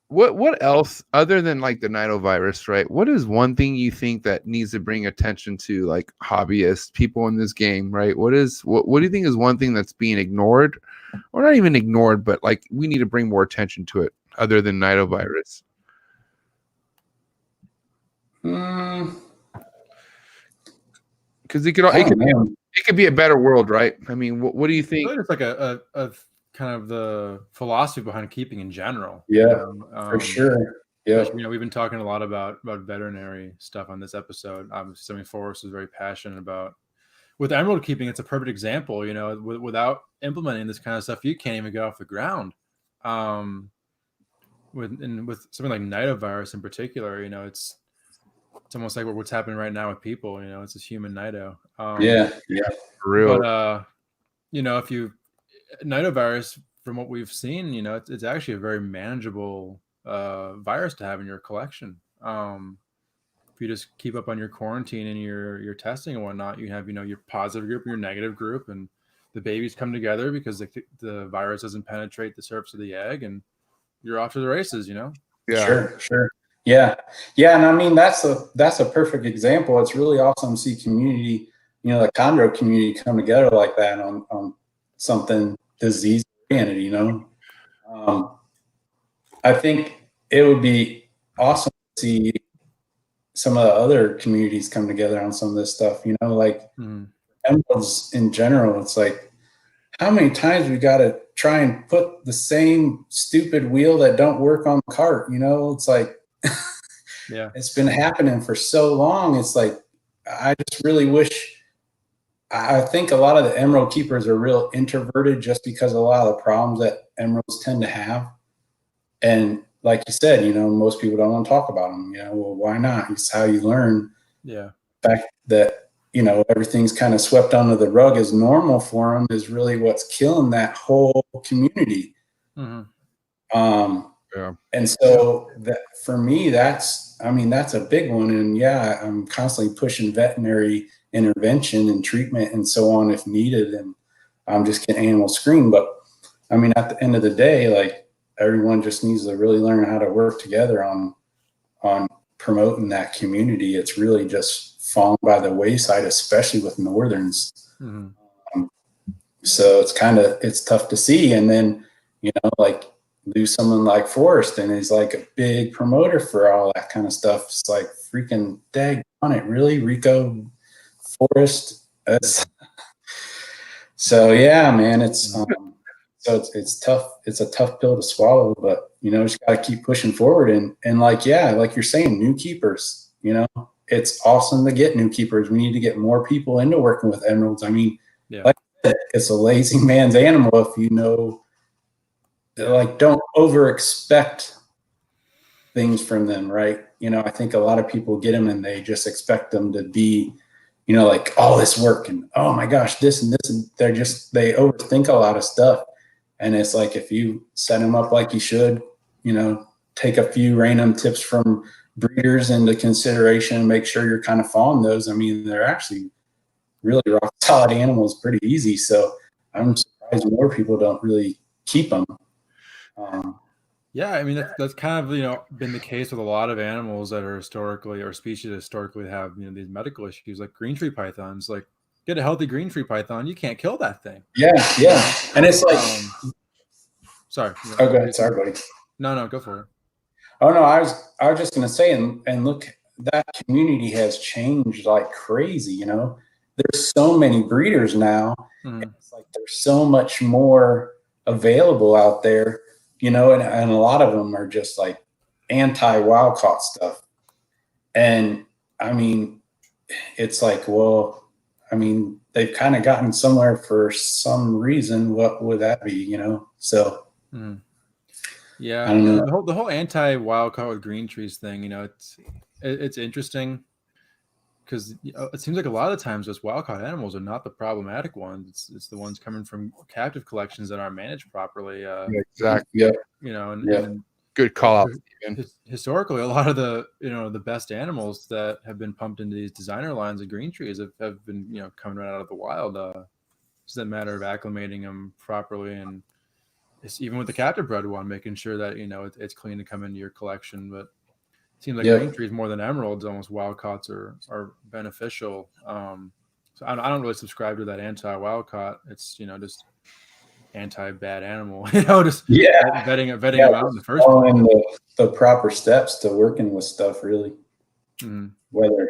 What else other than like the Nidovirus, right? What is one thing you think that needs to bring attention to like hobbyists, people in this game, right? What do you think is one thing that's being ignored, or not even ignored, but like we need to bring more attention to it other than Nidovirus? Because it could be a better world, right? I mean, what do you think? It's like a kind of the philosophy behind keeping in general. Yeah, for sure. Yeah, you know, we've been talking a lot about veterinary stuff on this episode. Obviously, Forrest was very passionate about with emerald keeping. It's a perfect example. You know, without implementing this kind of stuff, you can't even get off the ground. With something like Nidovirus in particular, you know, it's almost like what's happening right now with people. You know, it's this human Nido. Yeah, for real. But you know, if you Nidovirus, from what we've seen, you know, it's actually a very manageable virus to have in your collection. If you just keep up on your quarantine and your testing and whatnot, you have, you know, your positive group and your negative group, and the babies come together because the virus doesn't penetrate the surface of the egg, and you're off to the races, you know? Yeah, sure. Yeah. And I mean, that's a perfect example. It's really awesome to see community, you know, the chondro community come together like that on something disease oriented, you know. I think it would be awesome to see some of the other communities come together on some of this stuff, you know, like emeralds in general. It's like, how many times we got to try and put the same stupid wheel that don't work on the cart? You know, it's like, Yeah. it's been happening for so long. It's like, I just really wish. I think a lot of the emerald keepers are real introverted just because of a lot of the problems that emeralds tend to have. And like you said, you know, most people don't want to talk about them. You know, well, why not? It's how you learn. Yeah. The fact that, you know, everything's kind of swept under the rug as normal for them is really what's killing that whole community. And so that for me, that's a big one. And yeah, I'm constantly pushing veterinary intervention and treatment and so on if needed. And I'm just getting animals screened. But I mean, at the end of the day, like everyone just needs to really learn how to work together on promoting that community. It's really just fallen by the wayside, especially with Northerns. So it's tough to see. And then, you know, like lose someone like Forrest, and he's like a big promoter for all that kind of stuff. It's like freaking dag on it, really, Rico, Forrest. So yeah, man, it's tough. It's a tough pill to swallow, but you know, just got to keep pushing forward. And like, yeah, like you're saying, new keepers, you know, it's awesome to get new keepers. We need to get more people into working with emeralds. I mean, like I said, it's a lazy man's animal if you know. Like, don't over expect things from them, right? You know, I think a lot of people get them and they just expect them to be, you know, like all this work and oh my gosh, this and this, and they overthink a lot of stuff. And it's like, if you set them up like you should, you know, take a few random tips from breeders into consideration, make sure you're kind of following those. I mean, they're actually really rock solid animals, pretty easy. So I'm surprised more people don't really keep them. Yeah, I mean that's kind of, you know, been the case with a lot of animals that are historically, or species historically have, you know, these medical issues, like green tree pythons. Like, get a healthy green tree python, you can't kill that thing. Yeah, and it's like, sorry. Oh, go ahead. Sorry, buddy. No, go for it. Oh no, I was just gonna say, and look, that community has changed like crazy. You know, there's so many breeders now. It's like there's so much more available out there. You know, and a lot of them are just like anti-wild caught stuff. And I mean, it's like, well, I mean, they've kind of gotten somewhere for some reason. What would that be, you know? So, yeah, I don't know. the whole anti-wild caught with green trees thing, you know, it's interesting because it seems like a lot of the times those wild caught animals are not the problematic ones. It's the ones coming from captive collections that aren't managed properly. Exactly. Yeah. You know, and good call out. Historically, a lot of the, you know, the best animals that have been pumped into these designer lines of green trees have been, you know, coming right out of the wild. It's a matter of acclimating them properly, and it's even with the captive bred one, making sure that, you know, it's clean to come into your collection. But it seems like green trees more than emeralds, almost wild caughts are beneficial. So I don't really subscribe to that anti-wild caught. It's, you know, just anti-bad animal, you know, just vetting them out in the first place. The proper steps to working with stuff, really, whether,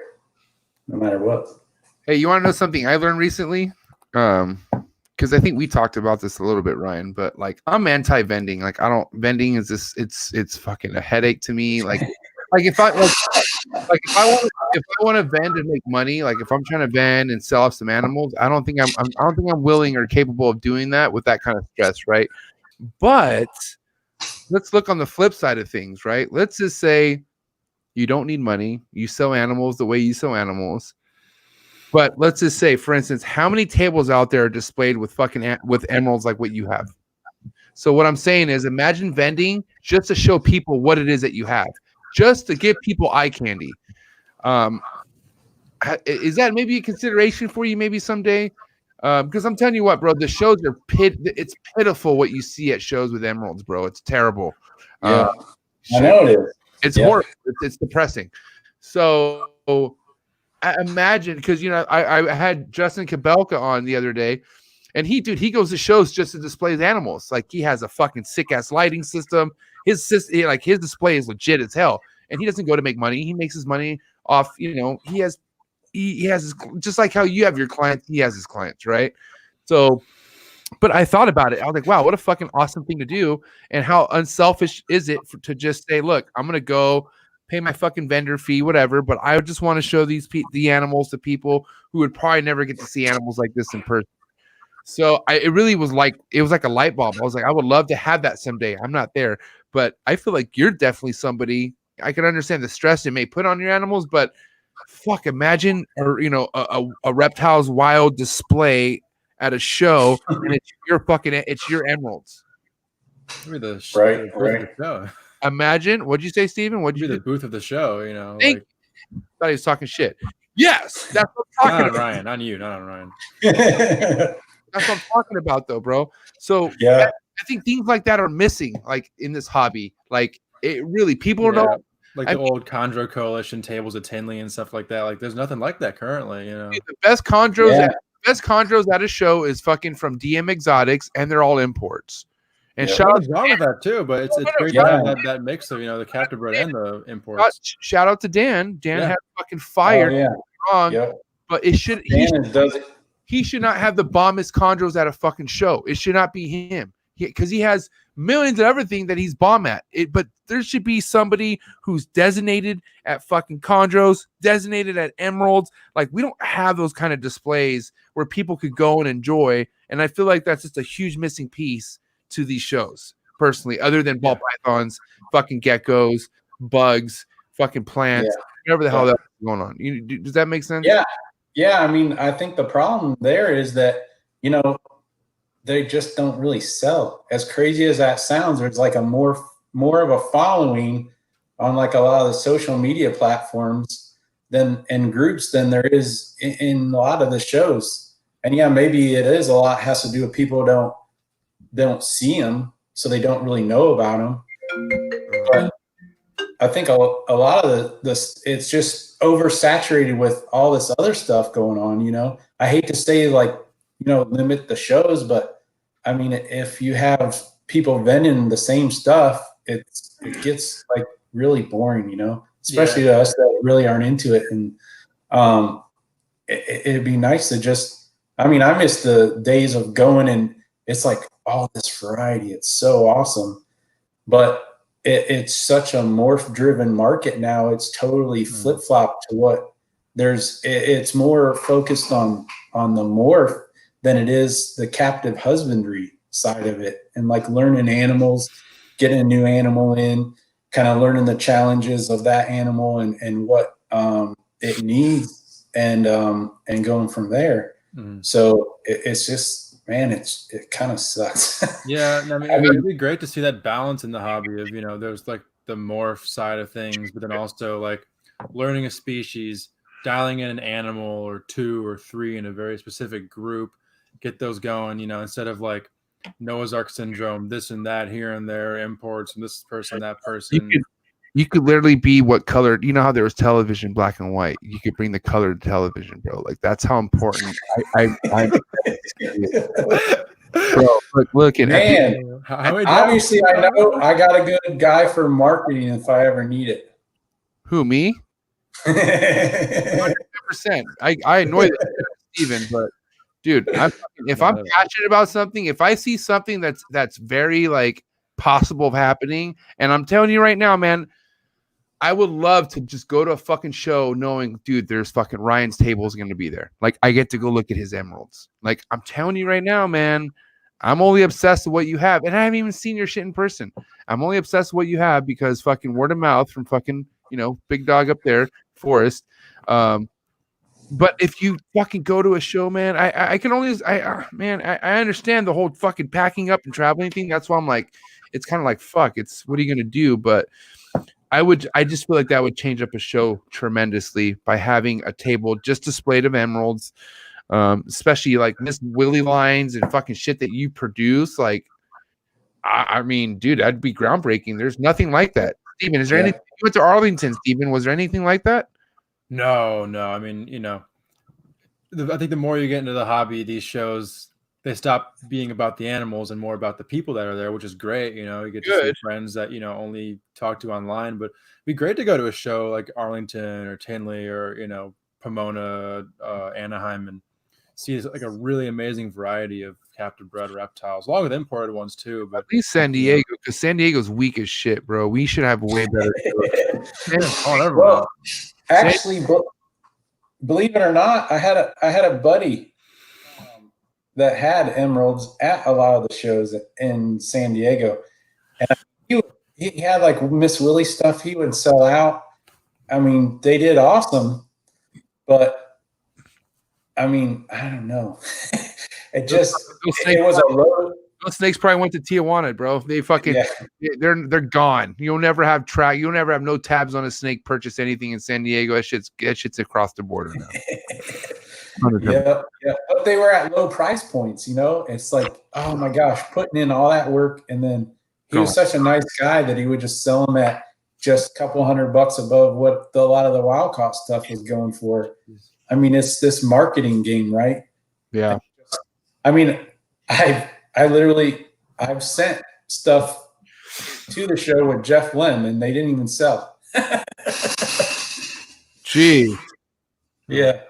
no matter what. Hey, you want to know something I learned recently? Because I think we talked about this a little bit, Ryan, but like, I'm anti-vending. Like, vending is this, it's fucking a headache to me. Like if I want to vend and make money, like if I'm trying to vend and sell off some animals, I don't think I'm willing or capable of doing that with that kind of stress, right? But let's look on the flip side of things, right? Let's just say you don't need money, you sell animals the way you sell animals. But let's just say, for instance, how many tables out there are displayed with with emeralds like what you have? So what I'm saying is, imagine vending just to show people what it is that you have, just to give people eye candy. Is that maybe a consideration for you maybe someday? Because I'm telling you what, bro, the shows are it's pitiful what you see at shows with emeralds, bro. It's terrible. I know it is. It's horrible. It's depressing. So I imagine, because, you know, I had Justin Kabelka on the other day, and he goes to shows just to display his animals. Like, he has a fucking sick ass lighting system. His display is legit as hell, and he doesn't go to make money. He makes his money off, you know, he has his, just like how you have your clients, he has his clients, right? So But I thought about it. I was like, wow, what a fucking awesome thing to do. And how unselfish is it to just say, look, I'm going to go pay my fucking vendor fee, whatever. But I just want to show the animals to people who would probably never get to see animals like this in person. So it really was like, it was like a light bulb. I was like, I would love to have that someday. I'm not there, but I feel like you're definitely somebody. I can understand the stress it may put on your animals, but fuck, imagine, or, you know, a reptiles wild display at a show, and it's your emeralds. Maybe the Right. booth of the show. Imagine, what'd you say, Steven? What'd you Maybe do? the booth of the show, you know. Thought he was talking shit. Yes, that's what I'm talking Not on about. Ryan, not you, not on Ryan. That's what I'm talking about, though, bro. So Yeah. I think things like that are missing, like in this hobby. Like it really, people know. Like the old Chondro Coalition tables at Tinley and stuff like that. Like there's nothing like that currently, you know. The best chondros at a show is fucking from DM Exotics, and they're all imports. And Shout out wrong with that too, but it's great to have that mix of, you know, the captive bred and the imports. Shout out to Dan. Dan had fucking fire. Wrong, but it should. He should not have the bombest chondros at a fucking show. It should not be him, because he has millions of everything that he's bomb at. But there should be somebody who's designated at fucking chondros, designated at emeralds. Like, we don't have those kind of displays where people could go and enjoy. And I feel like that's just a huge missing piece to these shows, personally, other than ball pythons, fucking geckos, bugs, fucking plants, whatever the hell that's going on. Does that make sense? Yeah. I mean, I think the problem there is that, you know, they just don't really sell. As crazy as that sounds, there's like a more of a following on like a lot of the social media platforms and groups than there is in a lot of the shows. And yeah, maybe it is a lot has to do with people don't see them, so they don't really know about them. But I think a lot of this, it's just oversaturated with all this other stuff going on. You know, I hate to say, like, you know, limit the shows, but I mean, if you have people vending the same stuff, it gets like really boring, you know, especially to us that really aren't into it. And it'd be nice to just, I mean, I miss the days of going and it's like all this variety. It's so awesome, but it's such a morph driven market now. It's totally flip flop to what it's more focused on the morph than it is the captive husbandry side of it. And like learning animals, getting a new animal in, kind of learning the challenges of that animal and what it needs and going from there. So it's just, man, it kind of sucks. Yeah, I mean, it'd be great to see that balance in the hobby of, you know, there's like the morph side of things, but then also like learning a species, dialing in an animal or 2 or 3 in a very specific group, get those going, you know, instead of like Noah's Ark syndrome, this and that here and there, imports from this person, that person. You could literally be what color, you know how there was television, black and white. You could bring the color to television, bro. Like, that's how important bro, look at man. Obviously, I know I got a good guy for marketing if I ever need it. Who, me? 100%. I annoy Steven, but dude, if I'm passionate about something, if I see something that's very like possible of happening, and I'm telling you right now, man, I would love to just go to a fucking show knowing, dude, there's fucking Ryan's table is going to be there. Like, I get to go look at his emeralds. Like, I'm telling you right now, man, I'm only obsessed with what you have. And I haven't even seen your shit in person. I'm only obsessed with what you have because fucking word of mouth from fucking, you know, big dog up there, Forrest. But if you fucking go to a show, man, I can only, man, I understand the whole fucking packing up and traveling thing. That's why I'm like, it's kind of like, fuck, it's, what are you going to do? But I just feel like that would change up a show tremendously by having a table just displayed of emeralds, especially like Miss Willie lines and fucking shit that you produce. Like, I mean, dude, that'd be groundbreaking. There's nothing like that. Steven, is there anything? You went to Arlington, Steven. Was there anything like that? No. I mean, you know, I think the more you get into the hobby, these shows, they stop being about the animals and more about the people that are there, which is great. You know, you get to see friends that, you know, only talk to online, but it'd be great to go to a show like Arlington or Tinley or, you know, Pomona, Anaheim, and see like a really amazing variety of captive bred reptiles, along with imported ones too. But At least San Diego, because San Diego's weak as shit, bro. We should have way better. Well, actually, believe it or not, I had a buddy that had emeralds at a lot of the shows in San Diego, and he had like Miss Willie stuff he would sell out. I mean, they did awesome, but I mean, I don't know. It was a road. Those snakes probably went to Tijuana, bro. They fucking they're gone. You'll never have you'll never have no tabs on a snake purchase anything in San Diego. That shit's across the border now. Yeah. But they were at low price points, you know. It's like, oh my gosh, putting in all that work, and then he was such a nice guy that he would just sell them at just a couple $100 above what a lot of the wild caught stuff was going for. I mean, it's this marketing game, right? Yeah. I mean, I've sent stuff to the show with Jeff Lim, and they didn't even sell. Gee. Yeah.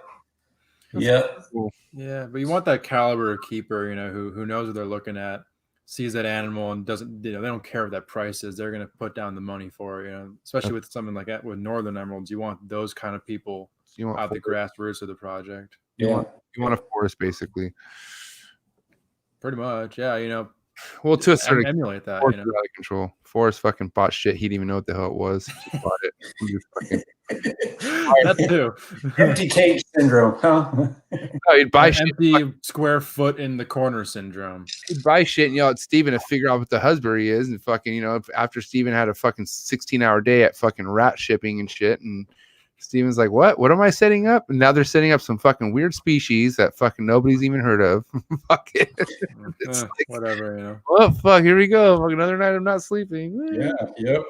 Yeah. Cool. Yeah, but you want that caliber keeper, you know, who knows what they're looking at, sees that animal and doesn't, you know, they don't care what that price is. They're going to put down the money for it, you know, especially with something like that with Northern Emeralds. You want those kind of people out the grassroots of the project. You want a Forrest, basically. Pretty much, yeah. You know, well, to a certain emulate that. Forrest you know, out of control. Forrest fucking bought shit. He didn't even know what the hell it was. He bought it. He just fucking that too. Empty cage syndrome, huh? No, he'd buy shit. Empty square foot in the corner syndrome. He'd buy shit and yell at Steven to figure out what the husbandry is, and fucking, you know, after Steven had a fucking 16-hour day at fucking rat shipping and shit, and Steven's like, what am I setting up? And now they're setting up some fucking weird species that fucking nobody's even heard of. Fuck it. Like, whatever, you know. Oh fuck, here we go. Fuck, another night I'm not sleeping. Yeah, yep.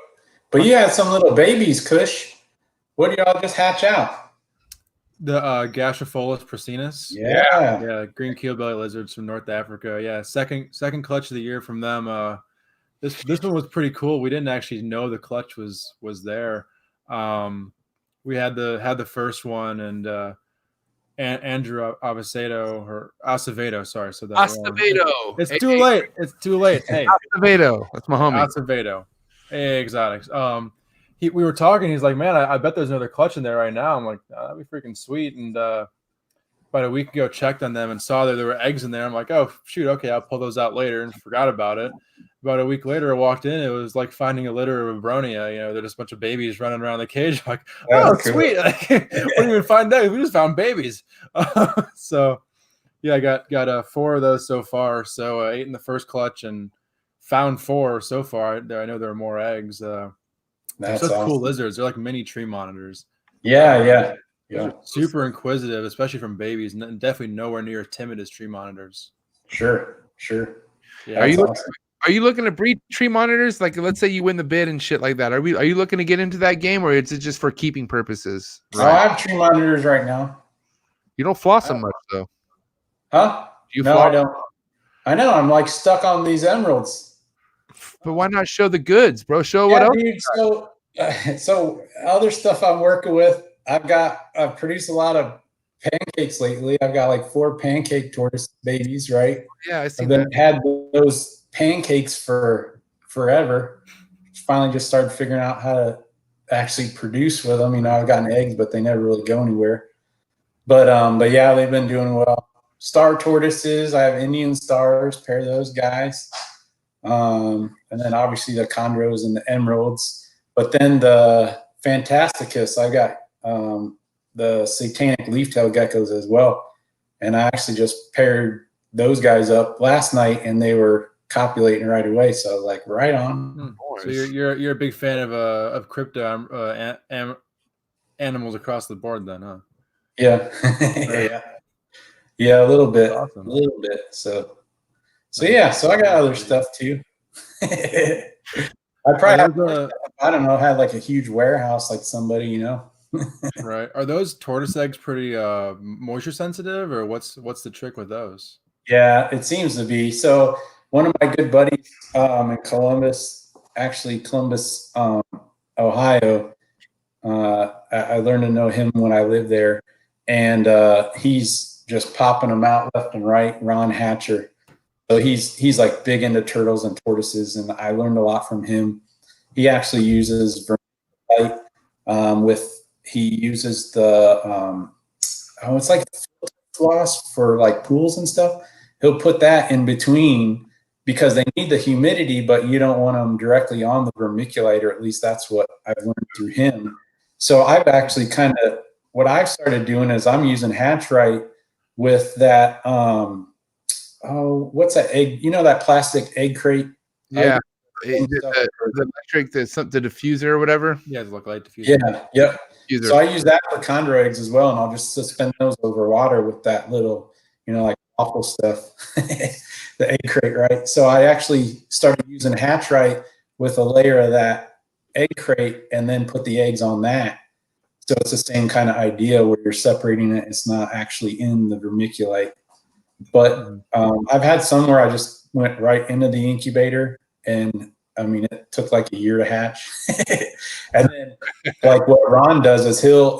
But you had some little babies, Kush. What do y'all just hatch out? The Gastrophilus prasinus. Yeah, green keelbelly lizards from North Africa. Yeah, second clutch of the year from them. This one was pretty cool. We didn't actually know the clutch was there. We had the first one, and Andrew Acevedo. Sorry, so that Acevedo. It's too late. It's too late. Hey, Acevedo. That's my homie. Acevedo. Hey, exotics. We were talking. He's like, man, I bet there's another clutch in there right now. I'm like, oh, that'd be freaking sweet. And about a week ago, checked on them and saw that there were eggs in there. I'm like, oh shoot, okay, I'll pull those out later, and forgot about it. About a week later, I walked in. It was like finding a litter of Abronia. You know, there's just a bunch of babies running around the cage. I'm like, oh, cool. Sweet. We didn't even find eggs. We just found babies. So, yeah, I got 4 of those so far. So 8 in the first clutch and found 4 so far. I know there are more eggs. That's such awesome. Cool lizards. They're like mini tree monitors. Yeah. Super inquisitive, especially from babies, and definitely nowhere near as timid as tree monitors. Sure. Yeah, Are you looking to breed tree monitors? Like, let's say you win the bid and shit like that. Are you looking to get into that game, or is it just for keeping purposes? Right? I have tree monitors right now. You don't floss them much, though. Huh? No, I don't. I know. I'm like stuck on these emeralds. But why not show the goods, bro? Show what else? Dude, so other stuff I'm working with, I've produced a lot of pancakes lately. I've got like 4 pancake tortoise babies, right? Yeah, I see. I've been had those pancakes for forever. Finally just started figuring out how to actually produce with them. You know, I've gotten eggs, but they never really go anywhere. But yeah, they've been doing well. Star tortoises, I have Indian stars, pair of those guys. And then obviously the chondros and the emeralds. But then the Fantasticus, I got the satanic leaf-tailed geckos as well. And I actually just paired those guys up last night, and they were copulating right away. So like, right on. So you're a big fan of crypto animals across the board, then, huh? Yeah. Yeah, a little bit. Awesome. A little bit. So yeah. So I got other stuff too. I probably I don't know, had like a huge warehouse like somebody, you know. Right. Are those tortoise eggs pretty moisture sensitive, or what's the trick with those? Yeah, it seems to be. So one of my good buddies in Columbus, Ohio, I learned to know him when I lived there, and he's just popping them out left and right. Ron Hatcher. So he's like big into turtles and tortoises, and I learned a lot from him. He actually uses vermiculite he uses the it's like floss for like pools and stuff. He'll put that in between because they need the humidity, but you don't want them directly on the vermiculite, or at least that's what I've learned through him. So I've actually what I've started doing is I'm using Hatchright with that what's that egg? You know, that plastic egg crate? Yeah. The electric, the diffuser or whatever. Yeah, the light diffuser. Yeah, yep. Diffuser. So I use that for chondro eggs as well, and I'll just suspend those over water with that little, like awful stuff, the egg crate, right? So I actually started using Hatchright with a layer of that egg crate, and then put the eggs on that. So it's the same kind of idea where you're separating it. It's not actually in the vermiculite. But I've had some where I just went right into the incubator, and I mean, it took like a year to hatch. And then like what Ron does is he'll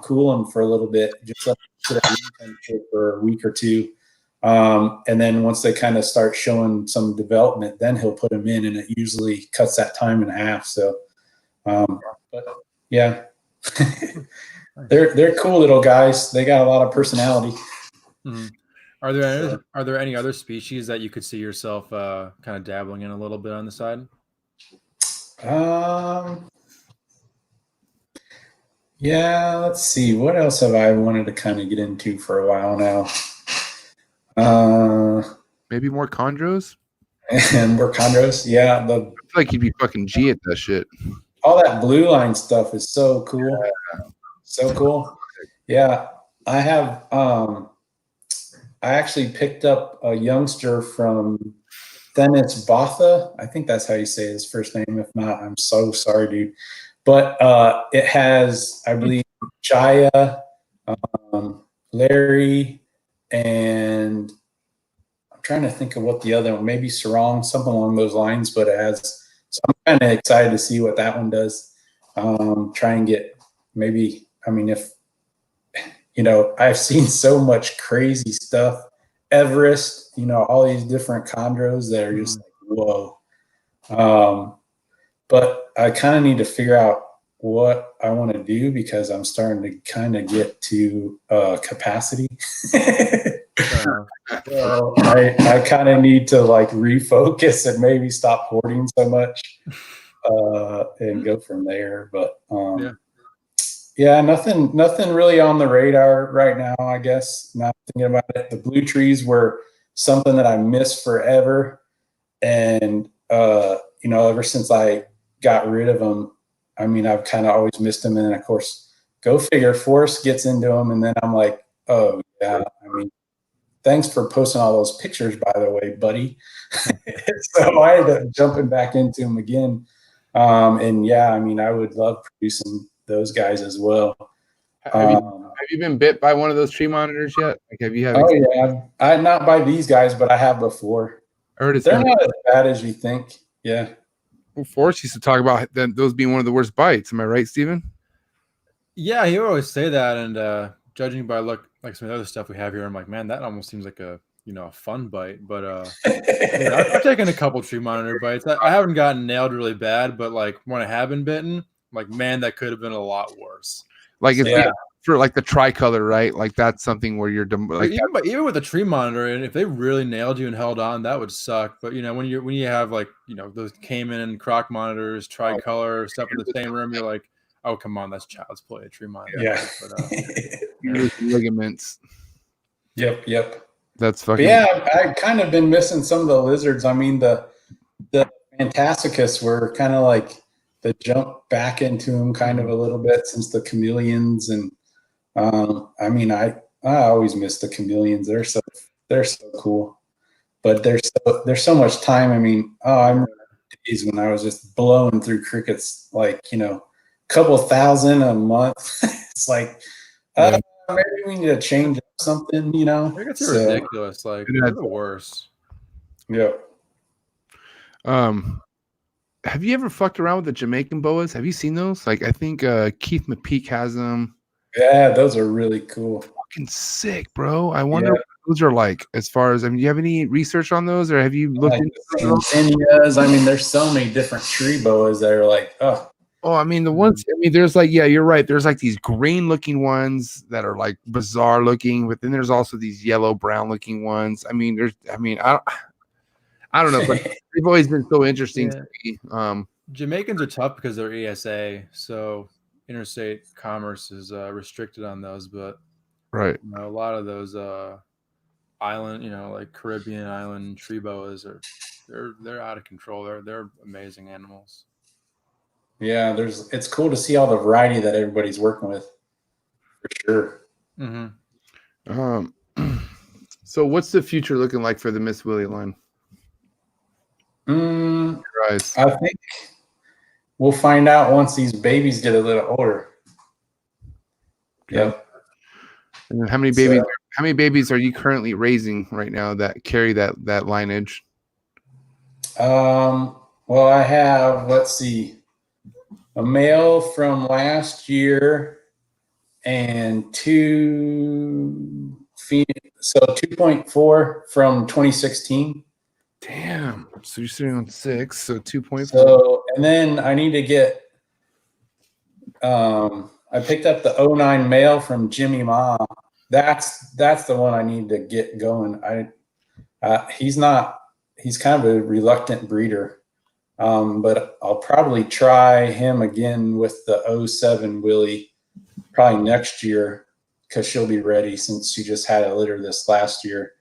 cool them for a little bit, just let them sit at room temperature for a week or two. And then once they kind of start showing some development, then he'll put them in, and it usually cuts that time in half. So, but yeah, they're cool little guys. They got a lot of personality. Mm-hmm. Are there any other species that you could see yourself kind of dabbling in a little bit on the side? Yeah, let's see. What else have I wanted to kind of get into for a while now? Maybe more chondros? And more chondros, yeah. I feel like you'd be fucking G at that shit. All that blue line stuff is so cool. So cool. Yeah, I have I actually picked up a youngster from Dennis Botha. I think that's how you say his first name. If not, I'm so sorry, dude. But it has, I believe, Jaya, Larry, and I'm trying to think of what the other one, maybe Sarong, something along those lines. But it has, so I'm kind of excited to see what that one does. Try and get maybe, I mean, if, I've seen so much crazy stuff. Everest, all these different chondros that are just like, whoa. But I kind of need to figure out what I want to do because I'm starting to kind of get to capacity. So I kind of need to like refocus and maybe stop hoarding so much and go from there. But yeah, nothing really on the radar right now, I guess. Not thinking about it. The blue trees were something that I missed forever. And, ever since I got rid of them, I mean, I've kind of always missed them. And then, of course, go figure, Forrest gets into them. And then I'm like, oh, yeah, I mean, thanks for posting all those pictures, by the way, buddy. So I ended up jumping back into them again. And, yeah, I mean, I would love producing those guys as well. Have you been bit by one of those tree monitors yet? Like, have you had? Oh yeah, I not by these guys, but I have before. I heard they're not as bad as you think. Yeah. Well, Forrest used to talk about those being one of the worst bites. Am I right, Steven? Yeah, he would always say that, and judging by like some of the other stuff we have here, I'm like, man, that almost seems like a fun bite. But I've taken a couple tree monitor bites. I haven't gotten nailed really bad, but like when I have been bitten, like, man, that could have been a lot worse. Like it's for like the tricolor, right? Like that's something where you're like even with a tree monitor, and if they really nailed you and held on, that would suck. But when you have like those Cayman and Croc monitors, tricolor stuff in the same room, you're like, oh come on, that's child's play. A tree monitor, yeah. But, ligaments. Yep. That's fucking. But yeah, I've kind of been missing some of the lizards. I mean, the Fantasticus were kind of like the jump back into them kind of a little bit since the chameleons, and I mean, I always miss the chameleons. They're so cool, but there's so much time. I mean, I remember days when I was just blowing through crickets, like couple thousand a month. It's like maybe we need to change up something. It's ridiculous. Like they're the worst. Yeah. Have you ever fucked around with the Jamaican boas? Have you seen those? Like, I think Keith McPeak has them. Yeah, those are really cool. fucking sick, bro. I wonder what those are like as far as, I mean, do you have any research on those or have you looked Like into the those? zinnias. I mean, there's so many different tree boas that are like, oh. Oh, I mean, the ones, I mean, there's like, yeah, you're right. There's like these green looking ones that are like bizarre looking, but then there's also these yellow brown looking ones. I mean, I don't know, but they've always been so interesting to me. Jamaicans are tough because they're ESA, so interstate commerce is restricted on those. But right, you know, a lot of those island, you know, like Caribbean island tree boas they're out of control. They're amazing animals. Yeah, it's cool to see all the variety that everybody's working with, for sure. Mm-hmm. So what's the future looking like for the Miss Willie line? I think we'll find out once these babies get a little older. Okay. Yep. And then how many babies are you currently raising right now that carry that lineage? Well, I have, let's see, a male from last year and two so 2.4 from 2016. Damn. So you're sitting on 6, so 2.4. So, and then I need to get, I picked up the 09 male from JIMISON. That's the one I need to get going. He's kind of a reluctant breeder. But I'll probably try him again with the 07 Willie probably next year because she'll be ready since she just had a litter this last year.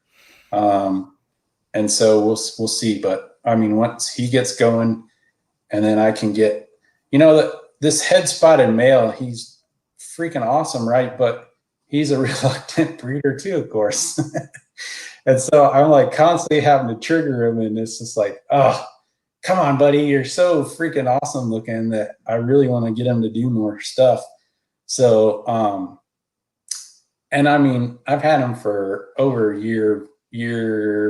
And so we'll see. But I mean, once he gets going and then I can get, you know, this head spotted male, he's freaking awesome, right? But he's a reluctant breeder too, of course. And so I'm like constantly having to trigger him. And it's just like, oh, come on, buddy, you're so freaking awesome looking that I really want to get him to do more stuff. So, and I mean, I've had him for over a year,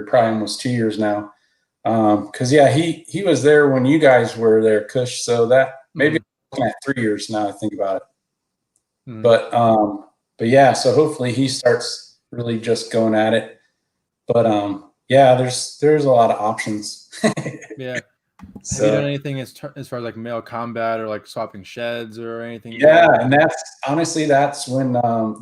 probably almost 2 years now. Cause yeah, he was there when you guys were there, KUSH. So that maybe I'm looking at 3 years now I think about it. But yeah, so hopefully he starts really just going at it. But yeah, there's a lot of options. Yeah. So, have you done anything as far as like male combat or like swapping sheds or anything? Yeah, and that's when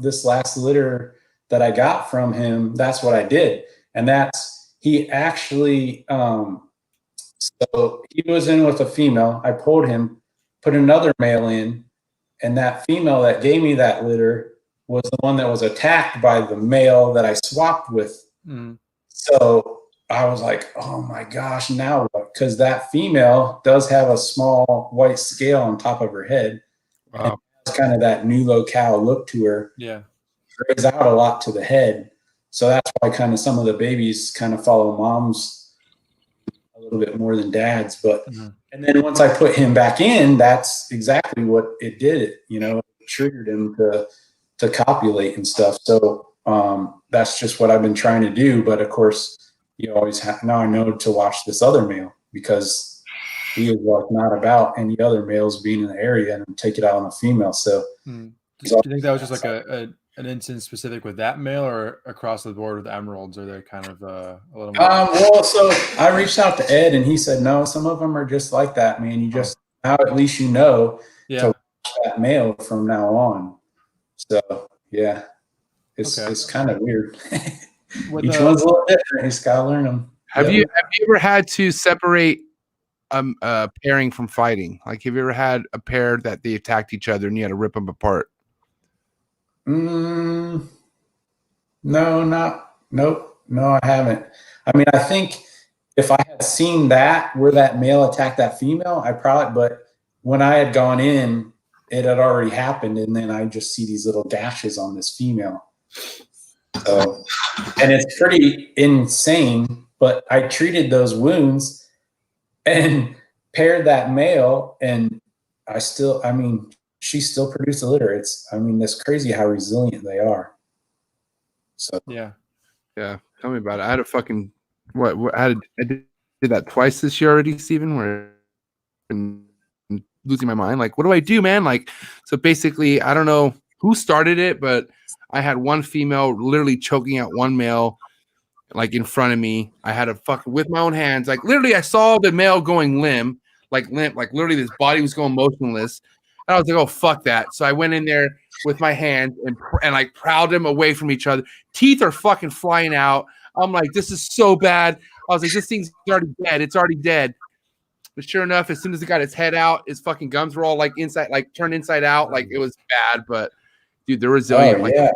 this last litter that I got from him, that's what I did. And he actually, so he was in with a female. I pulled him, put another male in, and that female that gave me that litter was the one that was attacked by the male that I swapped with. So I was like, oh my gosh, now what? Because that female does have a small white scale on top of her head. Wow. It's kind of that new locale look to her. Yeah. Grays out a lot to the head. So that's why kind of some of the babies kind of follow moms a little bit more than dads. But and then once I put him back in, that's exactly what it did. You know, it triggered him to copulate and stuff. So that's just what I've been trying to do. But of course, you always have, now I know to watch this other male because he is like not about any other males being in the area and take it out on a female. So do you think that was just like an instance specific with that male or across the board with emeralds? Are they kind of a little more? Well, so I reached out to Ed and he said, no, some of them are just like that, man. You just, now at least you know to watch that male from now on. So yeah, it's kind of weird. Each one's a little different. He's got to learn them. Have you ever had to separate a pairing from fighting? Like, have you ever had a pair that they attacked each other and you had to rip them apart? No, I haven't. I mean, I think if I had seen that where that male attacked that female, but when I had gone in, it had already happened, and then I just see these little gashes on this female. So, and it's pretty insane, but I treated those wounds and paired that male, and she still produced a litter. It's crazy how resilient they are. So yeah. Tell me about it. I had a fucking I did that twice this year already, Steven, where I'm losing my mind. Like, what do I do, man? Like, so basically, I don't know who started it, but I had one female literally choking out one male, like in front of me. I had a fucking with my own hands, like literally I saw the male going limp, like literally his body was going motionless. And I was like, oh fuck that. So I went in there with my hands and like prowled them away from each other. Teeth are fucking flying out. I'm like, this is so bad. I was like, this thing's already dead. It's already dead. But sure enough, as soon as it got its head out, its fucking gums were all like inside, like turned inside out. Like it was bad, but dude, they're resilient. Oh, yeah.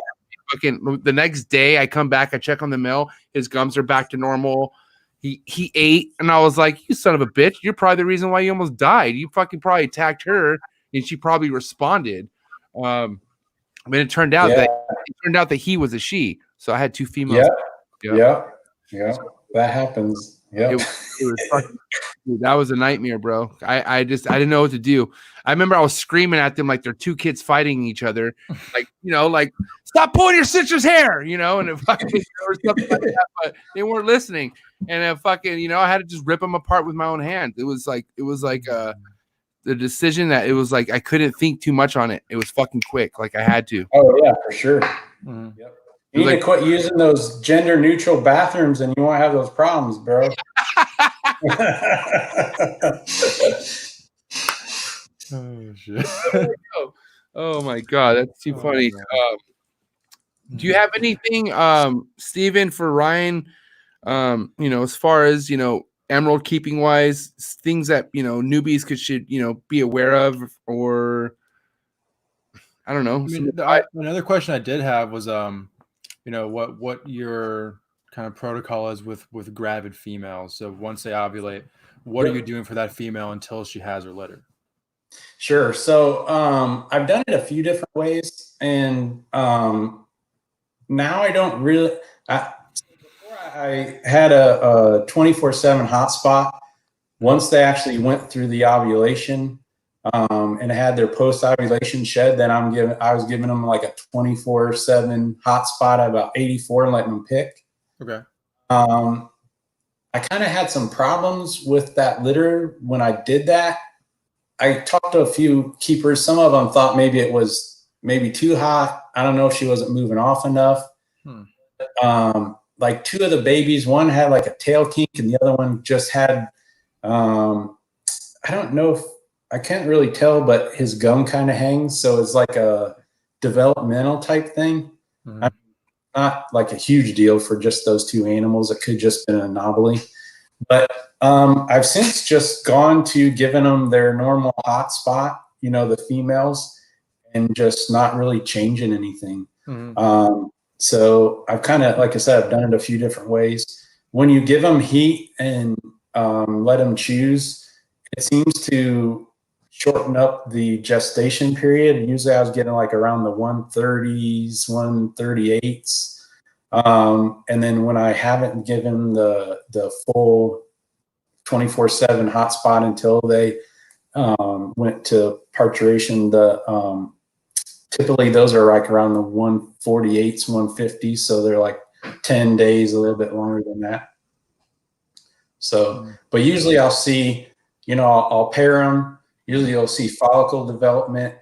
Fucking the next day I come back, I check on the male, his gums are back to normal. He ate, and I was like, you son of a bitch, you're probably the reason why you almost died. You fucking probably attacked her, and she probably responded. I mean, it turned out that he was a she. So I had two females. Yeah. That happens. Yeah. It was fucking, dude, that was a nightmare, bro. I didn't know what to do. I remember I was screaming at them like they're two kids fighting each other, like, you know, like stop pulling your sister's hair, you know, and it fucking or something like that, but they weren't listening. And then fucking, you know, I had to just rip them apart with my own hands. It was like the decision that it was like I couldn't think too much on it. It was fucking quick, like I had to. Oh yeah, for sure. Yep. You need to quit using those gender neutral bathrooms and you won't have those problems, bro. Oh shit. Oh my god, that's too funny. Do you have anything, Steven, for Ryan? You know, as far as, you know, emerald keeping wise, things that, you know, newbies should, you know, be aware of, or I don't know. I mean, another question I did have was, you know, what your kind of protocol is with gravid females. So once they ovulate, what are you doing for that female until she has her litter? Sure. So I've done it a few different ways, and now I don't really. Before I had a 24/7 hotspot. Once they actually went through the ovulation and had their post ovulation shed, then I was giving them like a 24/7 hotspot at about 84 and letting them pick. Okay. I kind of had some problems with that litter when I did that. I talked to a few keepers. Some of them thought maybe it was too hot. I don't know if she wasn't moving off enough. Like two of the babies, one had like a tail kink and the other one just had, I don't know if, I can't really tell, but his gum kind of hangs. So it's like a developmental type thing. Not like a huge deal for just those two animals. It could just been an anomaly. But I've since just gone to giving them their normal hot spot, you know, the females, and just not really changing anything. So I've kind of, like I said, I've done it a few different ways. When you give them heat and let them choose, it seems to shorten up the gestation period. Usually I was getting like around the 130s, 138s. And then when I haven't given the full 24/7 hotspot until they went to parturition, typically those are like around the 148s, 150s. So they're like 10 days, a little bit longer than that. So, but usually I'll see, you know, I'll pair them. Usually you'll see follicle development.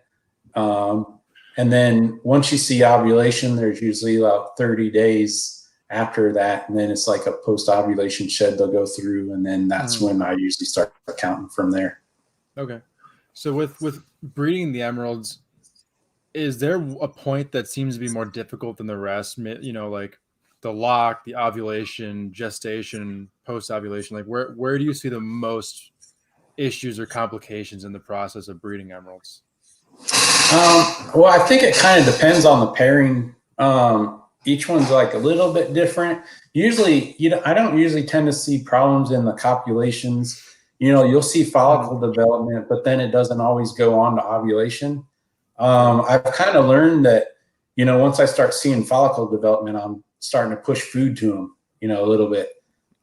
And then once you see ovulation, there's usually about 30 days after that. And then it's like a post-ovulation shed they'll go through. And then that's when I usually start counting from there. Okay. So with breeding the emeralds, is there a point that seems to be more difficult than the rest? You know, like the lock, the ovulation, gestation, post-ovulation, like where do you see the most issues or complications in the process of breeding emeralds? Well, I think it kind of depends on the pairing. Each one's like a little bit different. Usually, you know, I don't usually tend to see problems in the copulations. You know, you'll see follicle development, but then it doesn't always go on to ovulation. I've kind of learned that, you know, once I start seeing follicle development, I'm starting to push food to them, you know, a little bit.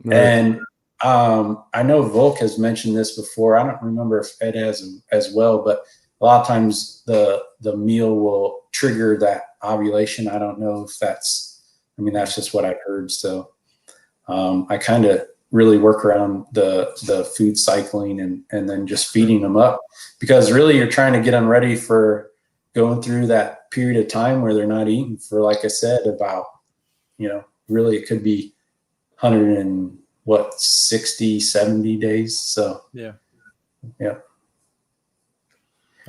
Right. And I know Volk has mentioned this before. I don't remember if Ed has as well, but a lot of times the meal will trigger that ovulation. I don't know if that's just what I've heard. So I kind of really work around the food cycling and then just feeding them up, because really you're trying to get them ready for going through that period of time where they're not eating for, like I said, about, really it could be 60, 70 days. So yeah.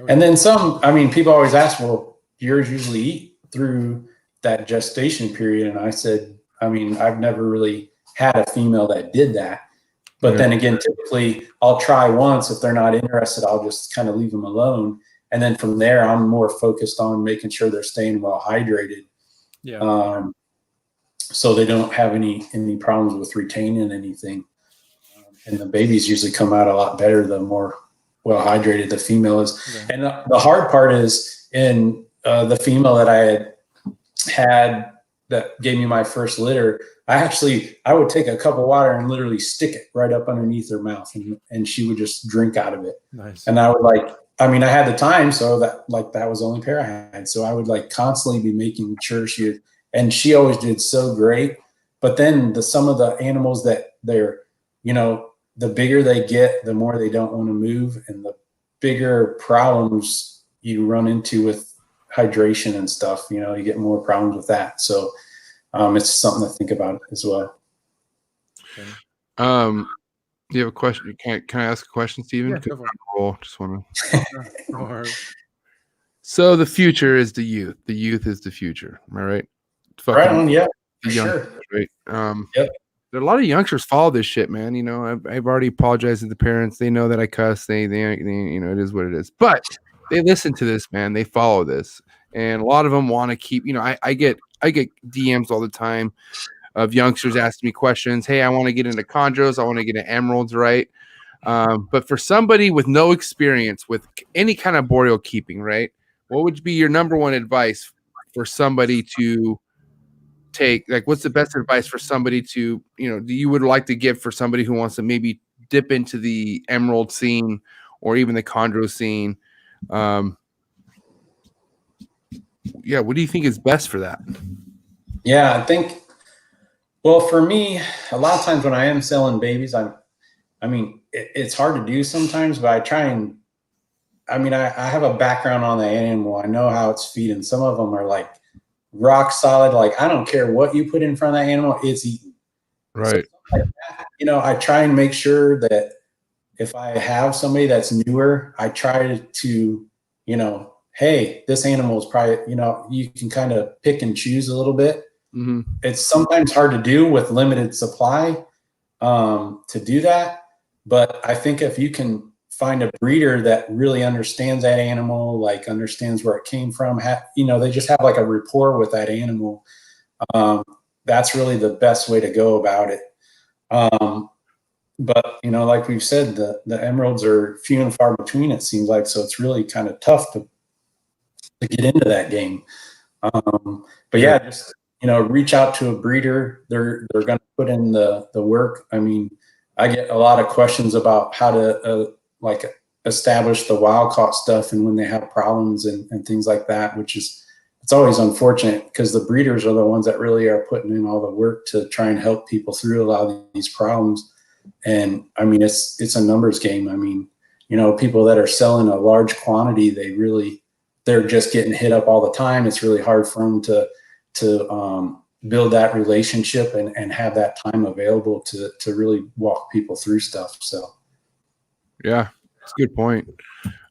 And then some, people always ask, well, yours usually eat through that gestation period. And I said, I've never really had a female that did that. But then again, typically I'll try once. If they're not interested, I'll just kind of leave them alone. And then from there, I'm more focused on making sure they're staying well hydrated. Yeah. So they don't have any problems with retaining anything. And the babies usually come out a lot better the more well hydrated the female is. Okay. And the hard part is in the female that I had that gave me my first litter, I would take a cup of water and literally stick it right up underneath her mouth, and she would just drink out of it. Nice. And I would I had the time, so that was the only pair I had. So I would constantly be making sure she always did so great. But then some of the animals that they're, the bigger they get, the more they don't want to move, and the bigger problems you run into with hydration and stuff. You get more problems with that. So it's something to think about as well. Okay. Do you have a question? Can I ask a question, Steven? Yeah, go for it. Just want to. So the future is the youth. The youth is the future. Am I right? Right on. Yeah. The sure. Right. Yep. There are a lot of youngsters follow this shit, man. I've already apologized to the parents. They know that I cuss. They it is what it is. But they listen to this, man. They follow this, and a lot of them want to keep. I get DMs all the time of youngsters asking me questions. Hey, I want to get into chondros. I want to get into emeralds, right? But for somebody with no experience with any kind of boreal keeping, right? What would be your number one advice for somebody to take? What's the best advice for somebody to, you would like to give for somebody who wants to maybe dip into the emerald scene or even the chondro scene? What do you think is best for that? Yeah, I think, well, for me, a lot of times when I am selling babies, it's hard to do sometimes, but I try and, I have a background on the animal. I know how it's feeding. Some of them are rock solid. I don't care what you put in front of that animal, it's eating. Right. So, I try and make sure that if I have somebody that's newer, I try to, hey, this animal is probably, you can kind of pick and choose a little bit. Mm-hmm. It's sometimes hard to do with limited supply to do that. But I think if you can find a breeder that really understands that animal, understands where it came from, they just have a rapport with that animal. That's really the best way to go about it. But, like we've said, the emeralds are few and far between, it seems like. So it's really kind of tough to get into that game. But yeah, just, reach out to a breeder. They're going to put in the work. I get a lot of questions about how to establish the wild caught stuff and when they have problems and things like that, it's always unfortunate because the breeders are the ones that really are putting in all the work to try and help people through a lot of these problems. And it's a numbers game. People that are selling a large quantity, they're just getting hit up all the time. It's really hard for them to build that relationship and have that time available to really walk people through stuff. So, yeah, it's a good point.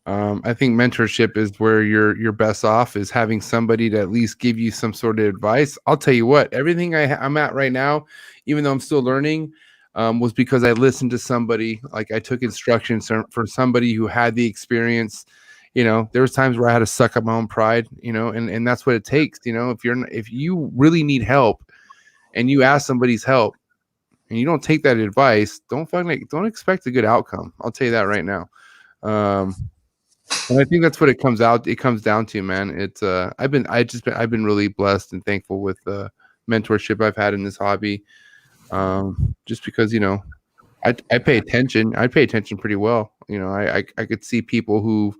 I think mentorship is where you're best off, is having somebody to at least give you some sort of advice. I'll tell you what, everything I'm at right now, even though I'm still learning, was because I listened to somebody. I took instructions from somebody who had the experience. There was times where I had to suck up my own pride, and that's what it takes. If you really need help and you ask somebody's help and you don't take that advice, don't expect a good outcome. I'll tell you that right now. And I think that's what it comes down to, man. It's I've been really blessed and thankful with the mentorship I've had in this hobby. Just because, I pay attention. I pay attention pretty well. I could see people who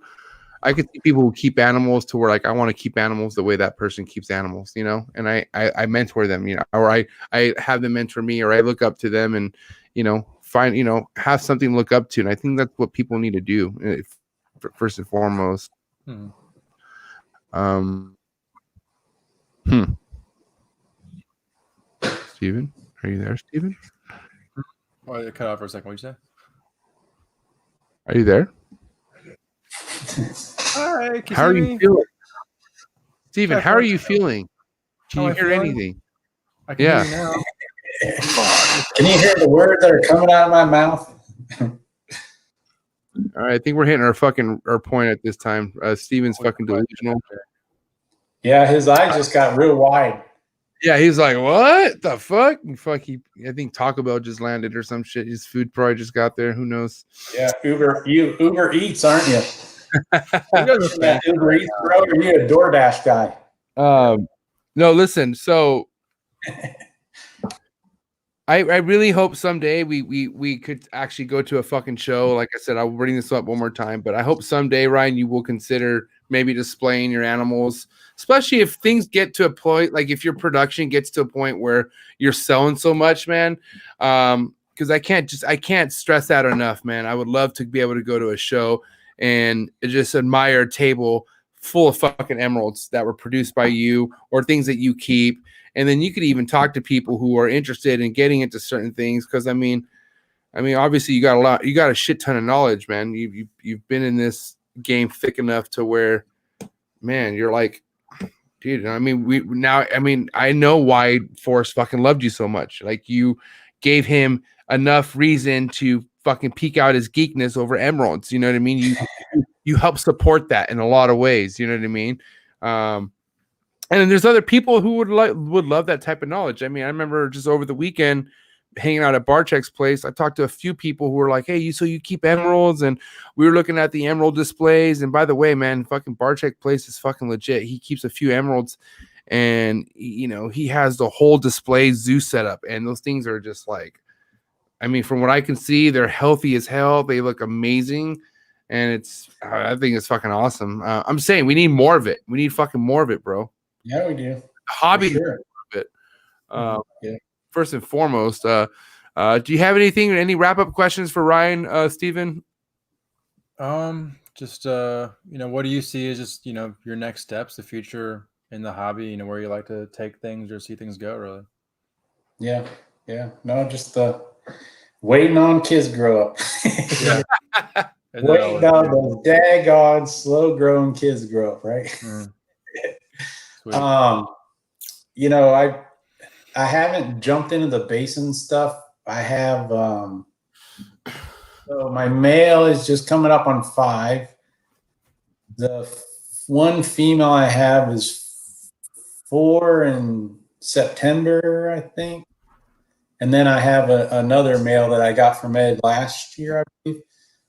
keep animals to where I want to keep animals the way that person keeps animals, and I mentor them, or I have them mentor me, or I look up to them and, have something to look up to. And I think that's what people need to do first and foremost. Steven, are you there, Steven? Oh, it cut off for a second. What'd you say? Are you there? Hi, can How are you feeling? Steven, how are you feeling? Can How you am I hear feeling? anything? I can hear you now. Can you hear the words that are coming out of my mouth? All right, I think we're hitting our point at this time. Steven's fucking delusional. Yeah, his eyes just got real wide. Yeah, he's like, what the fuck? And I think Taco Bell just landed or some shit. His food probably just got there. Who knows? Yeah, Uber Eats, aren't you? That Uber Eats, bro, or are you a DoorDash guy? No, listen. So, I really hope someday we could actually go to a fucking show. Like I said, I'll bring this up one more time, but I hope someday, Ryan, you will consider maybe displaying your animals, especially if things get to a point, like if your production gets to a point where you're selling so much, man. Because I can't stress that enough, man. I would love to be able to go to a show and just admire a table full of fucking emeralds that were produced by you or things that you keep. And then you could even talk to people who are interested in getting into certain things. Cause I mean, obviously you got a shit ton of knowledge, man. You've been in this game thick enough to where, man, you're like, dude, I mean, I know why Forrest fucking loved you so much. Like you gave him enough reason to fucking peek out his geekness over emeralds. You know what I mean? You help support that in a lot of ways. You know what I mean? And then there's other people who would love that type of knowledge. I mean, I remember just over the weekend hanging out at BARCZYK's place. I talked to a few people who were like, hey, so you keep emeralds? And we were looking at the emerald displays. And by the way, man, fucking BARCZYK place is fucking legit. He keeps a few emeralds and, you know, he has the whole display zoo set up. And those things are just like, I mean, from what I can see, they're healthy as hell. They look amazing. And I think it's fucking awesome. I'm saying we need more of it. We need fucking more of it, bro. Yeah, we do. Hobby sure. Bit. Yeah. First and foremost, do you have any wrap-up questions for Ryan, Steven? Just you know, what do you see as just, you know, your next steps, the future in the hobby, you know, where you like to take things or see things go, really? Yeah. No, just waiting on kids grow up. Yeah. Waiting on those daggone slow-growing kids grow up, right? Sweet. You know, I haven't jumped into the Basin stuff. I have so my male is just coming up on 5. The one female I have is 4 in September, I think. And then I have another male that I got from Ed last year, I believe.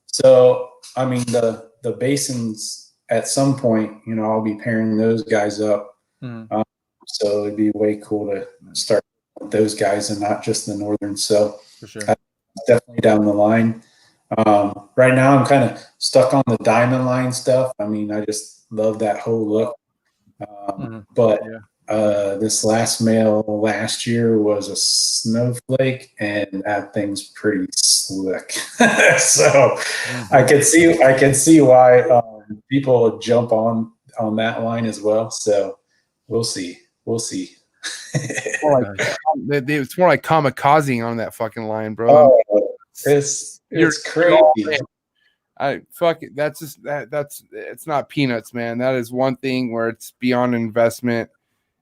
So, I mean, the Basins at some point, you know, I'll be pairing those guys up. So it'd be way cool to start with those guys and not just the Northern. So for sure, definitely down the line. Right now, I'm kind of stuck on the diamond line stuff. I mean, I just love that whole look. But this last male last year was a snowflake, and that thing's pretty slick. So I can see why people would jump on that line as well. So we'll see. It's more like kamikaze on that fucking line, bro. Oh, it's crazy. Fuck it. That's just it's not peanuts, man. That is one thing where it's beyond investment.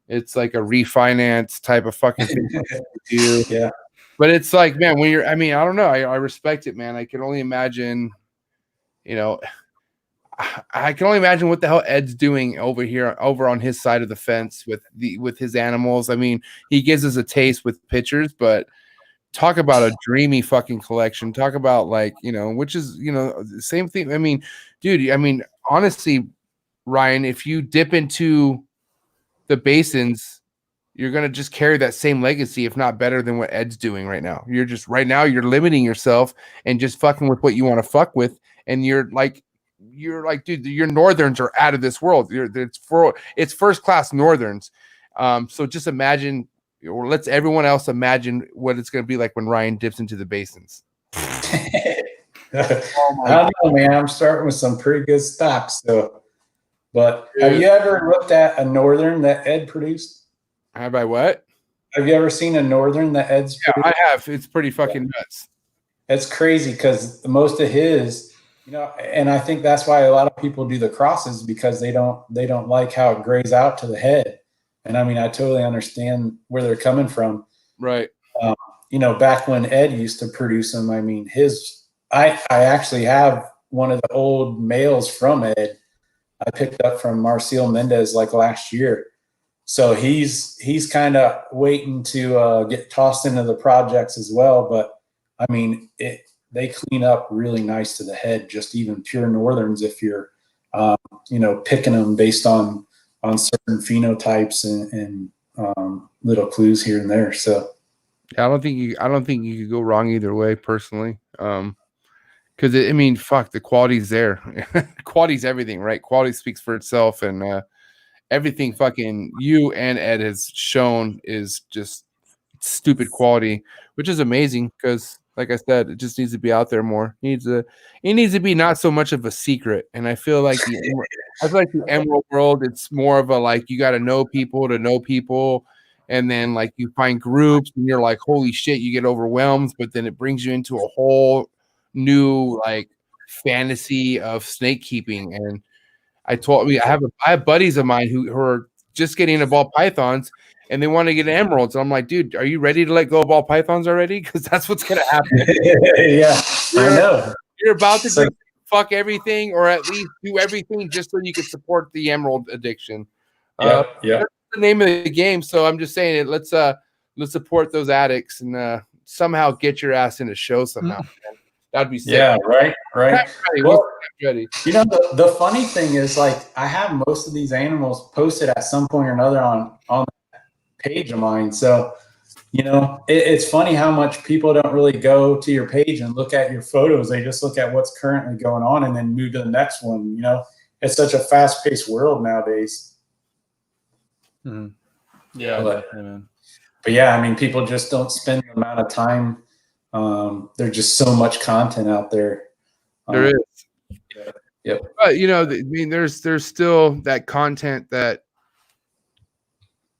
It's like a refinance type of fucking thing to do. Yeah. But it's like, man, I don't know. I respect it, man. I can only imagine, you know, I can only imagine what the hell Ed's doing over on his side of the fence with his animals. I mean, he gives us a taste with pictures, but talk about a dreamy fucking collection. Talk about, like, you know, which is, you know, the same thing. I mean, dude, honestly, Ryan, if you dip into the Basins, you're going to just carry that same legacy, if not better than what Ed's doing right now. You're limiting yourself and just fucking with what you want to fuck with. And you're like, dude, your Northerns are out of this world. It's first class Northerns. So just imagine, or let's everyone else imagine what it's going to be like when Ryan dips into the Basins. I don't know, man. I'm starting with some pretty good stocks, though. But have you ever looked at a Northern that Ed produced? Have I what? Have you ever seen a northern that Ed's Yeah, I have. It's pretty fucking nuts. It's crazy because most of his, and I think that's why a lot of people do the crosses because they don't like how it grays out to the head. And I mean, I totally understand where they're coming from. Right. Back when Ed used to produce them, I mean, I actually have one of the old males from Ed. I picked up from Marcial Mendez like last year. So he's kind of waiting to get tossed into the projects as well. But I mean, they clean up really nice to the head, just even pure northerns if you're, picking them based on certain phenotypes and little clues here and there. So yeah, I don't think you could go wrong either way, personally. Because I mean, fuck, the quality's there. Quality's everything, right? Quality speaks for itself, and everything fucking you and Ed has shown is just stupid quality, which is amazing because, like I said, it just needs to be out there more. It needs to be not so much of a secret. And I feel like the Emerald world, it's more of a like you got to know people, and then like you find groups and you're like, holy shit, you get overwhelmed, but then it brings you into a whole new like fantasy of snake keeping. And I have buddies of mine who are just getting into ball pythons and they want to get emeralds. And I'm like, dude, are you ready to let go of ball pythons already? Because that's what's gonna happen. Yeah, I know. You're about to fuck everything, or at least do everything just so you can support the emerald addiction. Yeah. That's the name of the game. So I'm just saying it. Let's support those addicts and somehow get your ass in a show somehow. Man. That'd be sick. Yeah, right. Well, the funny thing is, like, I have most of these animals posted at some point or another on that page of mine. So, it's funny how much people don't really go to your page and look at your photos. They just look at what's currently going on and then move to the next one. It's such a fast-paced world nowadays. Mm-hmm. Yeah, but yeah, I mean, people just don't spend the amount of time. There's just so much content out there. There is. Yep. But I mean, there's still that content that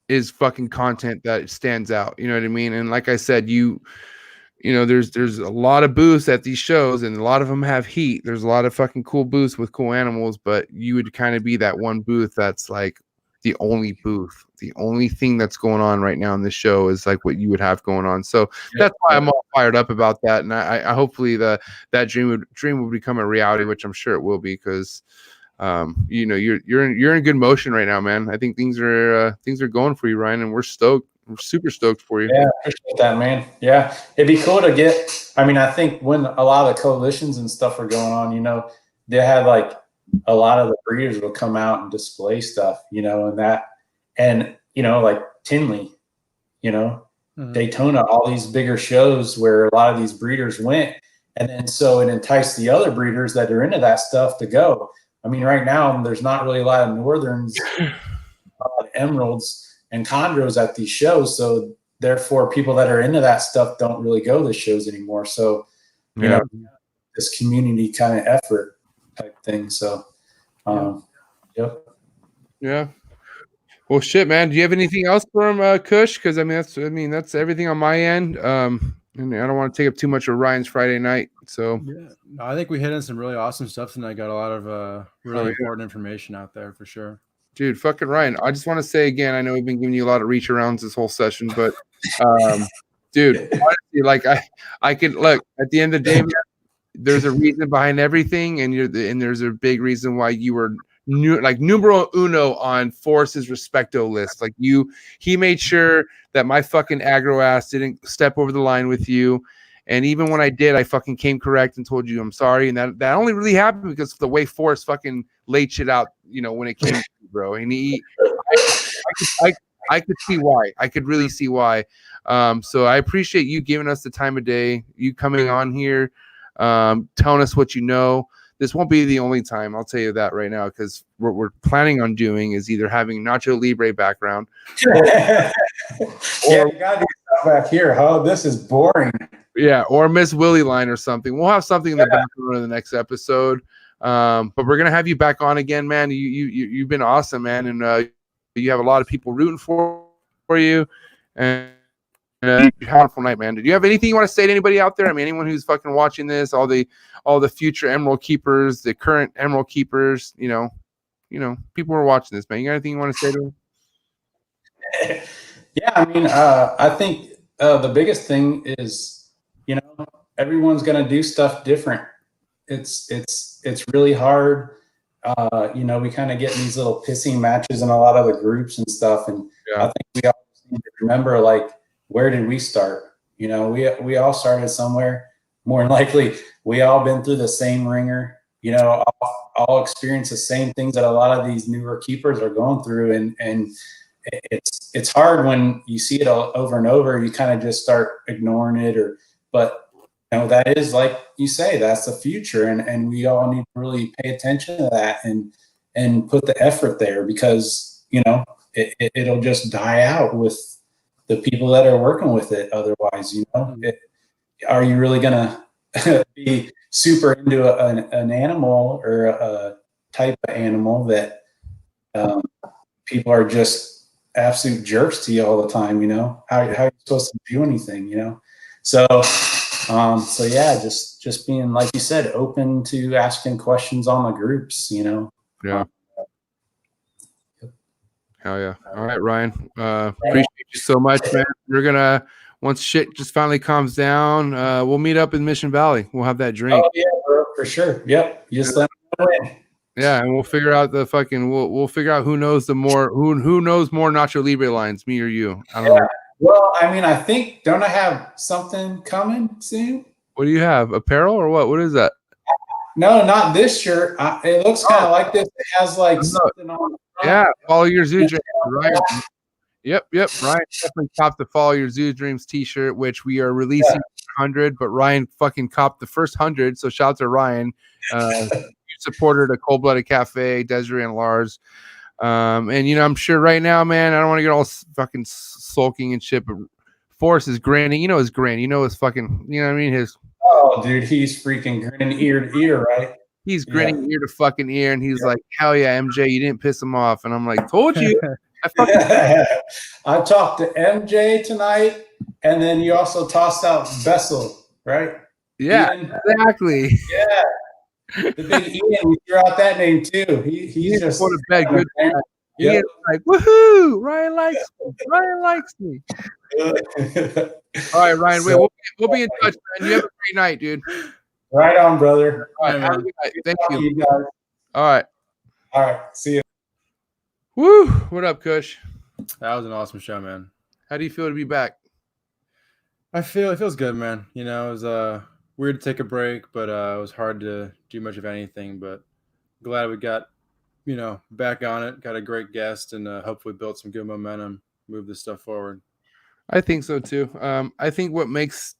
is fucking content that stands out. You know what I mean? And like I said, there's a lot of booths at these shows, and a lot of them have heat. There's a lot of fucking cool booths with cool animals, but you would kind of be that one booth that's like the only booth. The only thing that's going on right now in this show is like what you would have going on. So that's why I'm all fired up about that. And I hopefully that dream will become a reality, which I'm sure it will be, because you're in good motion right now, man. I think things are going for you, Ryan, and we're stoked. We're super stoked for you. Yeah, appreciate that, man. Yeah, it'd be cool to get. I mean, I think when a lot of the coalitions and stuff are going on, they had like a lot of the breeders will come out and display stuff, and like Tinley, Daytona, all these bigger shows where a lot of these breeders went, and then so it enticed the other breeders that are into that stuff to go. I mean, right now there's not really a lot of northerns, emeralds, and chondros at these shows, so therefore people that are into that stuff don't really go to the shows anymore. So this community kind of effort type thing. So yep. Yeah. Well, shit, man. Do you have anything else from KUSH? Because that's everything on my end. And I don't want to take up too much of Ryan's Friday night. So no, I think we hit on some really awesome stuff tonight. Got a lot of really important information out there for sure. Dude, fucking Ryan. I just want to say again, I know we've been giving you a lot of reach arounds this whole session, but dude, honestly, like I could look at the end of the day, man, there's a reason behind everything, and there's a big reason why you were numero uno on Forrest's Respecto list. Like he made sure that my fucking aggro ass didn't step over the line with you. And even when I did, I fucking came correct and told you I'm sorry. And that only really happened because of the way Forrest fucking laid shit out, when it came to you, bro. And I could see why. I could really see why. So I appreciate you giving us the time of day, you coming on here, telling us what you know. This won't be the only time, I'll tell you that right now, because what we're planning on doing is either having Nacho Libre background. You gotta do stuff back here. Oh, this is boring. Yeah, or Miss Willie line or something. We'll have something in the background in the next episode. But we're gonna have you back on again, man. You've been awesome, man, and you have a lot of people rooting for for you. And have a wonderful night, man. Did you have anything you want to say to anybody out there? I mean, anyone who's fucking watching this, all the future Emerald keepers, the current Emerald keepers, you know, people who are watching this, man. You got anything you want to say to them? Yeah, I mean, I think the biggest thing is, you know, everyone's gonna do stuff different. It's really hard. You know, we kind of get in these little pissing matches in a lot of the groups and stuff, and I think we all need to remember, like, where did we start? You know, we all started somewhere. More than likely, we all been through the same ringer. You know, all experience the same things that a lot of these newer keepers are going through, and it's hard when you see it over and over. You kind of just start ignoring it, but you know, that is, like you say, that's the future, and we all need to really pay attention to that and put the effort there, because you know it'll just die out with the people that are working with it. Otherwise, you know, are you really gonna be super into an animal or a type of animal that people are just absolute jerks to you all the time? You know, how are you supposed to do anything? You know, so yeah, just being, like you said, open to asking questions on the groups. You know. Yeah. Hell yeah. All right, Ryan. Appreciate you so much, man. We're gonna, once shit just finally calms down, we'll meet up in Mission Valley. We'll have that drink. Oh yeah, bro, for sure. Yep. You just let me know when. Yeah, and we'll figure out the fucking we'll figure out who knows the more who knows more Nacho Libre lines, me or you. I don't know. Well, I mean, I think, don't I have something coming soon? What do you have? Apparel or what? What is that? No, not this shirt. It looks kind of like this. It has like something on the front. Yeah, follow your zoo dreams, Ryan. Yep. Ryan definitely copped the Follow Your Zoo Dreams t-shirt, which we are releasing 100, but Ryan fucking copped the first 100. So shout out to Ryan. You supported a Cold Blooded Cafe, Desiree and Lars. And you know, I'm sure right now, man, I don't want to get all fucking sulking and shit, but Forrest is grinning. You know his grin. You know his fucking, you know what I mean? Oh, dude, he's freaking grinning ear to ear, right? He's grinning ear to fucking ear, and he's like, hell yeah, MJ, you didn't piss him off. And I'm like, told you. I talked to MJ tonight, and then you also tossed out Bessel, right? Yeah, Ian. Exactly. Yeah. The big Ian, we threw out that name too. He's just put a bed good. Yep. Like, woohoo! Ryan likes me. Ryan likes me. All right, Ryan. So, we'll be in touch, man. You have a great night, dude. Right on, brother. All right, have a good night. Thank you. Guys. All right. See you. Woo! What up, Kush? That was an awesome show, man. How do you feel to be back? It feels good, man. You know, it was weird to take a break, but it was hard to do much of anything. But glad we got, you know, back on it. Got a great guest, and hopefully built some good momentum, move this stuff forward. I think so too. I think what makes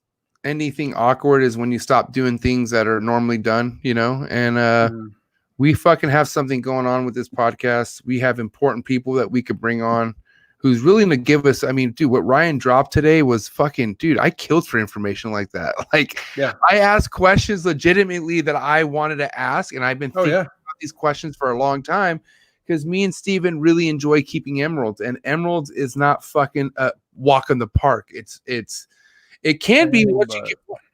anything awkward is when you stop doing things that are normally done, you know, and we fucking have something going on with this podcast. We have important people that we could bring on who's willing to give us. I mean, dude, what Ryan dropped today was fucking, dude, I killed for information like that. Like, I asked questions legitimately that I wanted to ask, and I've been thinking about these questions for a long time because me and Steven really enjoy keeping emeralds, and emeralds is not fucking a walk in the park. It can be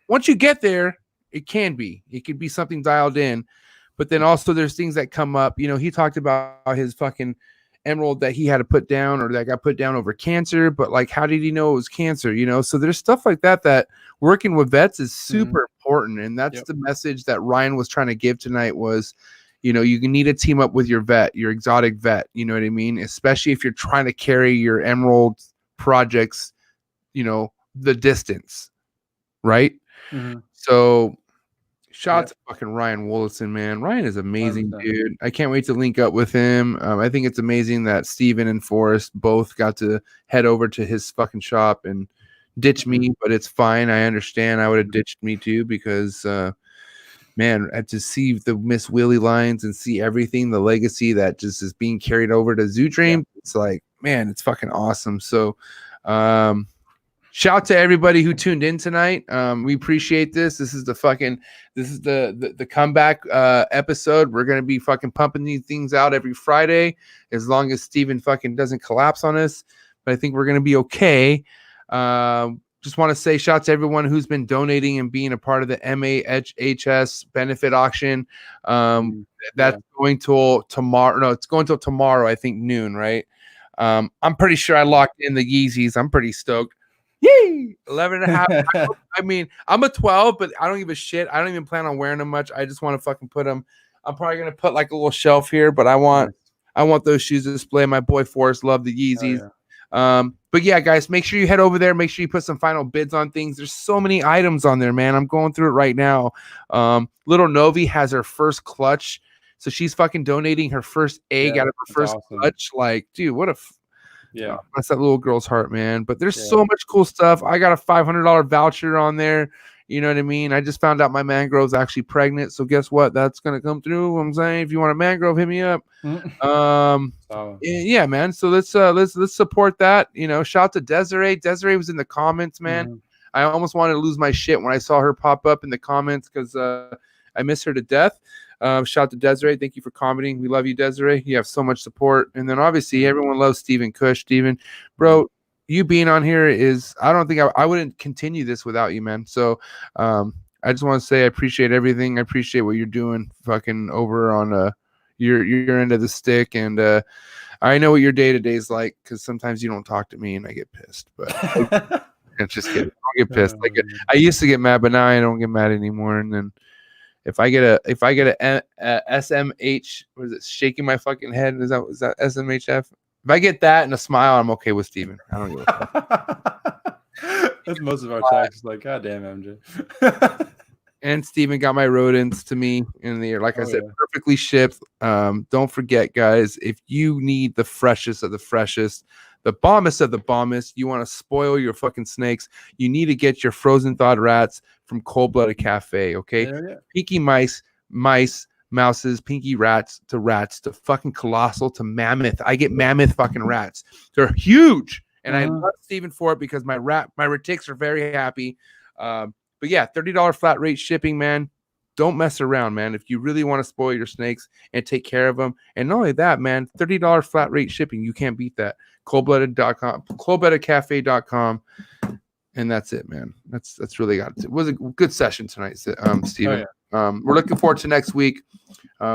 once you get there, it can be. It could be something dialed in. But then also there's things that come up. You know, he talked about his fucking emerald that he had to put down or that got put down over cancer. But like, how did he know it was cancer? You know, so there's stuff like that working with vets is super important. And that's the message that Ryan was trying to give tonight was, you know, you need to team up with your vet, your exotic vet. You know what I mean? Especially if you're trying to carry your emerald projects, you know, the distance. Right. So shout out to fucking Ryan Wolleson, man. Ryan is amazing, dude. I can't wait to link up with him. I think it's amazing that Steven and Forrest both got to head over to his fucking shop and ditch me, but it's fine. I understand. I would have ditched me too because, man, to see the Miss Willie lines and see everything, the legacy that just is being carried over to Zoo Dream, it's like, man, it's fucking awesome. So, shout out to everybody who tuned in tonight. We appreciate this. This is the comeback episode. We're gonna be fucking pumping these things out every Friday as long as Steven fucking doesn't collapse on us. but I think we're going to be okay. Just want to say shout out to everyone who's been donating and being a part of the MAHS benefit auction. That's going till tomorrow. No, it's going till tomorrow, I think noon, right? I'm pretty sure I locked in the Yeezys. I'm pretty stoked. Yay! 11 and a half. I mean, I'm a 12, but I don't give a shit. I don't even plan on wearing them much. I just want to fucking put them. I'm probably going to put like a little shelf here, but I want those shoes to display. My boy Forrest loved the Yeezys. But yeah, guys, make sure you head over there. Make sure you put some final bids on things. There's so many items on there, man. I'm going through it right now. Little Novi has her first clutch, so she's fucking donating her first egg out of her first clutch. Like, dude, what a that's that little girl's heart, man. But there's so much cool stuff. I got a $500 voucher on there. You know what I mean? I just found out my mangrove's actually pregnant, so guess what? That's gonna come through. I'm saying, if you want a mangrove, hit me up. Yeah, man. So let's support that. You know, shout out to Desiree. Desiree was in the comments, man. I almost wanted to lose my shit when I saw her pop up in the comments because I miss her to death. Shout out to Desiree. Thank you for commenting. We love you, Desiree. You have so much support. And then obviously everyone loves Stephen KUSH. Stephen, bro, you being on here is, I don't think I wouldn't continue this without you, man. So I just want to say I appreciate everything. I appreciate what you're doing fucking over on your end of the stick. And I know what your day-to-day is like because sometimes you don't talk to me and I get pissed. But I'm just kidding. I don't get pissed. Like I used to get mad, but now I don't get mad anymore. And then if I get a SMH, what is it? Shaking my fucking head. Is that SMHF? If I get that and a smile, I'm okay with Steven. I don't give a fuck. That's most of our texts. Like, God damn, MJ. And Steven got my rodents to me in the air. Like I said, perfectly shipped. Don't forget, guys, if you need the freshest of the freshest, the bombest of the bombest, you want to spoil your fucking snakes, you need to get your frozen thawed rats from Cold Blooded Cafe, okay? Pinky mouses, pinky rats to fucking colossal to mammoth. I get mammoth fucking rats. They're huge. And I love Steven for it because my retics are very happy. But yeah, $30 flat rate shipping, man. Don't mess around, man. If you really want to spoil your snakes and take care of them. And not only that, man, $30 flat rate shipping. You can't beat that. Coldblooded.com, coldbloodedcafe.com. And that's it, man. That's really got it. It was a good session tonight, Steven. We're looking forward to next week.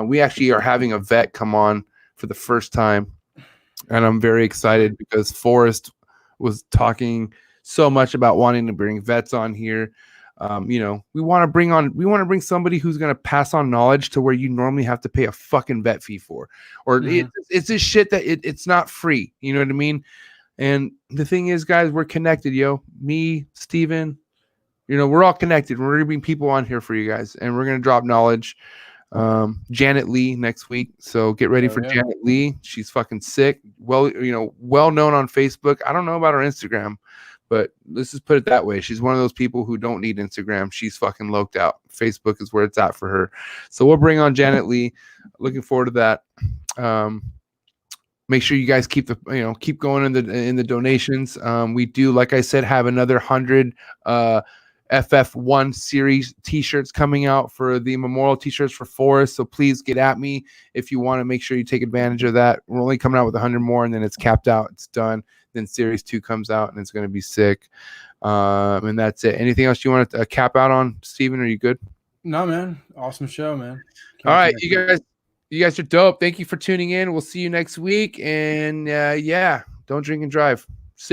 We actually are having a vet come on for the first time. And I'm very excited because Forrest was talking so much about wanting to bring vets on here. You know, we want to bring somebody who's going to pass on knowledge to where you normally have to pay a fucking vet fee for, or it's this shit that it's not free. You know what I mean? And the thing is, guys, we're connected, yo. Me, Steven, you know, we're all connected. We're going to bring people on here for you guys, and we're going to drop knowledge. Janet Lee next week. So get ready for Janet Lee. She's fucking sick. Well, you know, well known on Facebook. I don't know about her Instagram, but let's just put it that way. She's one of those people who don't need Instagram. She's fucking loked out. Facebook is where it's at for her. So we'll bring on Janet Lee. Looking forward to that. Make sure you guys keep going in the donations. We do, like I said, have another 100 FF1 series t-shirts coming out for the memorial t-shirts for Forrest. So please get at me if you want to make sure you take advantage of that. We're only coming out with 100 more and then it's capped out. It's done. Then series 2 comes out and it's going to be sick. And that's it. Anything else you want to cap out on, Steven? Are you good? No, man. Awesome show, man. All right, you guys are dope. Thank you for tuning in. We'll see you next week. And yeah, don't drink and drive.